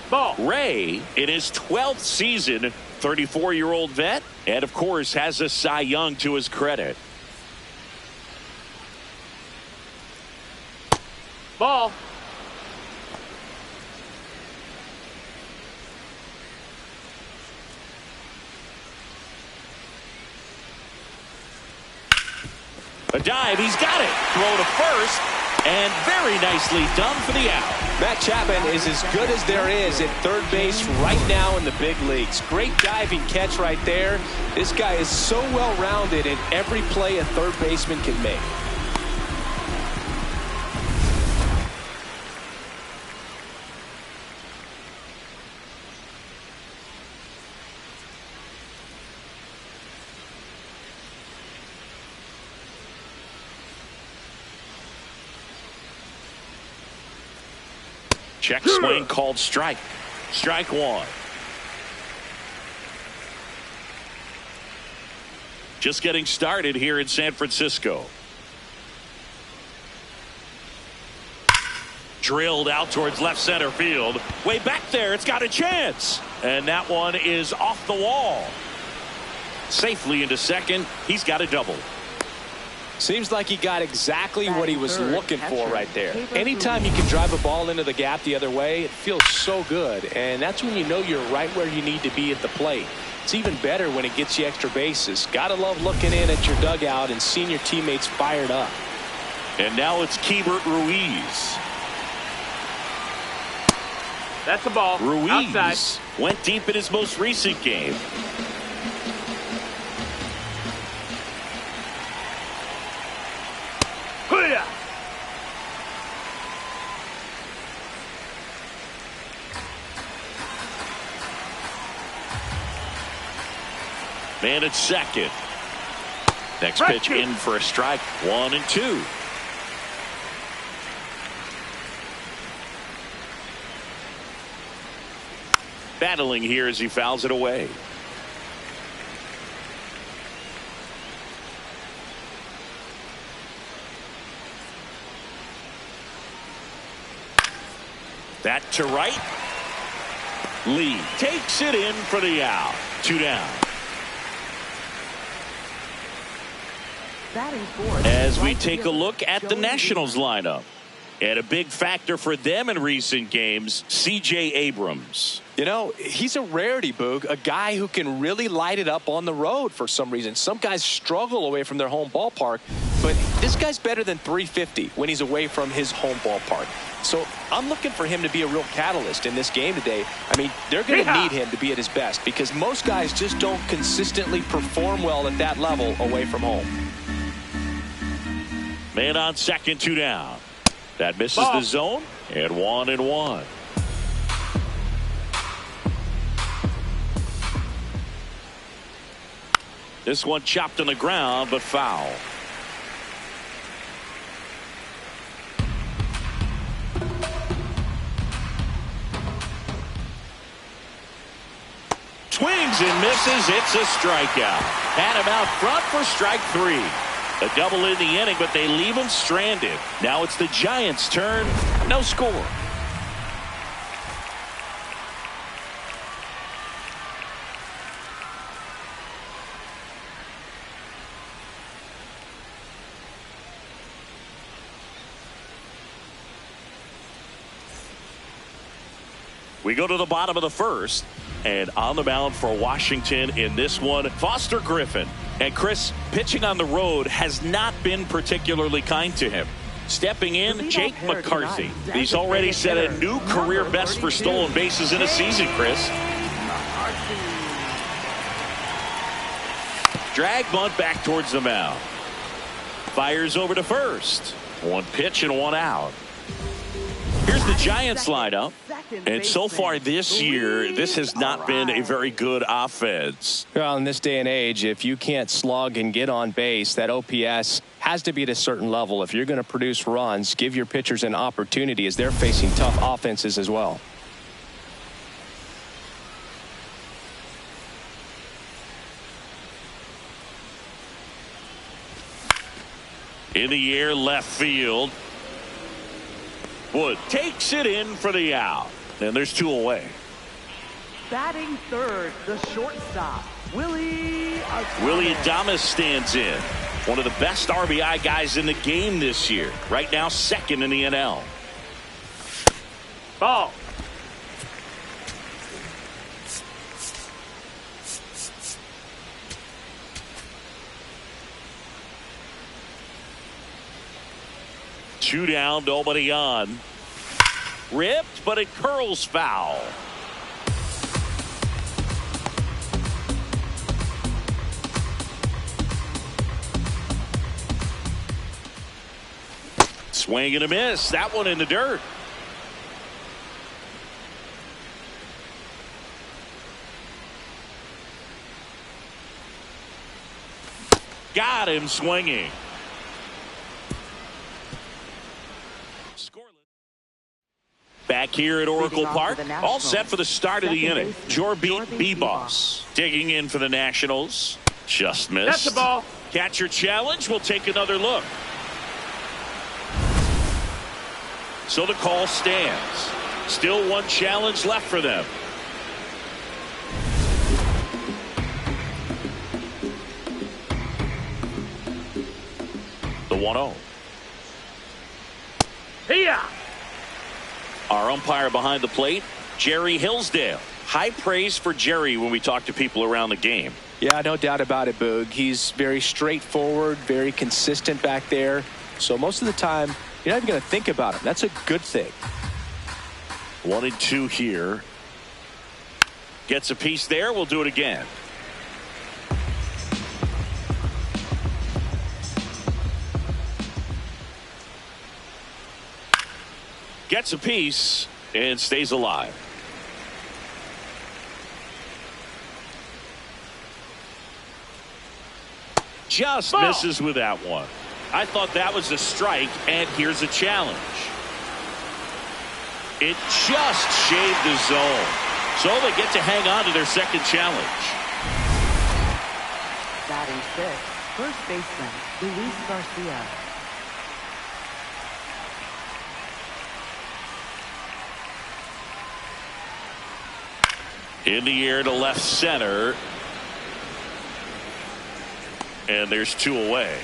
Ball. Ray, in his 12th season, 34-year-old vet, and of course has a Cy Young to his credit. Ball. A dive, he's got it. Throw to first, and very nicely done for the out. Matt Chapman is as good as there is at third base right now in the big leagues. Great diving catch right there. This guy is so well-rounded in every play a third baseman can make. Check swing called strike. Strike one. Just getting started here in San Francisco. Drilled out towards left center field. Way back there, it's got a chance. And that one is off the wall. Safely into second. He's got a double. Seems like he got exactly what he was looking for right there. Anytime you can drive a ball into the gap the other way, it feels so good. And that's when you know you're right where you need to be at the plate. It's even better when it gets you extra bases. Gotta love looking in at your dugout and seeing your teammates fired up. And now it's Keibert Ruiz. That's the ball. Ruiz Outside. went deep in his most recent game. Man at second. Next pitch in for a strike. 1-2. Battling here as he fouls it away. That to right. Lee takes it in for the out. 2 down. As we take a look at the Nationals lineup. And a big factor for them in recent games, C.J. Abrams. You know, he's a rarity, Boog. A guy who can really light it up on the road for some reason. Some guys struggle away from their home ballpark, but this guy's better than 350 when he's away from his home ballpark. So I'm looking for him to be a real catalyst in this game today. I mean, they're going to need him to be at his best because most guys just don't consistently perform well at that level away from home. Man on second, 2 down. That misses the zone, and 1-1. This one chopped on the ground, but foul. Swings and misses. It's a strikeout. Had him out front for strike 3. A double in the inning, but they leave him stranded. Now it's the Giants' turn. No score. We go to the bottom of the first, and on the mound for Washington in this one, Foster Griffin. And Chris, pitching on the road has not been particularly kind to him. Stepping in, Jake McCarthy. He's already set a new career best for stolen bases in a season, Chris. Drag bunt back towards the mound. Fires over to first. 1 pitch and 1 out. Here's the Giants lineup. And so far this year, this has not been a very good offense. Well, in this day and age, if you can't slug and get on base, that OPS has to be at a certain level. If you're going to produce runs, give your pitchers an opportunity as they're facing tough offenses as well. In the air, left field. Wood takes it in for the out. And there's 2 away. Batting third, the shortstop, Willie Adames stands in. One of the best RBI guys in the game this year. Right now, second in the NL. Ball. Two down, nobody on. Ripped, but it curls foul. Swing and a miss. That one in the dirt. Got him swinging. Back here at Oracle Park, all set for the start of the inning. Jorbeat Beboss digging in for the Nationals. Just missed. That's the ball. Catcher challenge. We'll take another look. So the call stands. Still 1 challenge left for them. The 1-0. Here. Our umpire behind the plate, Jerry Hillsdale. High praise for Jerry when we talk to people around the game. Yeah, no doubt about it, Boog. He's very straightforward, very consistent back there. So most of the time, you're not even going to think about him. That's a good thing. 1-2 here. Gets a piece there. We'll do it again. Gets a piece and stays alive. Just misses with that one. I thought that was a strike, and here's a challenge. It just shaved the zone. So they get to hang on to their second challenge. Batting fifth, first baseman, Luis Garcia. In the air to left center. And there's 2 away.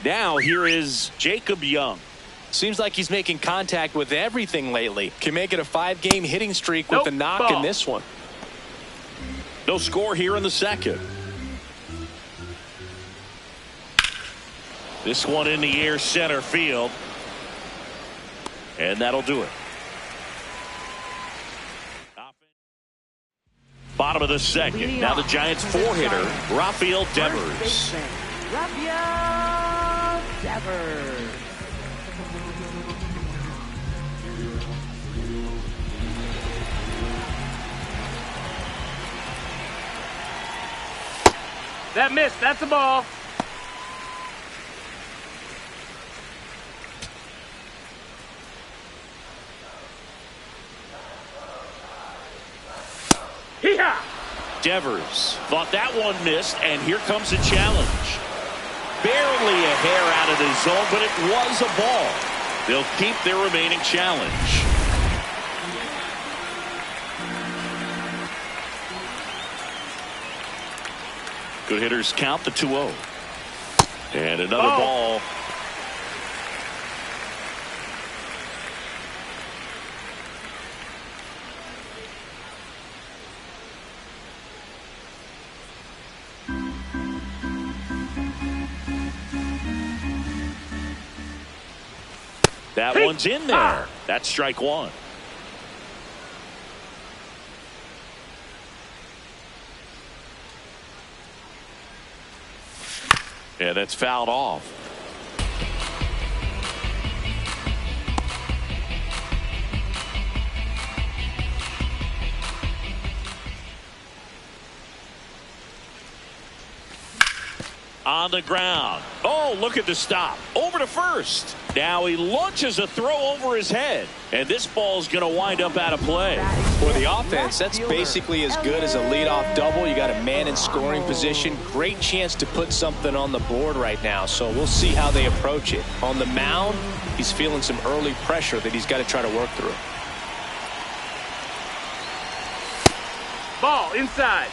Now here is Jacob Young. Seems like he's making contact with everything lately. Can make it a 5-game hitting streak with a knock in this one. No score here in the second. This one in the air, center field. And that'll do it. Bottom of the second. Now the Giants four-hitter, Rafael Devers. Rafael Devers. That missed. That's a ball. Hee-haw! Devers thought that one missed, and here comes a challenge. Barely a hair out of the zone, but it was a ball. They'll keep their remaining challenge. Good hitters count the 2-0. And another ball. That one's in there. That's strike one. Yeah, that's fouled off. On the ground. Oh, look at the stop. Over to first. Now he launches a throw over his head. And this ball's going to wind up out of play. For the offense, that's basically as good as a leadoff double. You got a man in scoring position. Great chance to put something on the board right now. So we'll see how they approach it. On the mound, he's feeling some early pressure that he's got to try to work through. Ball inside.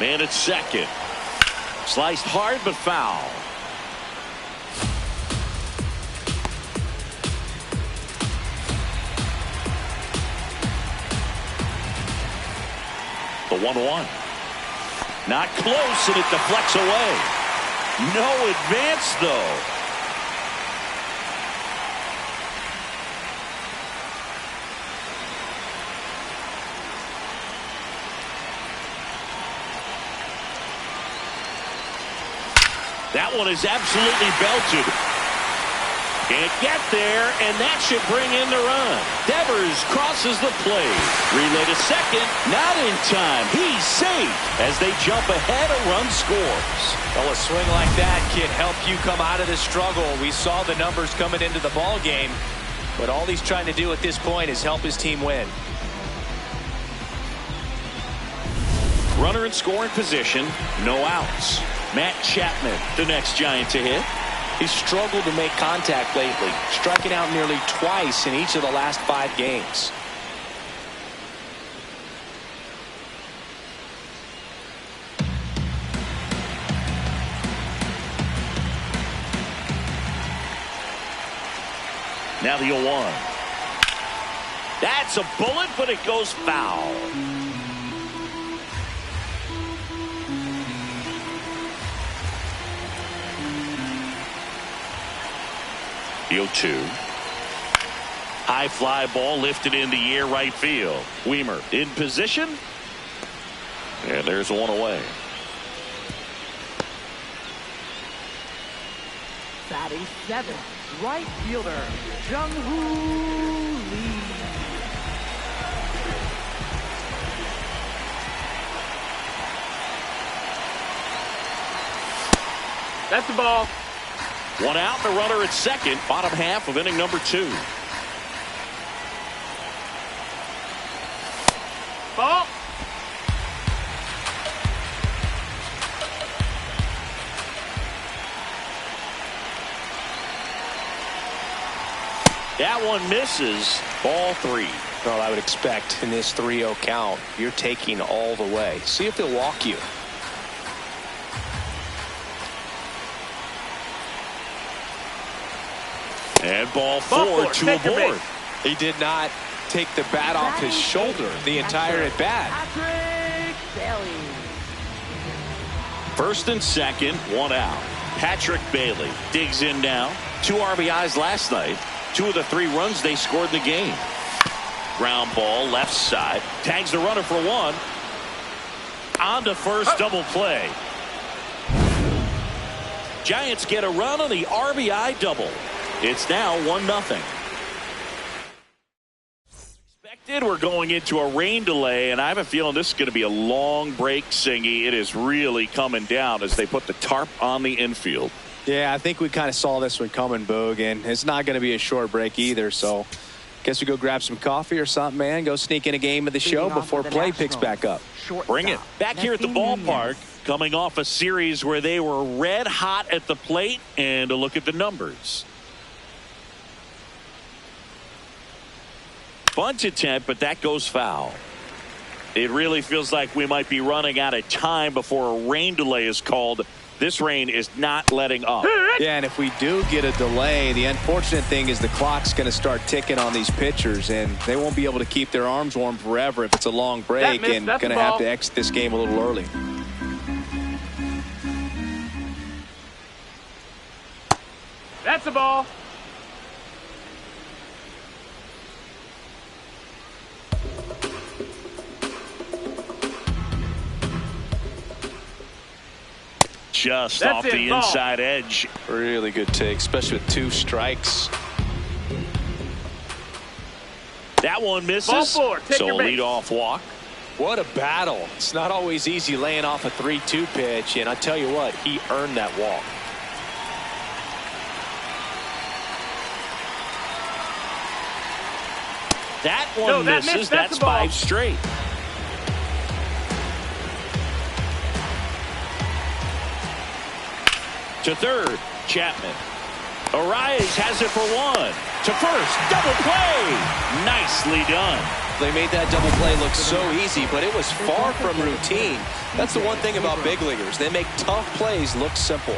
Man at second. Sliced hard but foul. The 1-1. Not close, and it deflects away. No advance, though. That one is absolutely belted. Can't get there, and that should bring in the run. Devers crosses the plate. Relay to second. Not in time. He's safe as they jump ahead. A run scores. Well, a swing like that can help you come out of the struggle. We saw the numbers coming into the ball game, but all he's trying to do at this point is help his team win. Runner in scoring position. No outs. Matt Chapman, the next Giant to hit. He's struggled to make contact lately, striking out nearly twice in each of the last 5 games. Now the 0-1. That's a bullet, but it goes foul. The 0-2. High fly ball lifted in the air, right field. Weimer in position. And there's one away. Batting 7, right fielder, Jung-Hoo Lee. That's the ball. One out, the runner at second, bottom half of inning number 2. Ball. That one misses. Ball 3. Well, I would expect in this 3-0 count, you're taking all the way. See if they'll walk you. And ball four to a board. He did not take the bat off his shoulder the entire at bat. First and second, one out. Patrick Bailey digs in now. 2 RBIs last night. 2 of the 3 runs they scored in the game. Ground ball left side. Tags the runner for 1. On to first, double play. Giants get a run on the RBI double. It's now 1-0. Expected, we're going into a rain delay, and I have a feeling this is going to be a long break, Singy. It is really coming down as they put the tarp on the infield. Yeah, I think we kind of saw this one coming, Boog, and it's not going to be a short break either, so guess we go grab some coffee or something, man. Go sneak in a game of the show before play picks back up. Bring it. Back here at the ballpark, coming off a series where they were red hot at the plate, and a look at the numbers. Bunt attempt, but that goes foul. It really feels like we might be running out of time before a rain delay is called. This rain is not letting up. Yeah, and if we do get a delay, the unfortunate thing is the clock's going to start ticking on these pitchers, and they won't be able to keep their arms warm forever if it's a long break, and going to have to exit this game a little early. That's a ball. Just off the inside edge. Really good take, especially with 2 strikes. That one misses. So lead off walk. What a battle. It's not always easy laying off a 3-2 pitch, and I tell you what, he earned that walk. That one misses. That's 5 straight. To third, Chapman. Arias has it for 1. To first, double play. Nicely done. They made that double play look so easy, but it was far from routine. That's the one thing about big leaguers. They make tough plays look simple.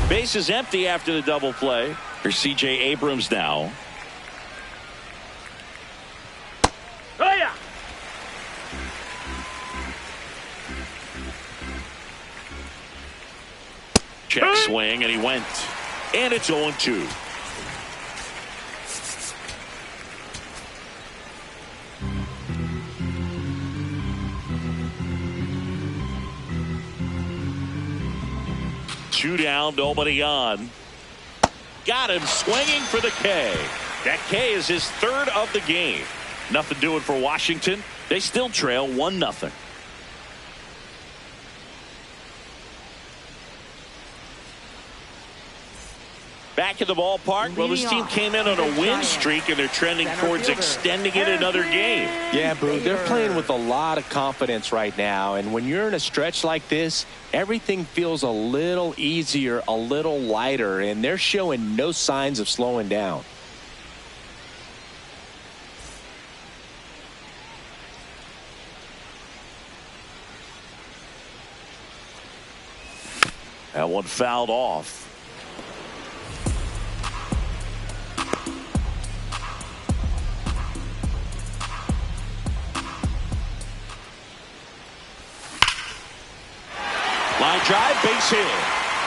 Base is empty after the double play. Here's C.J. Abrams now. Oh, yeah. Check swing, and he went. And it's 0-2. Two down, nobody on. Got him swinging for the K. That K is his 3rd of the game. Nothing doing for Washington. They still trail 1-0. Back in the ballpark. Well, this team came in on a win streak, and they're trending towards extending it another game. Yeah, Boo, they're playing with a lot of confidence right now, and when you're in a stretch like this, everything feels a little easier, a little lighter, and they're showing no signs of slowing down. That one fouled off. Line drive, base hit.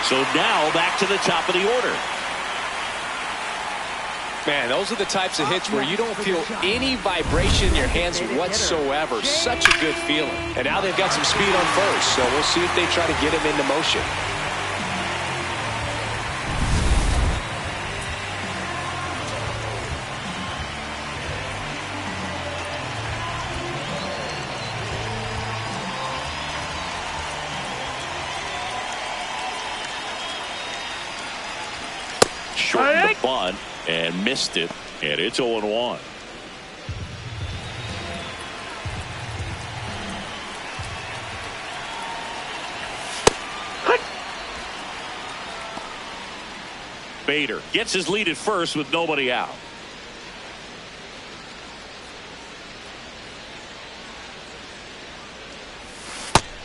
So now back to the top of the order. Man, those are the types of hits where you don't feel any vibration in your hands whatsoever. Such a good feeling. And now they've got some speed on first, so we'll see if they try to get him into motion. Shortened the bunt and missed it, and it's 0-1. Bader gets his lead at first with nobody out.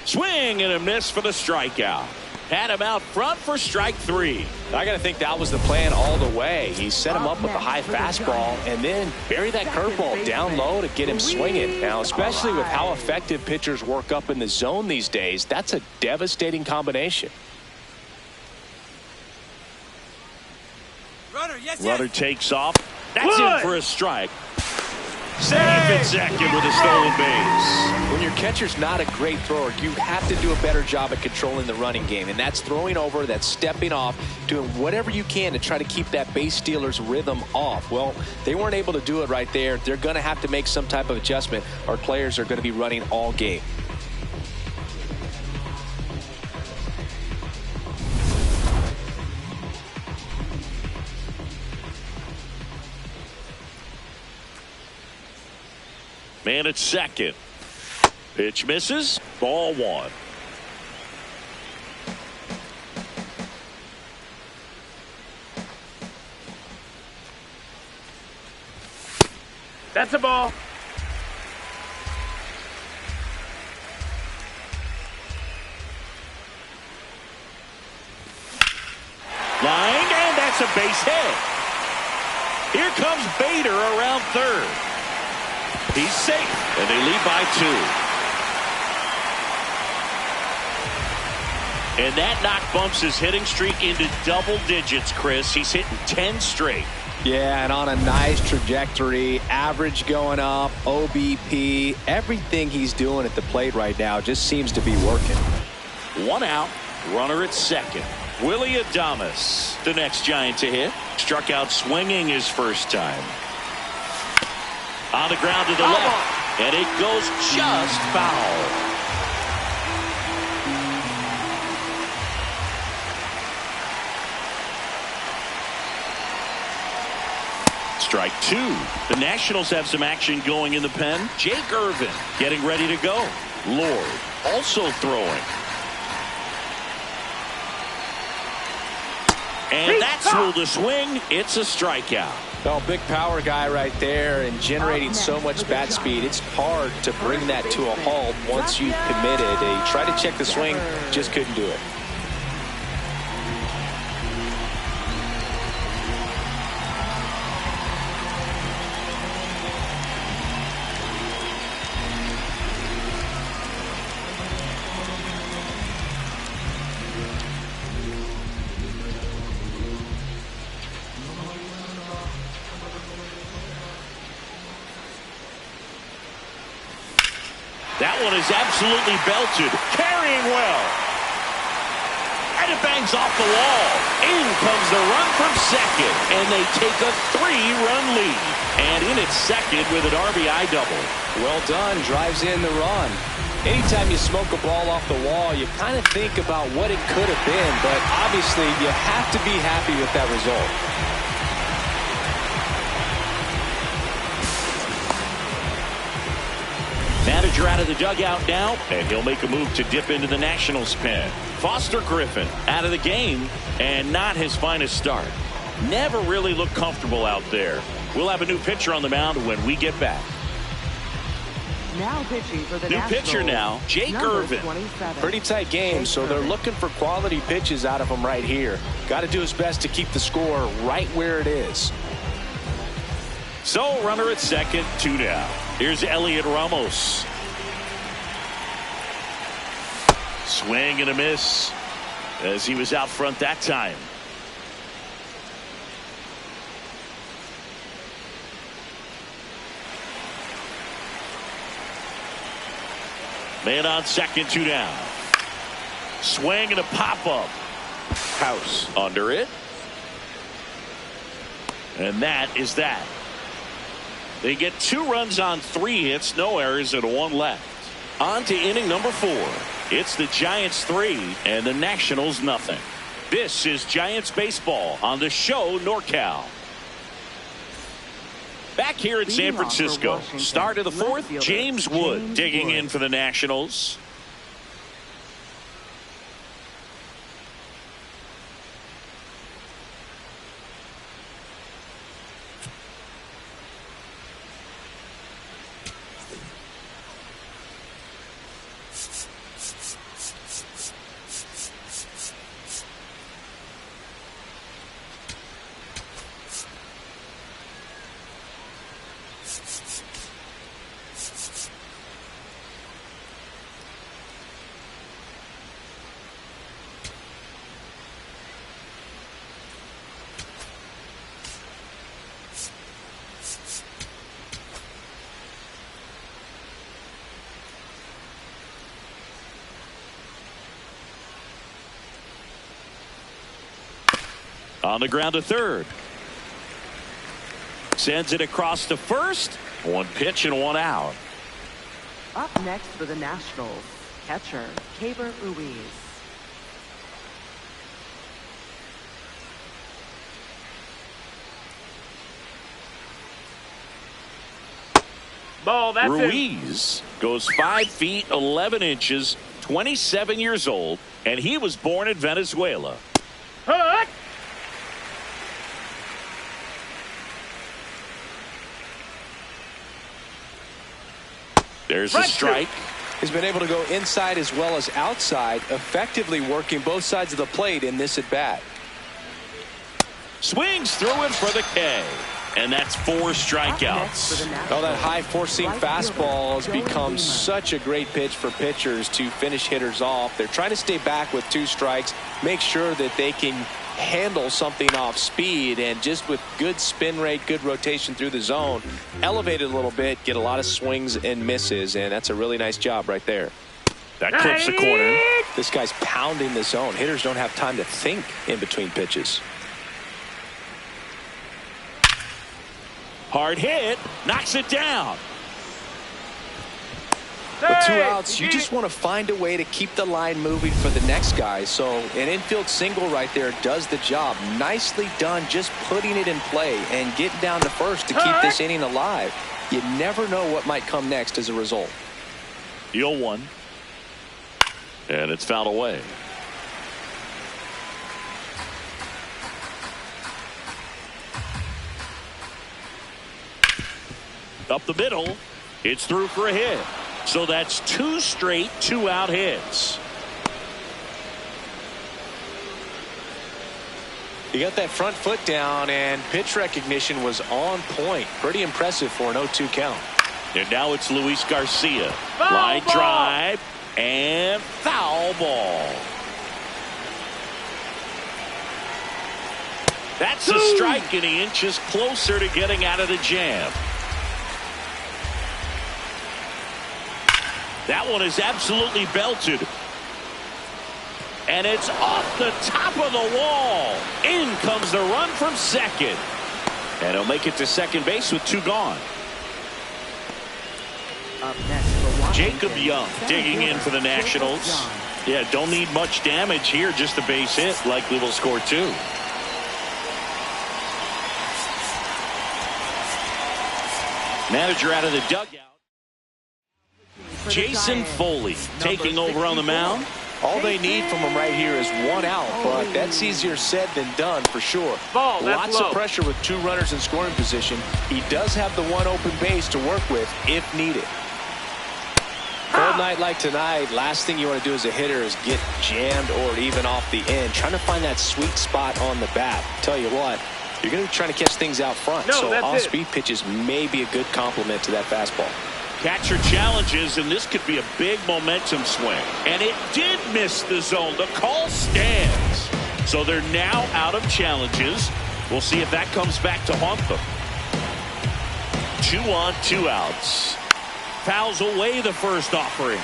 Swing and a miss for the strikeout. Had him out front for strike 3. I got to think that was the plan all the way. He set him up with a high fastball and then bury that curveball down low to get him swinging. Now, especially with how effective pitchers work up in the zone these days, that's a devastating combination. Runner takes off. That's in for a strike. Safe at second with a stolen base. When your catcher's not a great thrower, you have to do a better job at controlling the running game. And that's throwing over, that's stepping off, doing whatever you can to try to keep that base stealer's rhythm off. Well, they weren't able to do it right there. They're going to have to make some type of adjustment. Our players are going to be running all game. Man at second. Pitch misses. Ball 1. That's a ball. Line, and that's a base hit. Here comes Bader around third. He's safe, and they lead by 2. And that knock bumps his hitting streak into double digits, Chris. He's hitting 10 straight. Yeah, and on a nice trajectory, average going up, OBP, everything he's doing at the plate right now just seems to be working. 1 out, runner at second. Willie Adames, the next Giant to hit. Struck out swinging his first time. On the ground to the left, and it goes just foul. Strike 2. The Nationals have some action going in the pen. Jake Irvin getting ready to go. Lord also throwing. And that's ruled a swing. It's a strikeout. Well, big power guy right there and generating so much bat speed. It's hard to bring that to a halt once you've committed. He tried to check the swing, just couldn't do it. That one is absolutely belted. Carrying well. And it bangs off the wall. In comes the run from second. And they take a 3-run lead. And in at second with an RBI double. Well done. Drives in the run. Anytime you smoke a ball off the wall, you kind of think about what it could have been. But obviously, you have to be happy with that result. Manager out of the dugout now, and he'll make a move to dip into the Nationals pen. Foster Griffin out of the game, and not his finest start. Never really looked comfortable out there. We'll have a new pitcher on the mound when we get back. Now pitching for the New Nationals, pitcher now, Jake number Irvin. 27. Pretty tight game, so they're looking for quality pitches out of him right here. Got to do his best to keep the score right where it is. So, runner at second, 2 down. Here's Elliot Ramos. Swing and a miss as he was out front that time. Man on second, 2 down. Swing and a pop-up. House under it. And that is that. They get 2 runs on 3 hits, no errors, and 1 left. On to inning number 4. It's the Giants 3 and the Nationals nothing. This is Giants baseball on the show NorCal. Back here in San Francisco, start of the 4th, James Wood digging in for the Nationals. On the ground to third. Sends it across to first. One pitch and one out. Up next for the Nationals, catcher, Caber Ruiz. Ball, that's it. Ruiz goes 5 feet 11 inches, 27 years old, and he was born in Venezuela. Hut! There's a strike. He's been able to go inside as well as outside, effectively working both sides of the plate in this at-bat. Swings through it for the K. And that's 4 strikeouts. Oh, that high four-seam fastball has become such a great pitch for pitchers to finish hitters off. They're trying to stay back with 2 strikes, make sure that they can handle something off speed, and just with good spin rate, good rotation through the zone, elevate it a little bit, get a lot of swings and misses, and that's a really nice job right there. That clips the corner. This guy's pounding the zone. Hitters don't have time to think in between pitches. Hard hit, knocks it down. With 2 outs, you just want to find a way to keep the line moving for the next guy. So an infield single right there does the job. Nicely done, just putting it in play and getting down to first to keep this inning alive. You never know what might come next as a result. The 0-1. And it's fouled away. Up the middle. It's through for a hit. So that's 2 straight 2-out hits. He got that front foot down, and pitch recognition was on point. Pretty impressive for an 0-2 count. And now it's Luis Garcia. Foul Line ball. drive and foul ball. That's a strike, and he inches closer to getting out of the jam. That one is absolutely belted. And it's off the top of the wall. In comes the run from second. And he'll make it to second base with 2 gone. Up next for Washington, Jacob Young digging in for the Nationals. Yeah, don't need much damage here, just a base hit. Likely will score 2. Manager out of the dugout. Jason Foley taking over on the mound. All they need from him right here is 1 out, but that's easier said than done for sure. Ball, that's Lots low. of pressure with 2 runners in scoring position. He does have the 1 open base to work with if needed. Cold night like tonight, last thing you want to do as a hitter is get jammed or even off the end. Trying to find that sweet spot on the bat. Tell you what, you're going to be trying to catch things out front. No, so that's off-speed pitches may be a good complement to that fastball. Catcher challenges, and this could be a big momentum swing. And it did miss the zone. The call stands. So they're now out of challenges. We'll see if that comes back to haunt them. 2 on, 2 outs. Fouls away the first offering.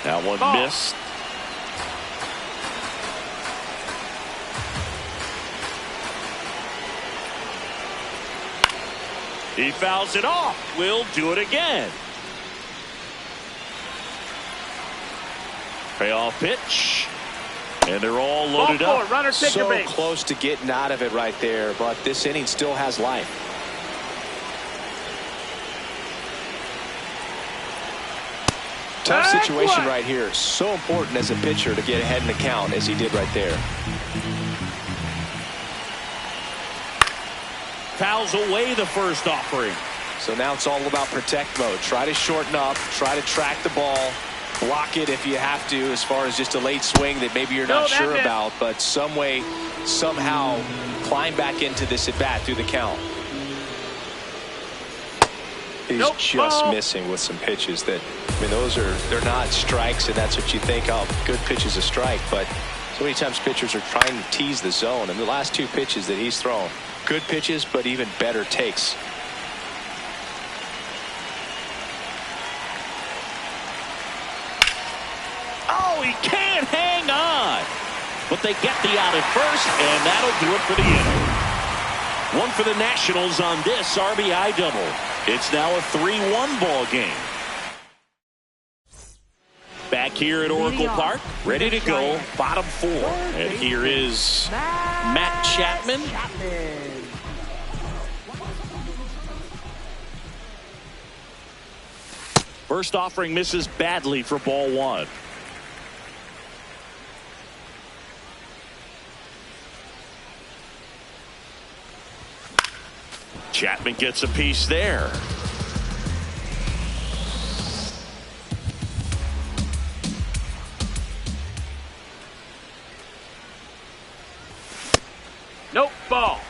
That one missed. He fouls it off. We'll do it again. Payoff pitch. And they're all loaded up. Runner, take your So base. close to getting out of it right there, but this inning still has life. Tough situation right here. So important as a pitcher to get ahead in the count as he did right there. Fouls away the first offering. So now it's all about protect mode. Try to shorten up, try to track the ball, block it if you have to, as far as just a late swing that maybe you're not sure about, but some way, somehow climb back into this at bat through the count. He's just missing with some pitches that, I mean, they're not strikes, and that's what you think, oh, good pitch is a strike, but so many times pitchers are trying to tease the zone, and the last 2 pitches that he's thrown, good pitches, but even better takes. Oh, he can't hang on. But they get the out at first, and that'll do it for the inning. One for the Nationals on this RBI double. It's now a 3-1 ball game. Back here at Oracle Park, ready to go, bottom 4. And here is Matt Chapman. First offering misses badly for ball 1. Chapman gets a piece there. Nope, ball.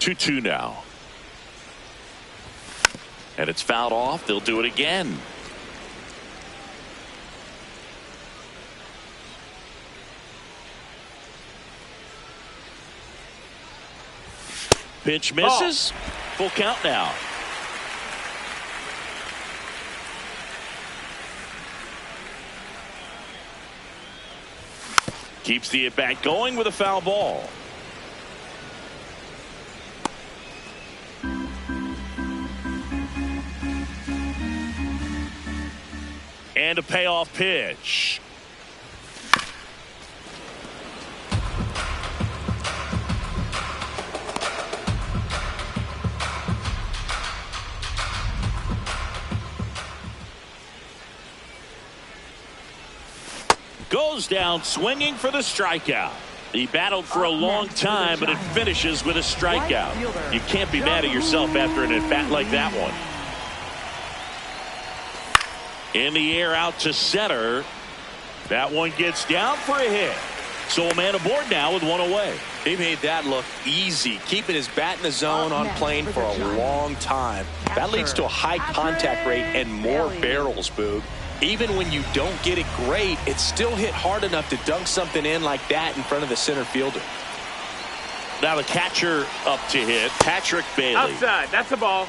Two now. And it's fouled off. They'll do it again. Pitch misses. Full count now. Keeps the at bat going with a foul ball. And a payoff pitch. Goes down swinging for the strikeout. He battled for a long time, but it finishes with a strikeout. You can't be mad at yourself after an at bat like that one. In the air out to center. That one gets down for a hit. So a man aboard now with one away. He made that look easy, keeping his bat in the zone on plane for a long time. That leads to a high contact rate and more barrels, Boog. Even when you don't get it great, it's still hit hard enough to dunk something in like that in front of the center fielder. Now the catcher up to hit, Patrick Bailey. Outside, that's a ball.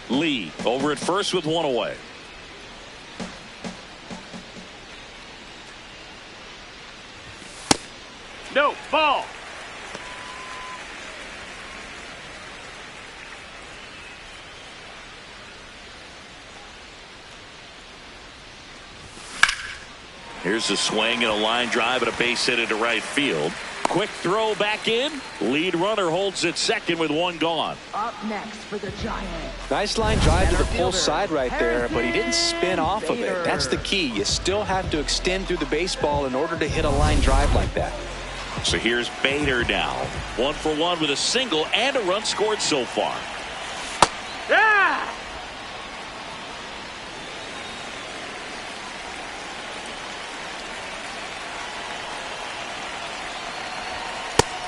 Lee over at first with one away. No, ball. Here's a swing and a line drive and a base hit into right field. Quick throw back in. Lead runner holds at second with one gone. Up next for the Giants. Nice line drive to the pull side right there, but he didn't spin off of it. That's the key. You still have to extend through the baseball in order to hit a line drive like that. So here's Bader now. 1 for 1 with a single and a run scored so far. Yeah!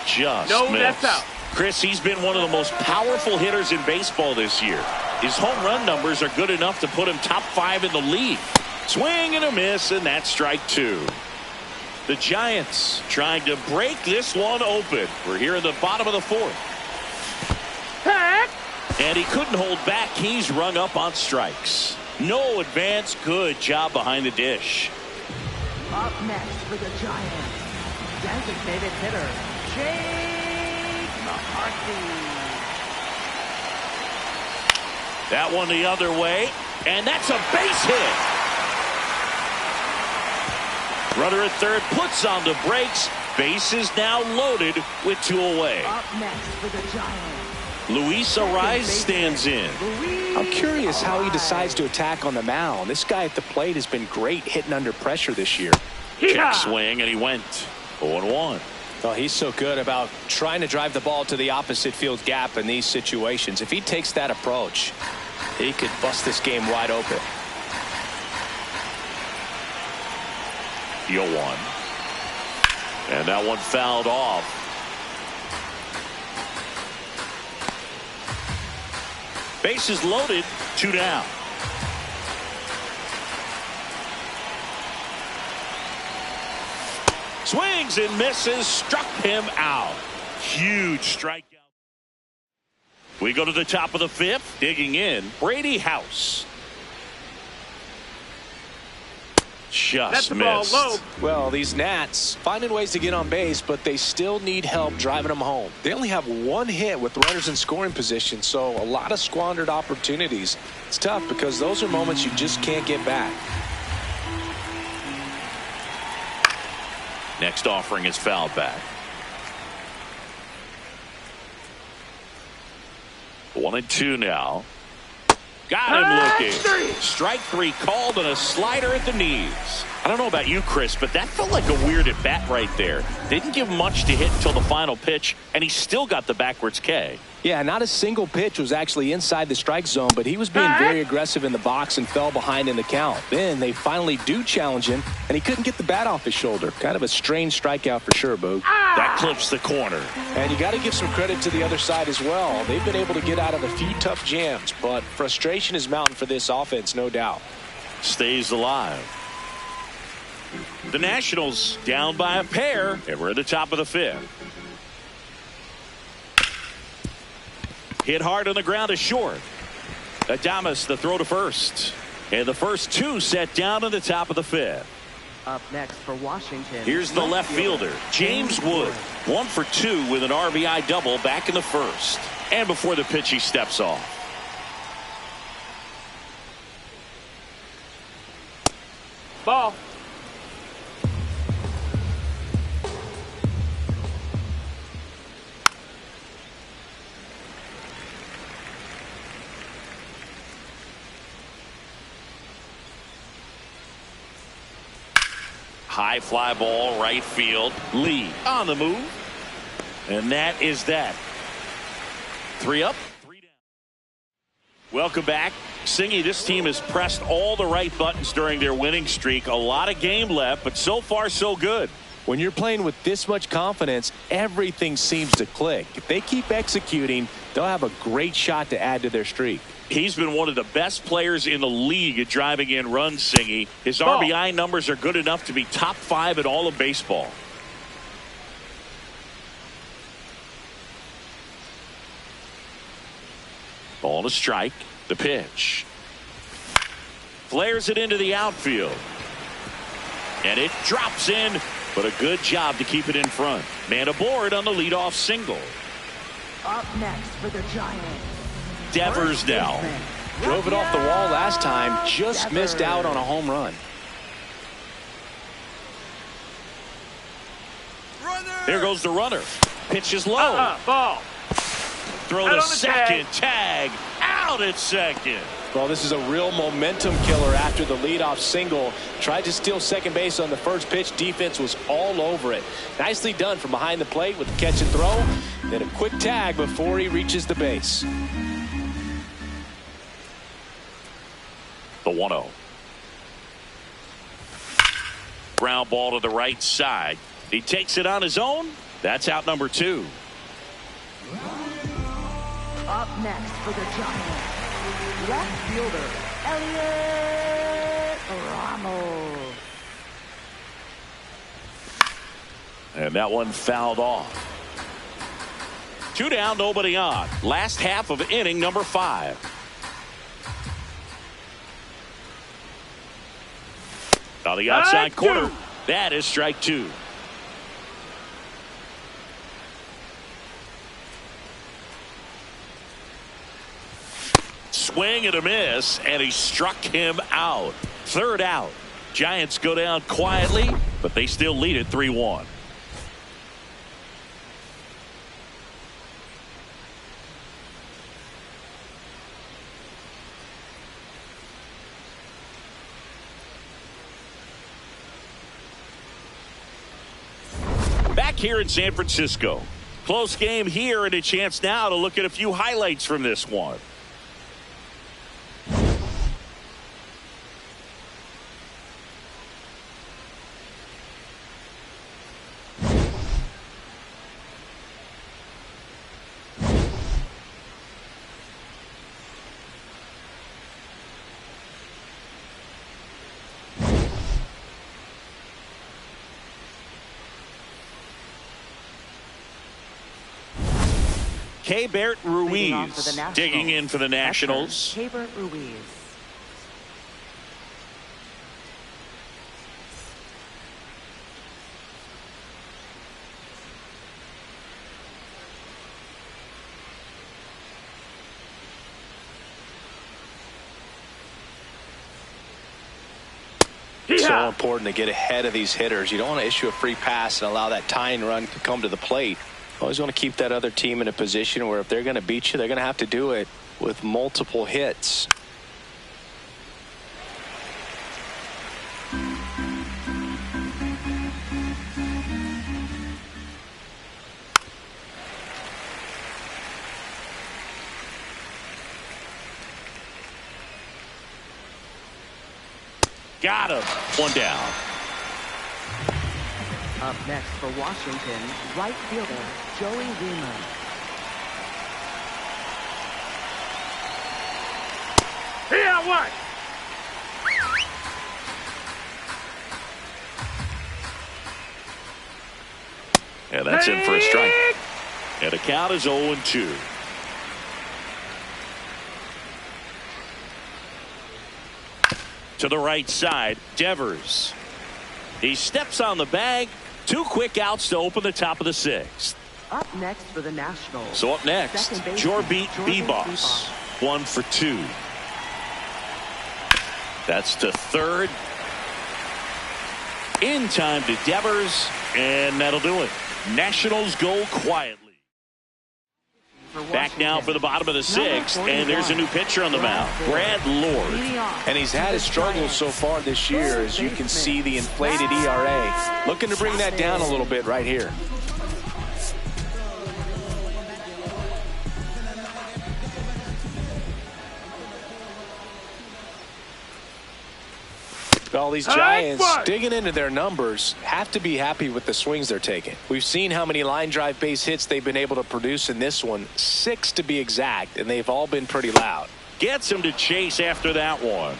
Just no, missed. that's out. Chris, he's been one of the most powerful hitters in baseball this year. His home run numbers are good enough to put him top 5 in the league. Swing and a miss, and that's strike 2. The Giants trying to break this one open. We're here in the bottom of the 4th. Heck! And he couldn't hold back. He's rung up on strikes. No advance. Good job behind the dish. Up next for the Giants, designated hitter, Jake McCarthy. That one the other way, and that's a base hit. Runner at third puts on the brakes. Base is now loaded with 2 away. Up next for the Giants, Luis Ariz stands in. I'm curious how he decides to attack on the mound. This guy at the plate has been great hitting under pressure this year. Check swing, and he went 0-1. Oh, he's so good about trying to drive the ball to the opposite field gap in these situations. If he takes that approach, he could bust this game wide open. The 0-1. And that one fouled off. Bases loaded, 2 down. Swings and misses, struck him out. Huge strikeout. We go to the top of the 5th, digging in, Brady House. Just missed. Low. Well, these Nats finding ways to get on base, but they still need help driving them home. They only have 1 hit with runners in scoring position, so a lot of squandered opportunities. It's tough because those are moments you just can't get back. Next offering is fouled back. 1-2 now. Got him looking. Strike 3 called and a slider at the knees. I don't know about you, Chris, but that felt like a weird at bat right there. Didn't give much to hit until the final pitch, and he still got the backwards K. Yeah, not a single pitch was actually inside the strike zone, but he was being very aggressive in the box and fell behind in the count. Then they finally do challenge him, and he couldn't get the bat off his shoulder. Kind of a strange strikeout for sure, Boog. That clips the corner. And you got to give some credit to the other side as well. They've been able to get out of a few tough jams, but frustration is mounting for this offense, no doubt. Stays alive. The Nationals down by a pair, and we're at the top of the 5th. Hit hard on the ground is short. Adames the throw to first. And the first 2 set down in the top of the 5th. Up next for Washington. Here's the left fielder, James Wood. 1 for 2 with an RBI double back in the 1st. And before the pitch, he steps off. Ball. High fly ball, right field. Lee on the move. And that is that. 3 up, 3 down. Welcome back. Singy, this team has pressed all the right buttons during their winning streak. A lot of game left, but so far so good. When you're playing with this much confidence, everything seems to click. If they keep executing, they'll have a great shot to add to their streak. He's been one of the best players in the league at driving in runs, Singy. His RBI numbers are good enough to be top 5 in all of baseball. Ball to strike. The pitch. Flares it into the outfield. And it drops in, but a good job to keep it in front. Man aboard on the leadoff single. Up next for the Giants. Devers now. Drove it off the wall last time, just missed out on a home run. There goes the runner. Pitch is low. Ball. Throw to second. Tag. Out at second. Well, this is a real momentum killer after the leadoff single. Tried to steal second base on the first pitch. Defense was all over it. Nicely done from behind the plate with the catch and throw. Then a quick tag before he reaches the base. The 1-0. Ground ball to the right side. He takes it on his own. That's out number 2. Up next for the Giants. Left fielder, Elliot Ramos. And that one fouled off. 2 down, nobody on. Last half of inning number 5. On the outside corner. That is strike 2. Swing and a miss, and he struck him out. 3rd out. Giants go down quietly, but they still lead it 3-1. Back here in San Francisco. Close game here, and a chance now to look at a few highlights from this one. Keibert Ruiz digging in for the Nationals. Keibert Ruiz. So important to get ahead of these hitters. You don't want to issue a free pass and allow that tying run to come to the plate. Always want to keep that other team in a position where if they're going to beat you, they're going to have to do it with multiple hits. Got him. One down. Up next for Washington, right fielder Joey Wiemer. Here, what? And that's in for a strike. And the count is 0-2. To the right side, Devers. He steps on the bag. 2 quick outs to open the top of the 6th. Up next for the Nationals. So up next, Jorby Bebos. 1 for 2. That's to third. In time to Devers, and that'll do it. Nationals go quietly. Back now for the bottom of the 6th, and there's a new pitcher on the mound, Brad Lord. And he's had his struggles so far this year, as you can see the inflated ERA. Looking to bring that down a little bit right here. All these Giants digging into their numbers have to be happy with the swings they're taking. We've seen how many line drive base hits they've been able to produce in this one, 6 to be exact, and they've all been pretty loud. Gets him to chase after that one.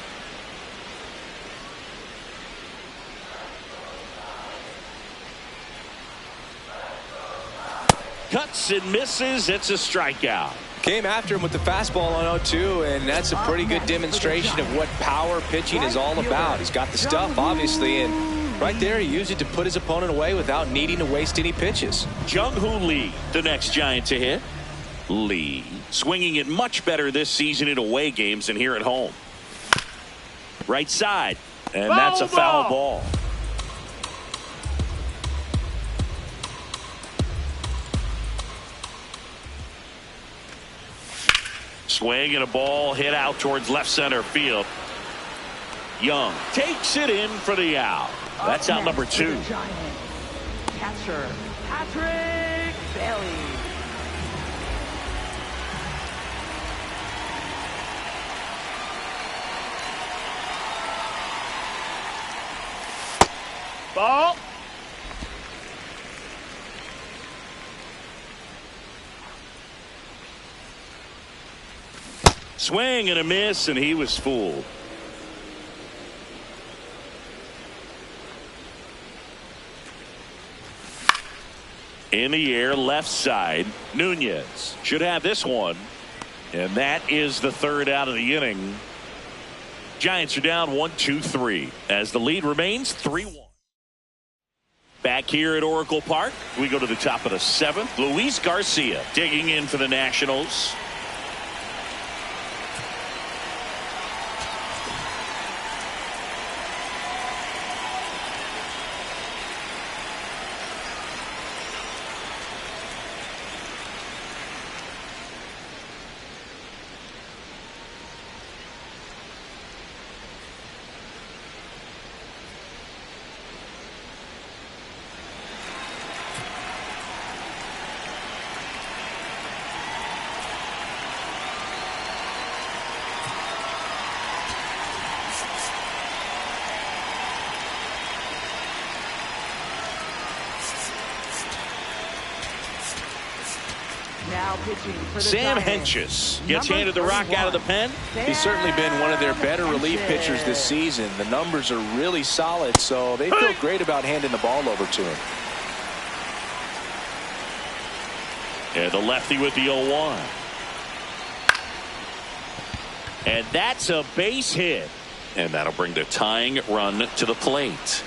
Cuts and misses. It's a strikeout. Came after him with the fastball on 0-2, and that's a pretty good demonstration of what power pitching is all about. He's got the stuff, obviously, and right there he used it to put his opponent away without needing to waste any pitches. Jung-Hoo Lee, the next Giant to hit. Lee swinging it much better this season in away games than here at home. Right side, and that's a foul ball. Swing and a ball hit out towards left center field. Young takes it in for the out. That's out number 2. Catcher Patrick Bailey. Ball. Swing and a miss, and he was fooled. In the air, left side. Nunez should have this one. And that is the 3rd out of the inning. Giants are down 1-2-3 as the lead remains 3-1. Back here at Oracle Park, we go to the top of the 7th. Luis Garcia digging in for the Nationals. Sam Hentges gets handed the rock out of the pen. He's certainly been one of their better relief pitchers this season. The numbers are really solid, so they feel great about handing the ball over to him. And the lefty with the 0-1. And that's a base hit. And that'll bring the tying run to the plate.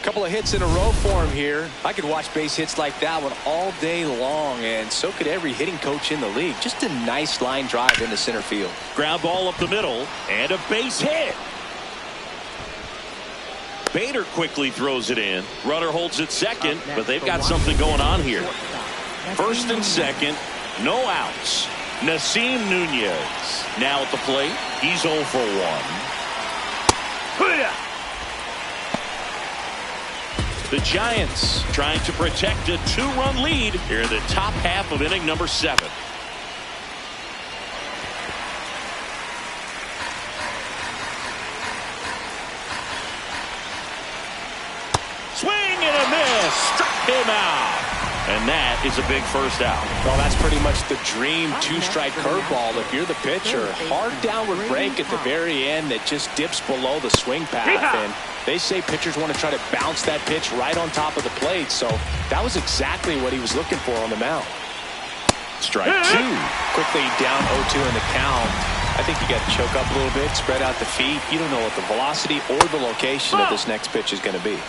Couple of hits in a row for him here. I could watch base hits like that one all day long, and so could every hitting coach in the league. Just a nice line drive into center field. Ground ball up the middle and a base hit. Bader quickly throws it in. Runner holds it second, but they've got something going on here. First and second, no outs. Nasim Nunez now at the plate. He's 0 for 1. The Giants trying to protect a 2-run lead here in the top half of inning number 7. Swing and a miss. Struck him out. And that is a big first out. Well, that's pretty much the dream two-strike curveball if you're the pitcher. Hard downward break at the very end that just dips below the swing path. And they say pitchers want to try to bounce that pitch right on top of the plate. So that was exactly what he was looking for on the mound. Strike 2. Quickly down 0-2 in the count. I think you got to choke up a little bit, spread out the feet. You don't know what the velocity or the location of this next pitch is going to be.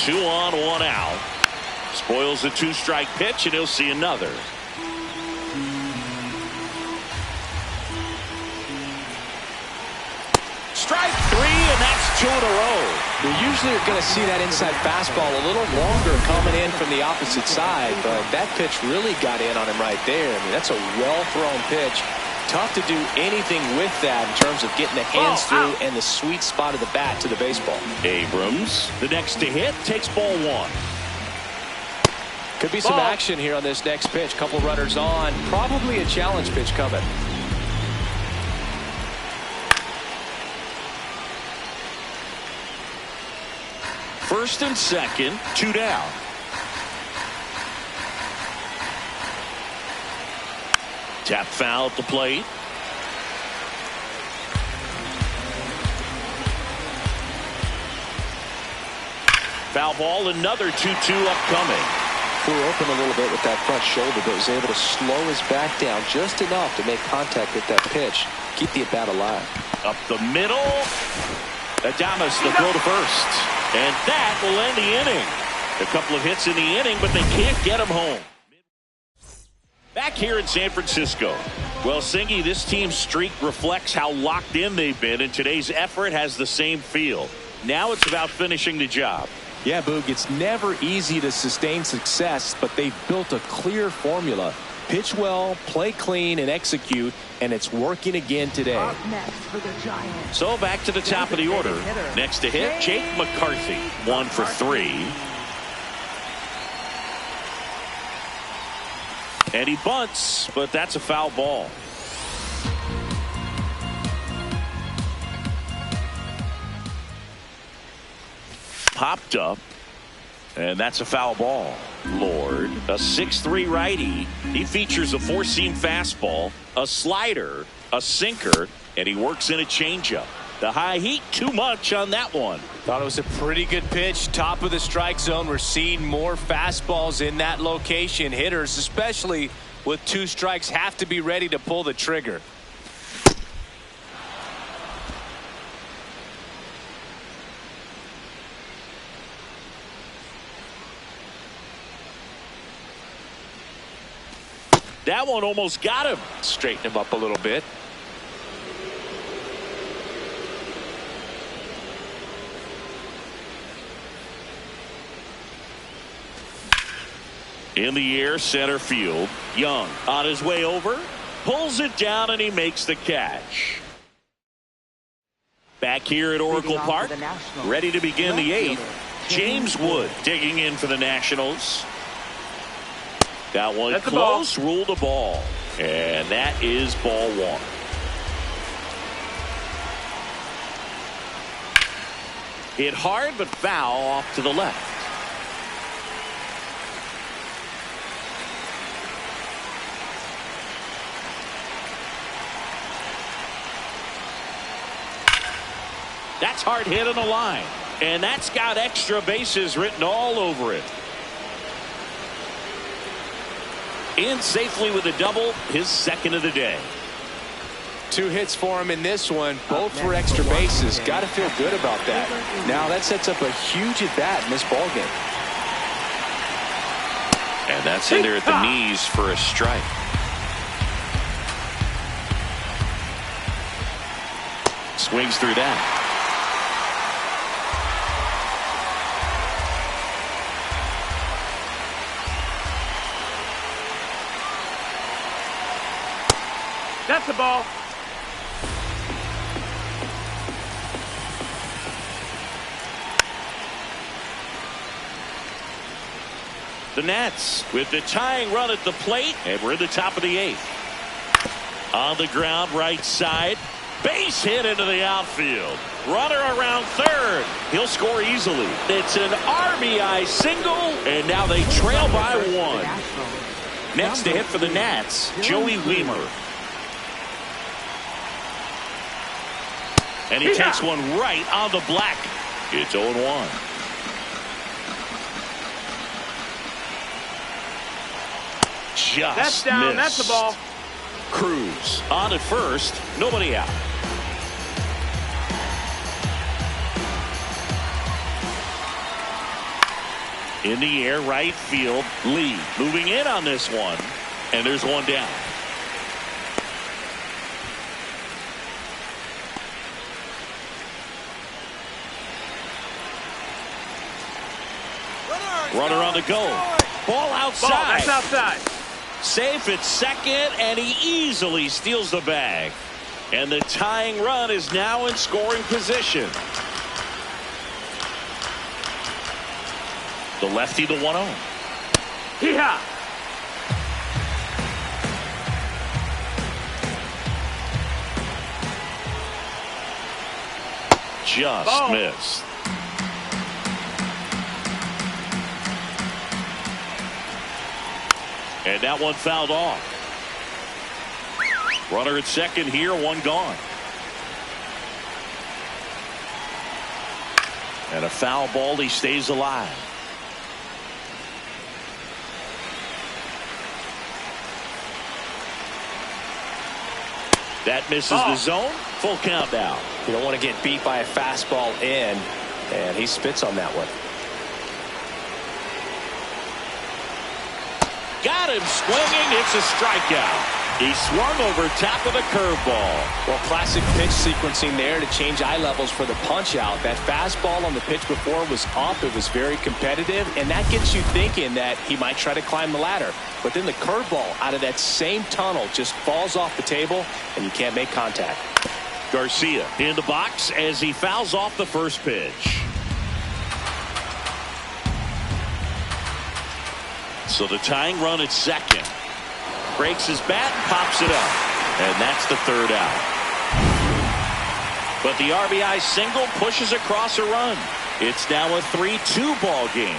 Two on, 1 out. Spoils the 2-strike pitch, and he'll see another. Strike 3, and that's 2 in a row. You usually are going to see that inside fastball a little longer coming in from the opposite side, but that pitch really got in on him right there. I mean, that's a well-thrown pitch. Tough to do anything with that in terms of getting the hands through and the sweet spot of the bat to the baseball. Abrams, the next to hit, takes ball 1. Could be some action here on this next pitch. Couple runners on. Probably a challenge pitch coming. First and second, 2 down. Tap foul at the plate. Foul ball, another 2-2 upcoming. Flew open a little bit with that front shoulder, but was able to slow his back down just enough to make contact with that pitch. Keep the at-bat alive. Up the middle. Adames, the throw to first. And that will end the inning. A couple of hits in the inning, but they can't get him home. Back here in San Francisco. Well, Singy, this team's streak reflects how locked in they've been, and today's effort has the same feel. Now it's about finishing the job. Yeah, Boog, it's never easy to sustain success, but they've built a clear formula. Pitch well, play clean, and execute, and it's working again today. Up next for the Giants. So back to the top of the order. Next to hit, Jake McCarthy, 1 for 3. And he bunts, but that's a foul ball. Popped up, and that's a foul ball. Lord, a 6'3" righty. He features a 4-seam fastball, a slider, a sinker, and he works in a changeup. The high heat, too much on that one. Thought it was a pretty good pitch. Top of the strike zone. We're seeing more fastballs in that location. Hitters, especially with 2 strikes, have to be ready to pull the trigger. That one almost got him. Straighten him up a little bit. In the air, center field. Young on his way over, pulls it down, and he makes the catch. Back here at Oracle Park, ready to begin the 8th. James Wood digging in for the Nationals. That one close, ruled a ball. And that is ball 1. Hit hard, but foul off to the left. That's hard hit on the line. And that's got extra bases written all over it. In safely with a double, his second of the day. 2 hits for him in this one, both for extra bases. Got to feel good about that. Now that sets up a huge at bat in this ball game. And that's in there at the knees for a strike. Swings through that. That's the ball. The Nats with the tying run at the plate, and we're in the top of the 8th. On the ground, right side. Base hit into the outfield. Runner around third. He'll score easily. It's an RBI single, and now they trail by 1. Next to hit for the Nats, Joey Wiemer. And he takes one right on the black. It's 0-1. Just that's down. missed. That's the ball. Cruz on at first. Nobody out. In the air, right field. Lee moving in on this one. And there's one down. Runner on the go. Ball outside. Ball, that's outside. Safe at second, and he easily steals the bag. And the tying run is now in scoring position. The lefty, the 1-0. Hee-haw. Just missed. And that one fouled off. Runner at second here, one gone. And a foul ball, he stays alive. That misses the zone. Full count now. You don't want to get beat by a fastball in, and he spits on that one. Got him swinging. It's a strikeout. He swung over top of the curveball. Well, classic pitch sequencing there to change eye levels for the punch out. That fastball on the pitch before was up. It was very competitive, and that gets you thinking that he might try to climb the ladder. But then the curveball out of that same tunnel just falls off the table, and you can't make contact. Garcia in the box as he fouls off the first pitch. So the tying run at second. Breaks his bat and pops it up. And that's the third out. But the RBI single pushes across a run. It's now a 3-2 ball game.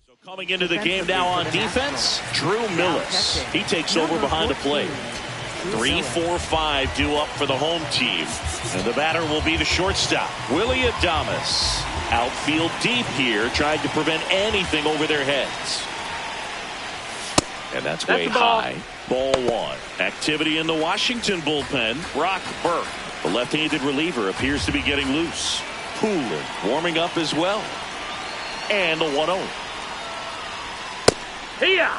So coming into the game now on defense, Drew Millis. He takes over behind the plate. 3-4-5 due up for the home team. And the batter will be the shortstop, Willie Adames. Outfield deep here, trying to prevent anything over their heads. And that's way high. Ball 1. Activity in the Washington bullpen. Brock Burke, the left-handed reliever, appears to be getting loose. Poulin warming up as well. And the 1-0. Here.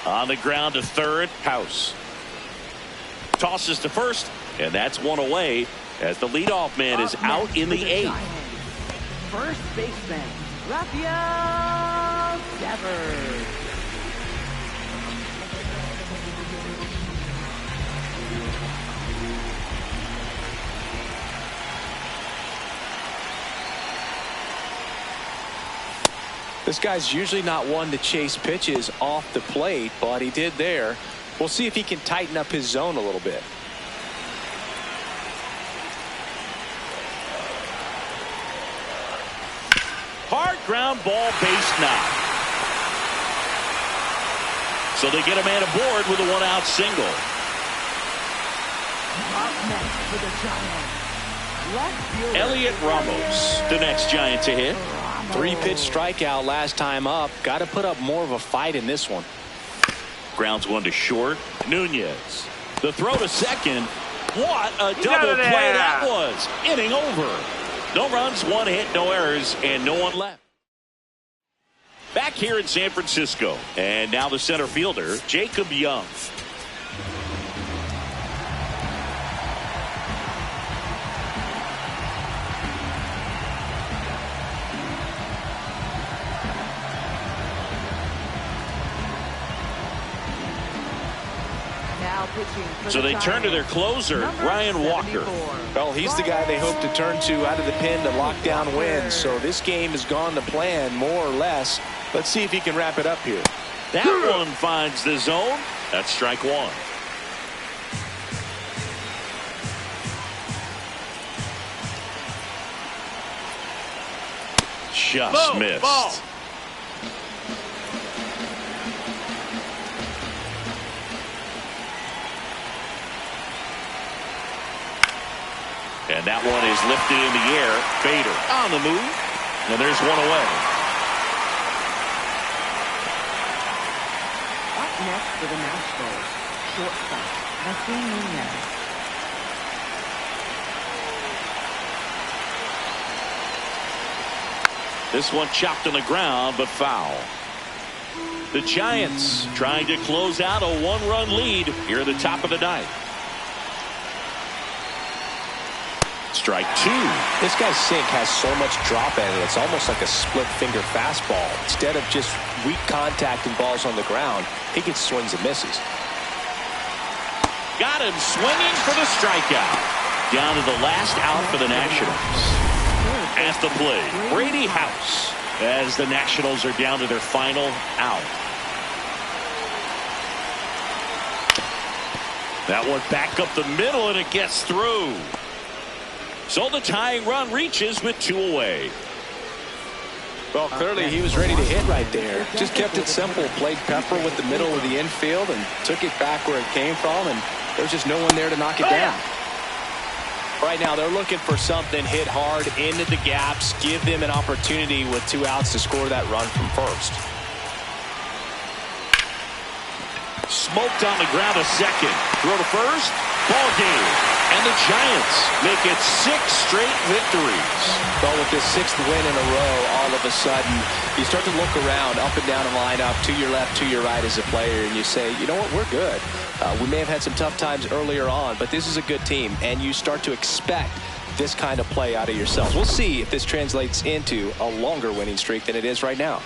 On the ground to third, House. Tosses to first, and that's one away as the leadoff man is out in the 8th. First baseman, Rafael Devers. This guy's usually not one to chase pitches off the plate, but he did there. We'll see if he can tighten up his zone a little bit. ground ball, base knock. So they get a man aboard with a one-out single. Up next for the Giants, left fielder Elliot Ramos, the next Giant to hit. 3-pitch strikeout last time up. Got to put up more of a fight in this one. Grounds one to short. Nunez. The throw to second. What a double play that was. Inning over. No runs, one hit, no errors, and no one left. Back here in San Francisco. And now the center fielder, Jacob Young. now pitching for So the they turn to their closer, Number Ryan Walker. 74. Well, he's the guy they hope to turn to out of the pen to lock down wins. So this game has gone to plan more or less. Let's see if he can wrap it up here. That one finds the zone. That's strike one. Just missed. Ball. And that one is lifted in the air. Bader on the move. And there's one away. Up next for the Nationals, shortstop, Hakeem Nunez. This one chopped on the ground, but foul. The Giants trying to close out a one-run lead here at the top of the ninth. Strike two. This guy's sink has so much drop in it. It's almost like a split finger fastball. Instead of just weak contact and balls on the ground, he gets swings and misses. Got him swinging for the strikeout. Down to the last out for the Nationals. At the plate, Brady House, as the Nationals are down to their final out. That one back up the middle, and it gets through. So the tying run reaches with two away. Well, clearly he was ready to hit right there. Just kept it simple. Played pepper with the middle of the infield and took it back where it came from, and there's just no one there to knock it down. Right now they're looking for something hit hard into the gaps, give them an opportunity with 2 outs to score that run from first. Smoked on the ground to second. Throw to first. Ball game. And the Giants make it 6 straight victories. Well, with this 6th win in a row, all of a sudden you start to look around up and down the lineup, to your left, to your right as a player, and you say, you know what, we're good. We may have had some tough times earlier on, but this is a good team, and you start to expect this kind of play out of yourselves. We'll see if this translates into a longer winning streak than it is right now.